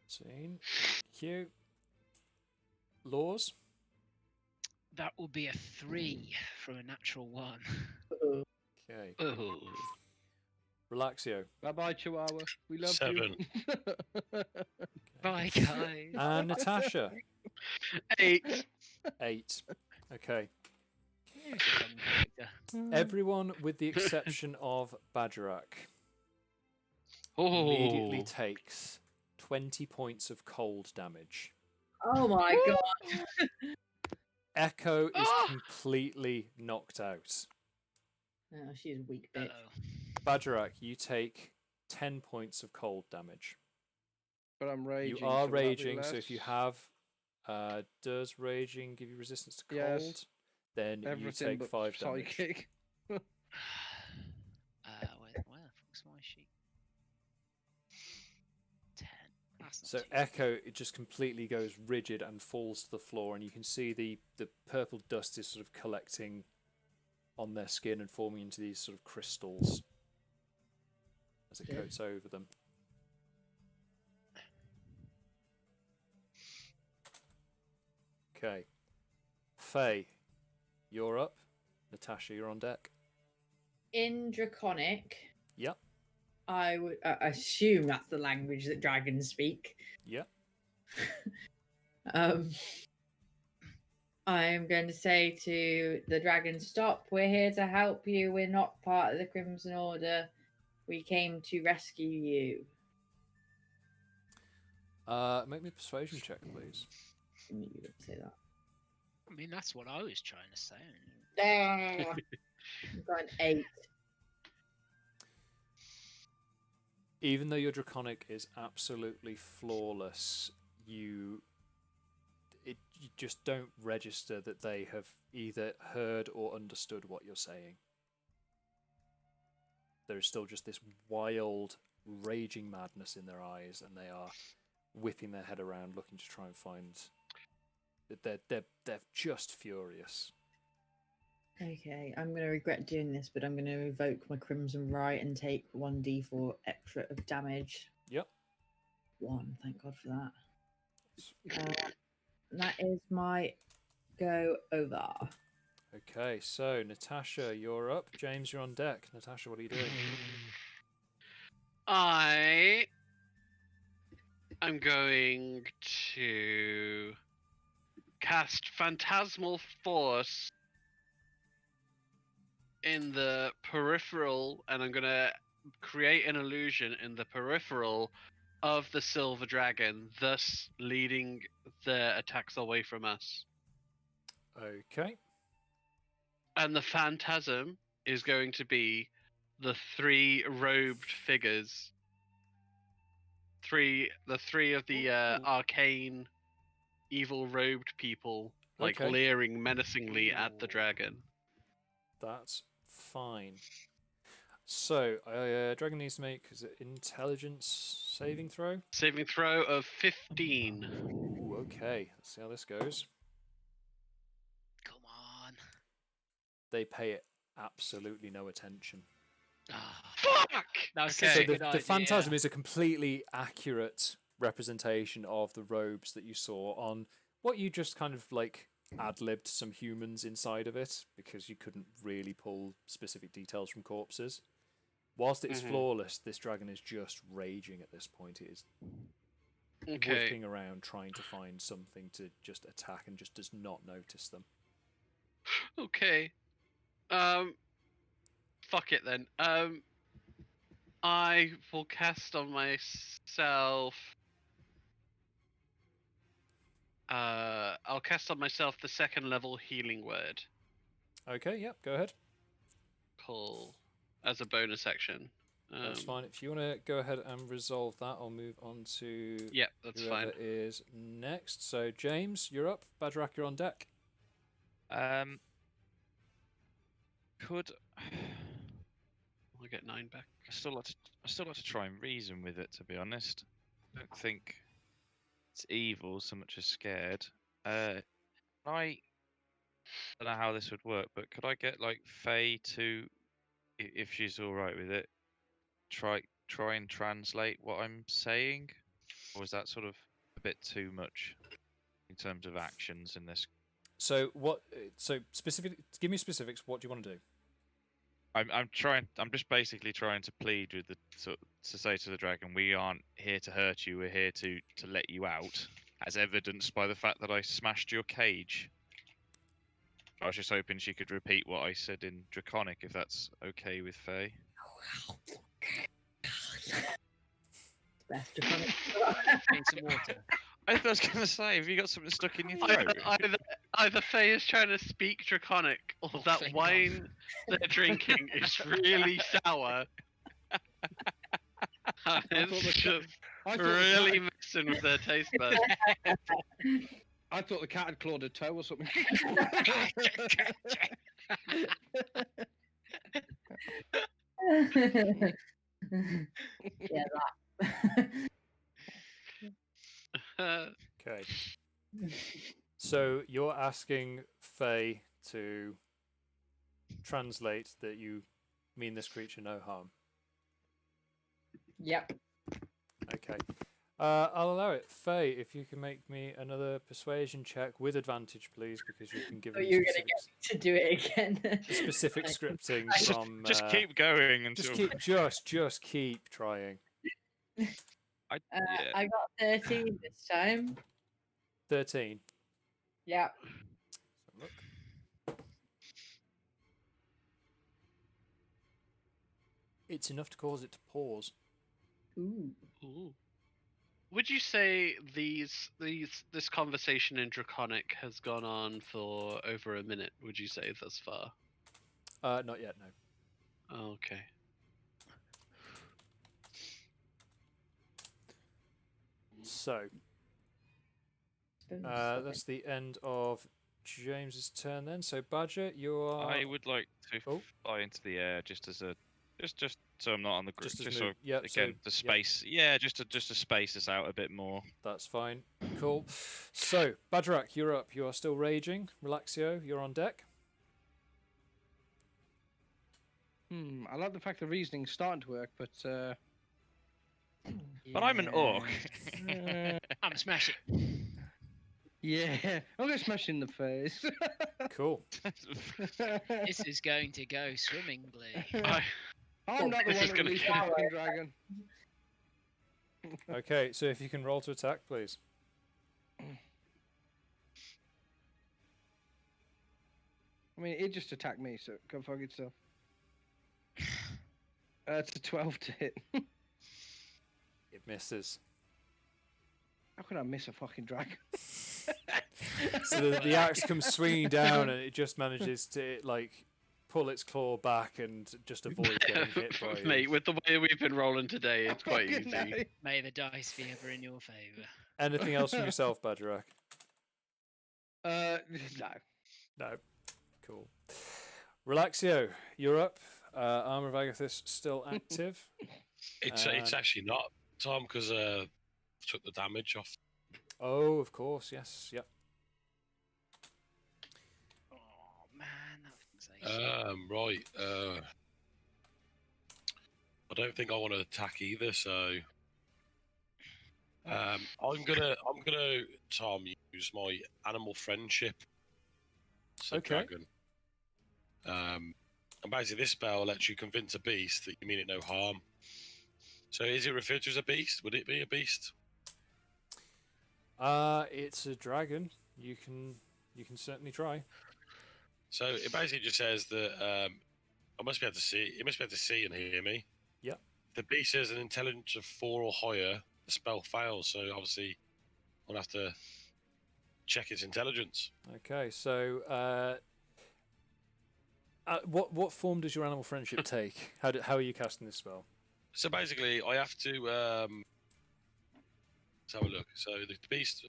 14. Thank you. Lours? That will be a 3 from a natural 1. Okay. Oh. Relaxio. Bye-bye, Chihuahua. We love 7. you. Bye, guys. And Natasha? 8. 8. Okay. Here's a fun character. Everyone, with the exception of Bagerac, Oh. immediately takes 20 points of cold damage. Oh my god. Echo is completely knocked out. Oh, she's a weak bitch. Bagerac, you take 10 points of cold damage. But I'm raging. You are so that'll be raging, so less. if you have... does raging give you resistance to cold? Yes. Then Everything you take but 5 damage. psychic. Where the fuck's my sheet? 10. That's not So too Echo, it just completely goes rigid and falls to the floor, and you can see the purple dust is sort of collecting on their skin and forming into these sort of crystals as it coats over them. Okay. Faye, you're up. Natasha, you're on deck. In Draconic, Yep. I would assume that's the language that dragons speak. Yep. I'm going to say to the dragon, stop, we're here to help you. We're not part of the Crimson Order. We came to rescue you. Make me a persuasion check, please. I knew you would say that. I mean, that's what I was trying to say. I've got an 8. Even though your Draconic is absolutely flawless, you just don't register that they have either heard or understood what you're saying. There is still just this wild, raging madness in their eyes, and they are whipping their head around, looking to try and find. They're just furious. Okay, I'm going to regret doing this, but I'm going to evoke my Crimson Right and take 1d4 extra of damage. Yep. 1, thank God for that. That is my go over. Okay, so Natasha, you're up. James, you're on deck. Natasha, what are you doing? I am going to cast Phantasmal Force in the peripheral, and I'm going to create an illusion in the peripheral of the silver dragon, thus leading the attacks away from us. Okay. And the phantasm is going to be the three robed figures. The three of the arcane, evil robed people, like Okay. leering menacingly at the dragon. That's fine. So, dragon needs to make intelligence saving throw? Saving throw of 15. Ooh, okay. Let's see how this goes. Come on. They pay it absolutely no attention. Fuck! That was So such a good idea. the phantasm is a completely accurate representation of the robes that you saw on what you just kind of like ad-libbed some humans inside of it because you couldn't really pull specific details from corpses. Whilst it is flawless, this dragon is just raging at this point. It is whipping around trying to find something to just attack and just does not notice them. Okay. Fuck it then. I will cast on myself. I'll cast on myself the second level healing word. Okay, yep, go ahead. Cool. As a bonus action. That's fine. If you want to go ahead and resolve that, I'll move on to that's whoever fine. is next. So, James, you're up. Bagerac, you're on deck. Could I'll get 9 back. I still like to try and reason with it, to be honest. I don't think it's evil so much as scared. I don't know how this would work, but could I get like Faye to, if she's all right with it, try and translate what I'm saying, or is that sort of a bit too much in terms of actions in this? So what? So specific. Give me specifics. What do you want to do? I'm just basically trying to plead with to say to the dragon, we aren't here to hurt you. We're here to let you out, as evidenced by the fact that I smashed your cage. I was just hoping she could repeat what I said in Draconic, if that's okay with Faye. Best Draconic. Need some water. I was going to say, have you got something stuck in your throat? Either Faye is trying to speak Draconic, or that wine they're drinking is really sour. It's just really messing with their taste buds. I thought the cat had clawed a toe or something. Yeah, that. Okay. So you're asking Faye to translate that you mean this creature no harm. Yep. Okay. I'll allow it. Faye, if you can make me another persuasion check with advantage, please, because you've been given You're going to get to do it again. specific scripting from. Just keep going until. Just keep trying. I got 13 this time. 13. Yeah. So look. It's enough to cause it to pause. Ooh. Would you say this conversation in Draconic has gone on for over a minute? Would you say thus far? Not yet, no. Oh, okay. So, that's the end of James's turn then. So, Badger, you are... I would like to fly into the air just as a... Just so I'm not on the group. Just as Just move. so, Yep, again, so- the space. Yeah, just to space us out a bit more. That's fine. Cool. So, Bagerac, you're up. You are still raging. Relaxio, you're on deck. I like the fact the reasoning's starting to work, but... But I'm an orc. I'm smashing. Yeah, I'm going to smash in the face. Cool. This is going to go swimmingly. I'm not the one that released the fucking dragon. Okay, so if you can roll to attack, please. I mean, it just attacked me, so go fuck itself. It's a 12 to hit. It misses. How can I miss a fucking dragon? So the axe comes swinging down and it just manages to, like, pull its claw back and just avoid getting hit by you. Mate, with the way we've been rolling today, it's quite easy. May the dice be ever in your favour. Anything else from yourself, Bagerac? No. No. Cool. Relaxio, you're up. Armor of Agathis still active. It's actually not, Tom, because I took the damage off. Oh, of course, yes, yep. Oh man, that fixation. Right. I don't think I want to attack either, so I'm gonna Tom, use my animal friendship. Okay. Dragon. And basically this spell lets you convince a beast that you mean it no harm. So is it referred to as a beast? Would it be a beast? It's a dragon. You can certainly try. So it basically just says that I must be able to see. It must be able to see and hear me. Yeah. The beast has an intelligence of 4 or higher. The spell fails, so obviously I'll have to check its intelligence. Okay, so what form does your animal friendship take? How are you casting this spell? So basically, I have to let's have a look. So the beast.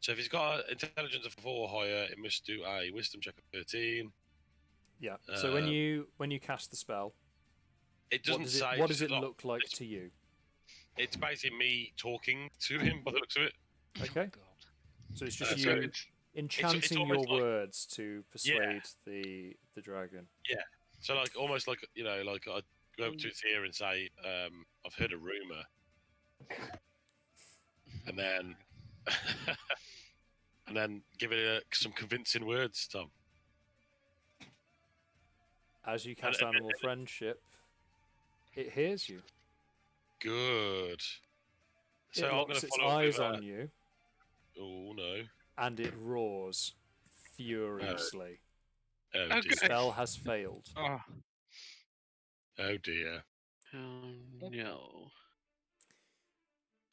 So if he's got an intelligence of 4 or higher, it must do a wisdom check of 13. Yeah. So when you cast the spell, it doesn't say. What does it look like to you? It's basically me talking to him by the looks of it. Okay. So it's just you enchanting your words to persuade the dragon. Yeah. So like almost like like I go up to its ear and say, "I've heard a rumor," and then give it some convincing words, Tom. As you cast animal friendship, it hears you. Good. So it I'm locks going to its follow eyes with, on you. Oh no! And it roars furiously. Oh The dear. spell has failed. Oh dear. Oh no.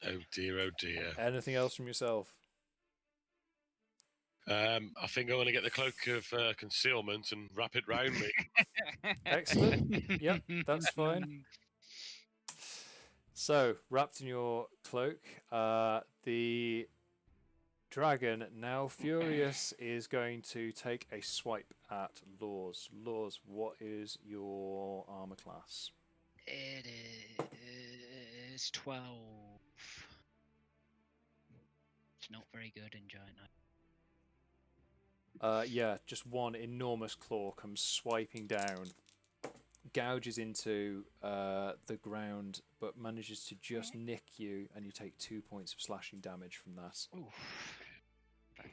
Oh dear. Oh dear. Anything else from yourself? I think I'm going to get the cloak of concealment and wrap it round me. Excellent. Yep, that's fine. So, wrapped in your cloak, the dragon, now furious, is going to take a swipe at Lours. Lours, what is your armor class? It is 12. It's not very good in Giant Knight. Yeah, just one enormous claw comes swiping down, gouges into the ground, but manages to just nick you, and you take 2 points of slashing damage from that. Oof.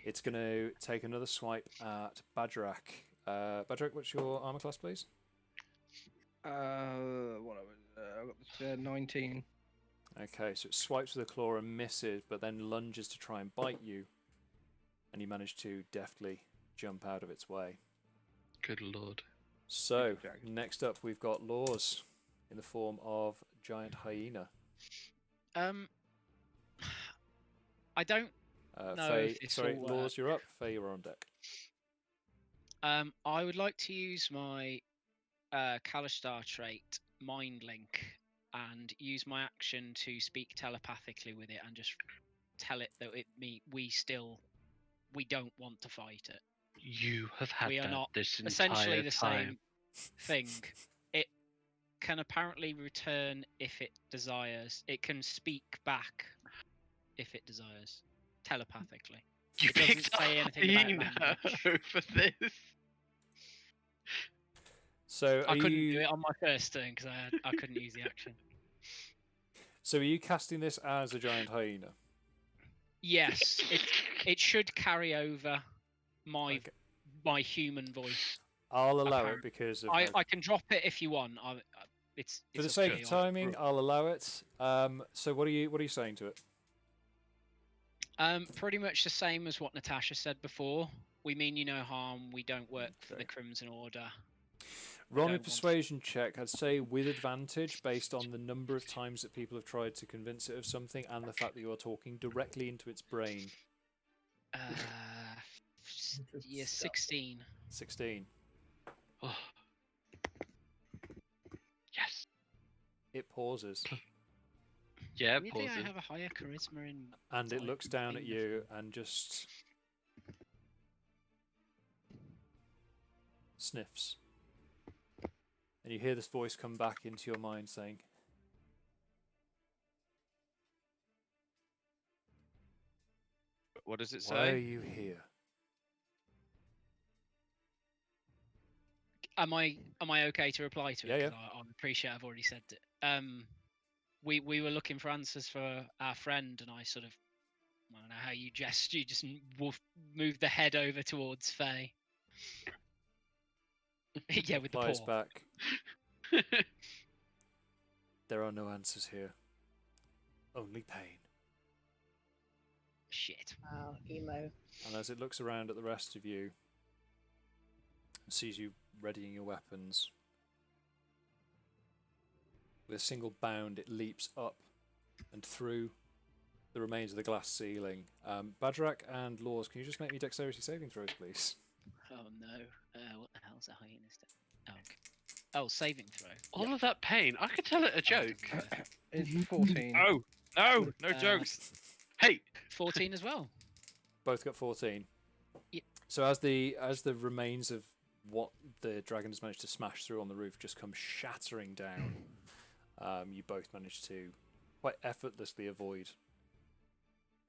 It's going to take another swipe at Bagerac. Bagerac, what's your armor class, please? What I got this 19. Okay, so it swipes with a claw and misses, but then lunges to try and bite you, and you manage to deftly jump out of its way. Good lord. So, next up we've got Lours in the form of giant hyena. I don't know Faye, if this sorry, will Lours, work. you're up. Faye, you're on deck. I would like to use my Kalashtar trait, Mind Link, and use my action to speak telepathically with it and just tell it that we don't want to fight it. You have had we are that not this entire essentially the time. same thing. It can apparently return if it desires. It can speak back if it desires, telepathically. You it doesn't picked say up anything about hyena language. for this. So I couldn't do it on my first turn because I couldn't use the action. So are you casting this as a giant hyena? Yes, it should carry over my human voice. I'll allow it because of I can drop it if you want. It's for the up sake to of you. timing, I'll allow it. So what are you saying to it? Pretty much the same as what Natasha said before. We mean you no harm. We don't work for the Crimson Order. Roll me a persuasion check, I'd say with advantage based on the number of times that people have tried to convince it of something and the fact that you are talking directly into its brain. Yeah, 16. 16. It pauses. Yeah, Weirdly, pauses. I have a higher charisma in. And it type looks down at thing. you and just sniffs. And you hear this voice come back into your mind saying, What does it "Why are say? you here?" Am I okay to reply to it? Yeah, 'Cause I appreciate I've already said it. We were looking for answers for our friend, and I sort of, I don't know how you gesture, you just moved the head over towards Faye. Yeah, with the Replies paw. back, "There are no answers here. Only pain." Shit. Wow, emo. And as it looks around at the rest of you, and sees you readying your weapons, with a single bound, it leaps up and through the remains of the glass ceiling. Bagerac and Lours, can you just make me dexterity saving throws, please? Oh no. What the hell's a hyena's Oh, okay. Oh, saving throw. All of that pain. I could tell it a joke. It's 14. Oh, no jokes. Hey, 14 as well. Both got 14. Yep. So as the remains of what the dragon has managed to smash through on the roof just come shattering down, you both manage to quite effortlessly avoid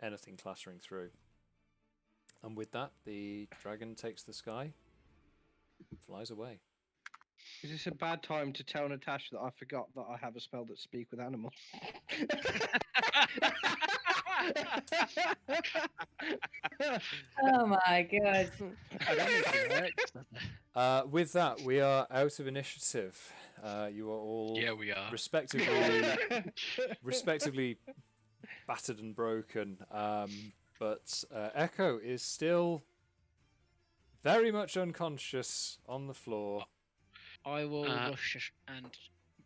anything clattering through. And with that, the dragon takes the sky, flies away. Is this a bad time to tell Natasha that I forgot that I have a spell that speak with animals? Oh my god. With that, we are out of initiative. You are all we are. respectively battered and broken. But Echo is still very much unconscious on the floor. I will rush and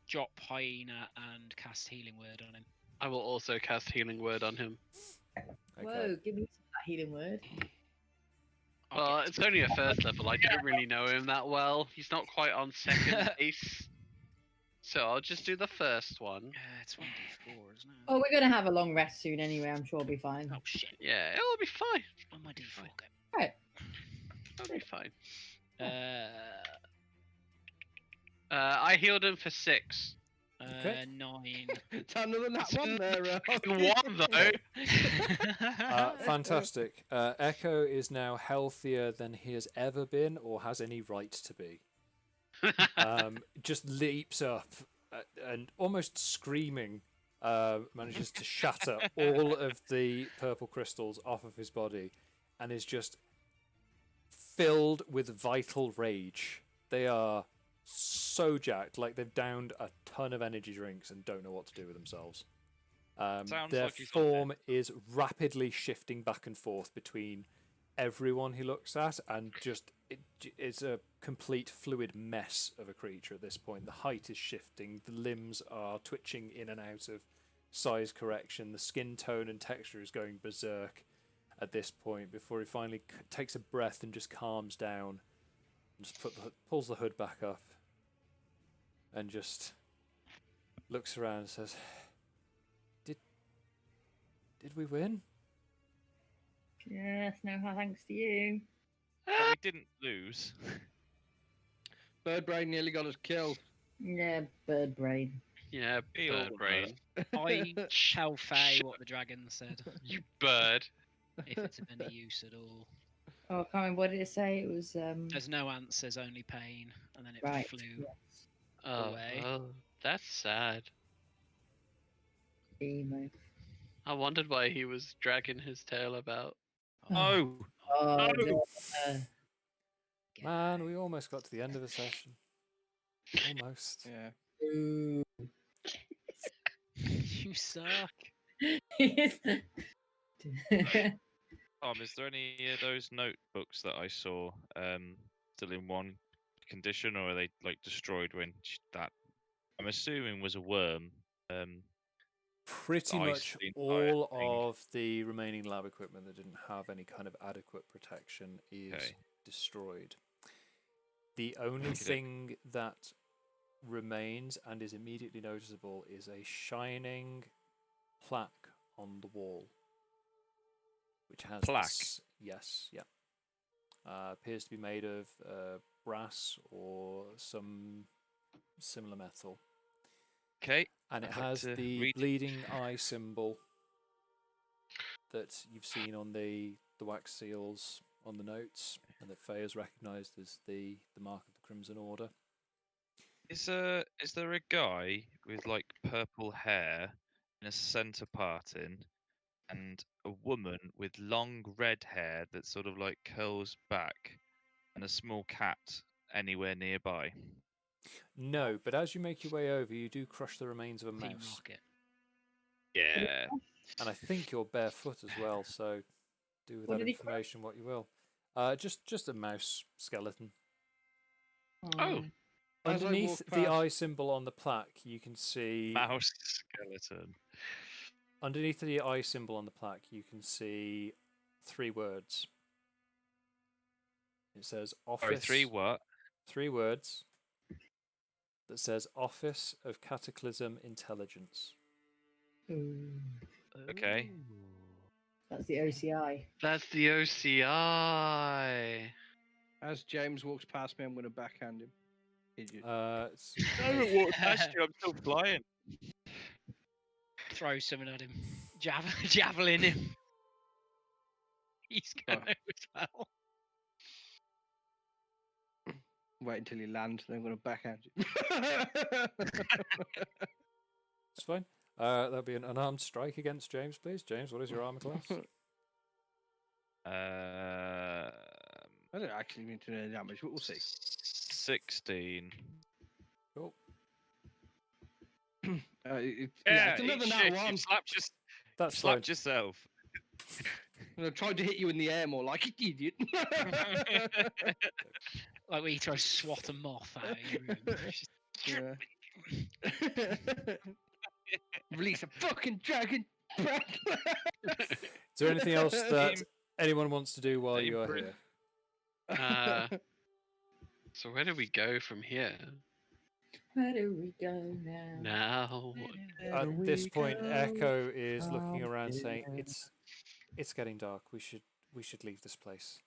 drop hyena and cast healing word on him. I will also cast healing word on him. Whoa, give me that healing word. Well, it's only a first level. I don't really know him that well. He's not quite on second base. So I'll just do the first one. It's 1d4, isn't it? Oh, we're gonna have a long rest soon anyway. I'm sure we'll be fine. Oh shit! Yeah, it'll be fine. On my d4 go. Right. It'll be fine. Uh, I healed him for 6. Okay. 9. Another than that one there. One though. Fantastic. Echo is now healthier than he has ever been or has any right to be. Just leaps up and almost screaming manages to shatter all of the purple crystals off of his body and is just filled with vital rage. They are so jacked, like they've downed a ton of energy drinks and don't know what to do with themselves. Their like he's form is rapidly shifting back and forth between everyone he looks at, and just it's a complete fluid mess of a creature at this point. The height is shifting, the limbs are twitching in and out of size correction, the skin tone and texture is going berserk at this point before he finally takes a breath and just calms down and just pulls the hood back up and just looks around and says, Did we win? Yes, no thanks to you. But we didn't lose. Bird brain nearly got us killed. Yeah, bird brain. Yeah, bird brain. I tell Faye what the dragon said. You bird. If it's of any use at all. Oh, I can't remember what did it say. It was There's no answers, only pain, and then it right. flew Yes. away. Oh, that's sad. Emo. I wondered why he was dragging his tail about. Oh, Oh, no. Man, we almost got to the end of the session. Almost. Yeah. Ooh. You suck. Tom, is there any of those notebooks that I saw still in one condition, or are they like destroyed when that? I'm assuming was a worm. Pretty much the entire all thing. of the remaining lab equipment that didn't have any kind of adequate protection is Okay. destroyed. The only Okay. thing that remains and is immediately noticeable is a shining plaque on the wall, which has Plaque? Yes, yeah. Appears to be made of brass or some similar metal. Okay. And it I'd like has to the read it. bleeding eye symbol that you've seen on the wax seals on the notes, and that Faye has recognised as the mark of the Crimson Order. Is there a guy with like purple hair in a centre parting, and a woman with long red hair that sort of like curls back, and a small cat anywhere nearby? No, but as you make your way over, you do crush the remains of a Team mouse. Rocket. Yeah. And I think you're barefoot as well, so do with What that did he crush? information what you will. Just a mouse skeleton. Oh. As I Underneath walk the past- eye symbol on the plaque, you can see... Mouse skeleton. Underneath the eye symbol on the plaque, you can see 3 words. It says office... Sorry, 3 what? 3 words that says Office of Cataclysm Intelligence. Okay. That's the OCI. That's the OCI. As James walks past me, I'm going to backhand him. Idiot. I haven't walked past you. I'm still flying. Throw something at him. Javelin him. He's going Oh. as well. Wait until you land, then I'm going to backhand you. It's fine. That'll be an unarmed strike against James, please. James, what is your armor class? I don't actually mean to know the damage, but we'll see. 16. Cool. It's another shit, now one. You slapped, just, That's slapped fine. yourself. I tried to hit you in the air more like an idiot. Like when you try to swat a moth out of your room. Yeah. Release a fucking dragon breath. Is there anything else that anyone wants to do while you are here? So where do we go from here? Where do we go now? Now. At this point, Echo is looking around, saying, "It's getting dark. We should leave this place.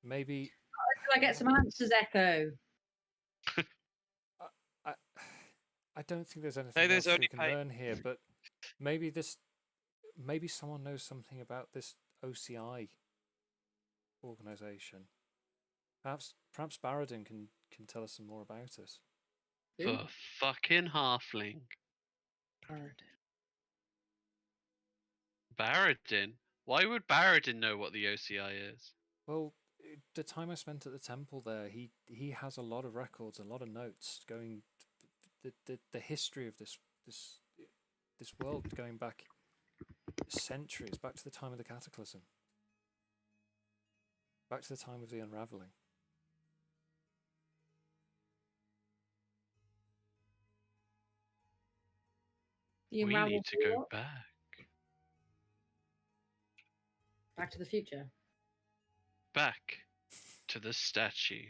Maybe." Till I get some answers, Echo. I don't think there's anything there's else we only can pay- learn here, but maybe someone knows something about this OCI organization. Perhaps Baradin can tell us some more about it. The fucking halfling. Baradin? Why would Baradin know what the OCI is? Well, the time I spent at the temple there, he has a lot of records, a lot of notes going. The history of this world going back centuries, back to the time of the Cataclysm, back to the time of the Unraveling. The We Unravel need to go what? back. Back to the Future. Back to the statue.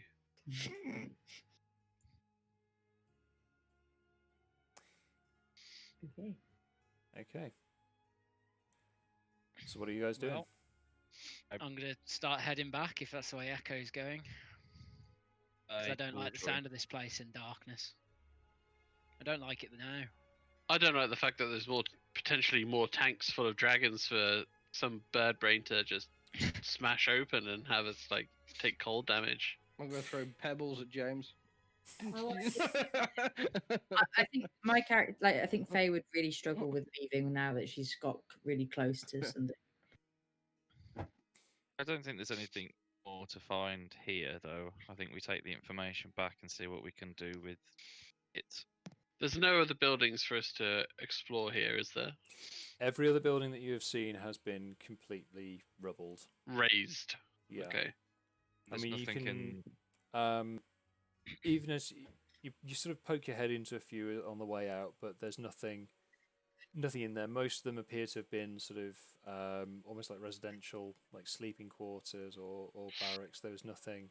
Okay. Okay. So what are you guys doing? Well, I'm going to start heading back if that's the way Echo's going. Because I don't like the sound of this place in darkness. I don't like it now. I don't like the fact that there's potentially more tanks full of dragons for some bird brain to just smash open and have us like take cold damage. I'm going to throw pebbles at James. I think my character, I think Faye would really struggle with leaving now that she's got really close to something. I don't think there's anything more to find here, though. I think we take the information back and see what we can do with it. There's no other buildings for us to explore here, is there? Every other building that you have seen has been completely rubbled. Raised. Yeah. Okay. There's you nothing can, even as you sort of poke your head into a few on the way out, but there's nothing in there. Most of them appear to have been sort of almost like residential, like sleeping quarters or barracks. There was nothing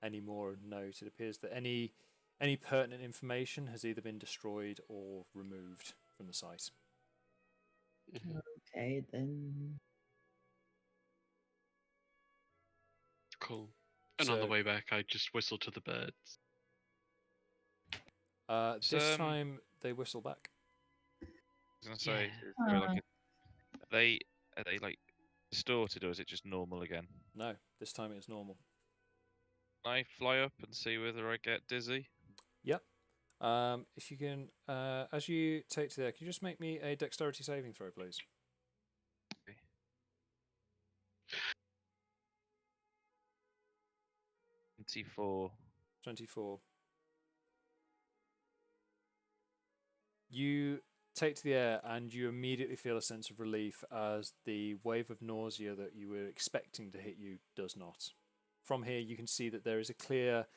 any more of note. It appears that any Any pertinent information has either been destroyed or removed from the site. Okay, then. Cool. And on the way back, I just whistle to the birds. This time they whistle back. I was gonna say, is there like are they like distorted or is it just normal again? No, this time it's normal. Can I fly up and see whether I get dizzy? Yep. If you can, as you take to the air, can you just make me a dexterity saving throw, please? Okay. 24. You take to the air and you immediately feel a sense of relief as the wave of nausea that you were expecting to hit you does not. From here, you can see that there is a clear,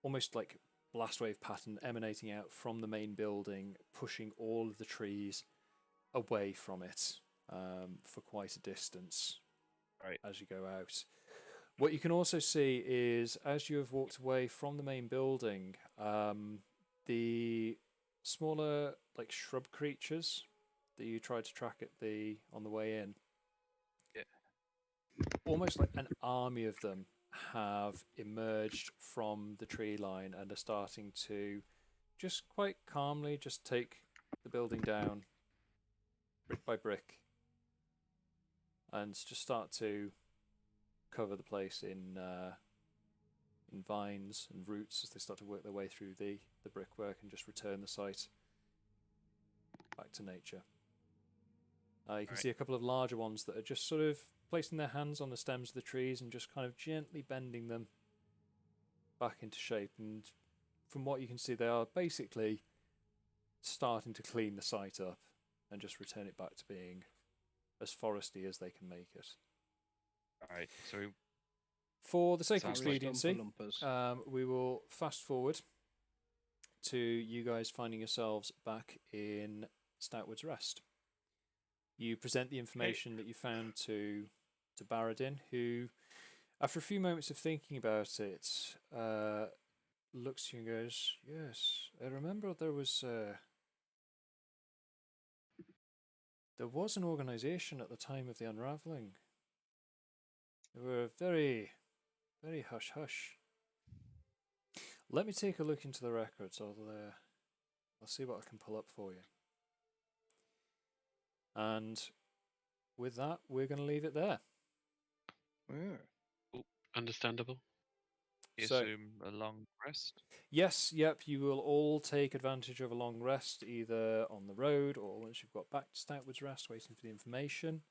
almost like blast wave pattern emanating out from the main building, pushing all of the trees away from it for quite a distance as you go out. What you can also see is, as you have walked away from the main building, the smaller, like, shrub creatures that you tried to track on the way in, almost like an army of them have emerged from the tree line and are starting to just quite calmly just take the building down brick by brick and just start to cover the place in vines and roots as they start to work their way through the brickwork and just return the site back to nature. You can see a couple of larger ones that are just sort of placing their hands on the stems of the trees and just kind of gently bending them back into shape. And from what you can see, they are basically starting to clean the site up and just return it back to being as foresty as they can make it. Alright, so for the sake of Sounds like expediency, Lumpa we will fast forward to you guys finding yourselves back in Stoutwood's Rest. You present the information that you found to Baradin, who, after a few moments of thinking about it, looks at you and goes, "Yes, I remember there was an organisation at the time of the unravelling. They were very, very hush-hush. Let me take a look into the records. I'll see what I can pull up for you." And with that, we're going to leave it there. Understandable. you So- assume a long rest? Yes, yep, you will all take advantage of a long rest, either on the road or once you've got back to Stoutwood's Rest, waiting for the information.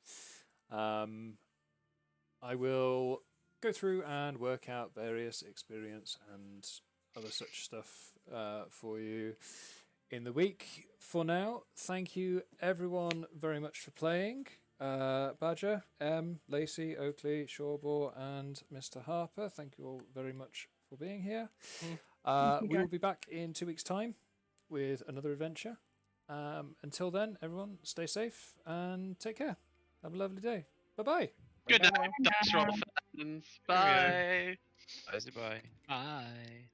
I will go through and work out various experience and other such stuff for you in the week. For now, thank you everyone very much for playing. Badger, Lacey, Oakley, Shawbor, and Mr. Harper, thank you all very much for being here. We will be back in 2 weeks' time with another adventure. Until then, everyone, stay safe and take care. Have a lovely day. Bye-bye. Good night. That's roll fans. Bye. Bye. Bye.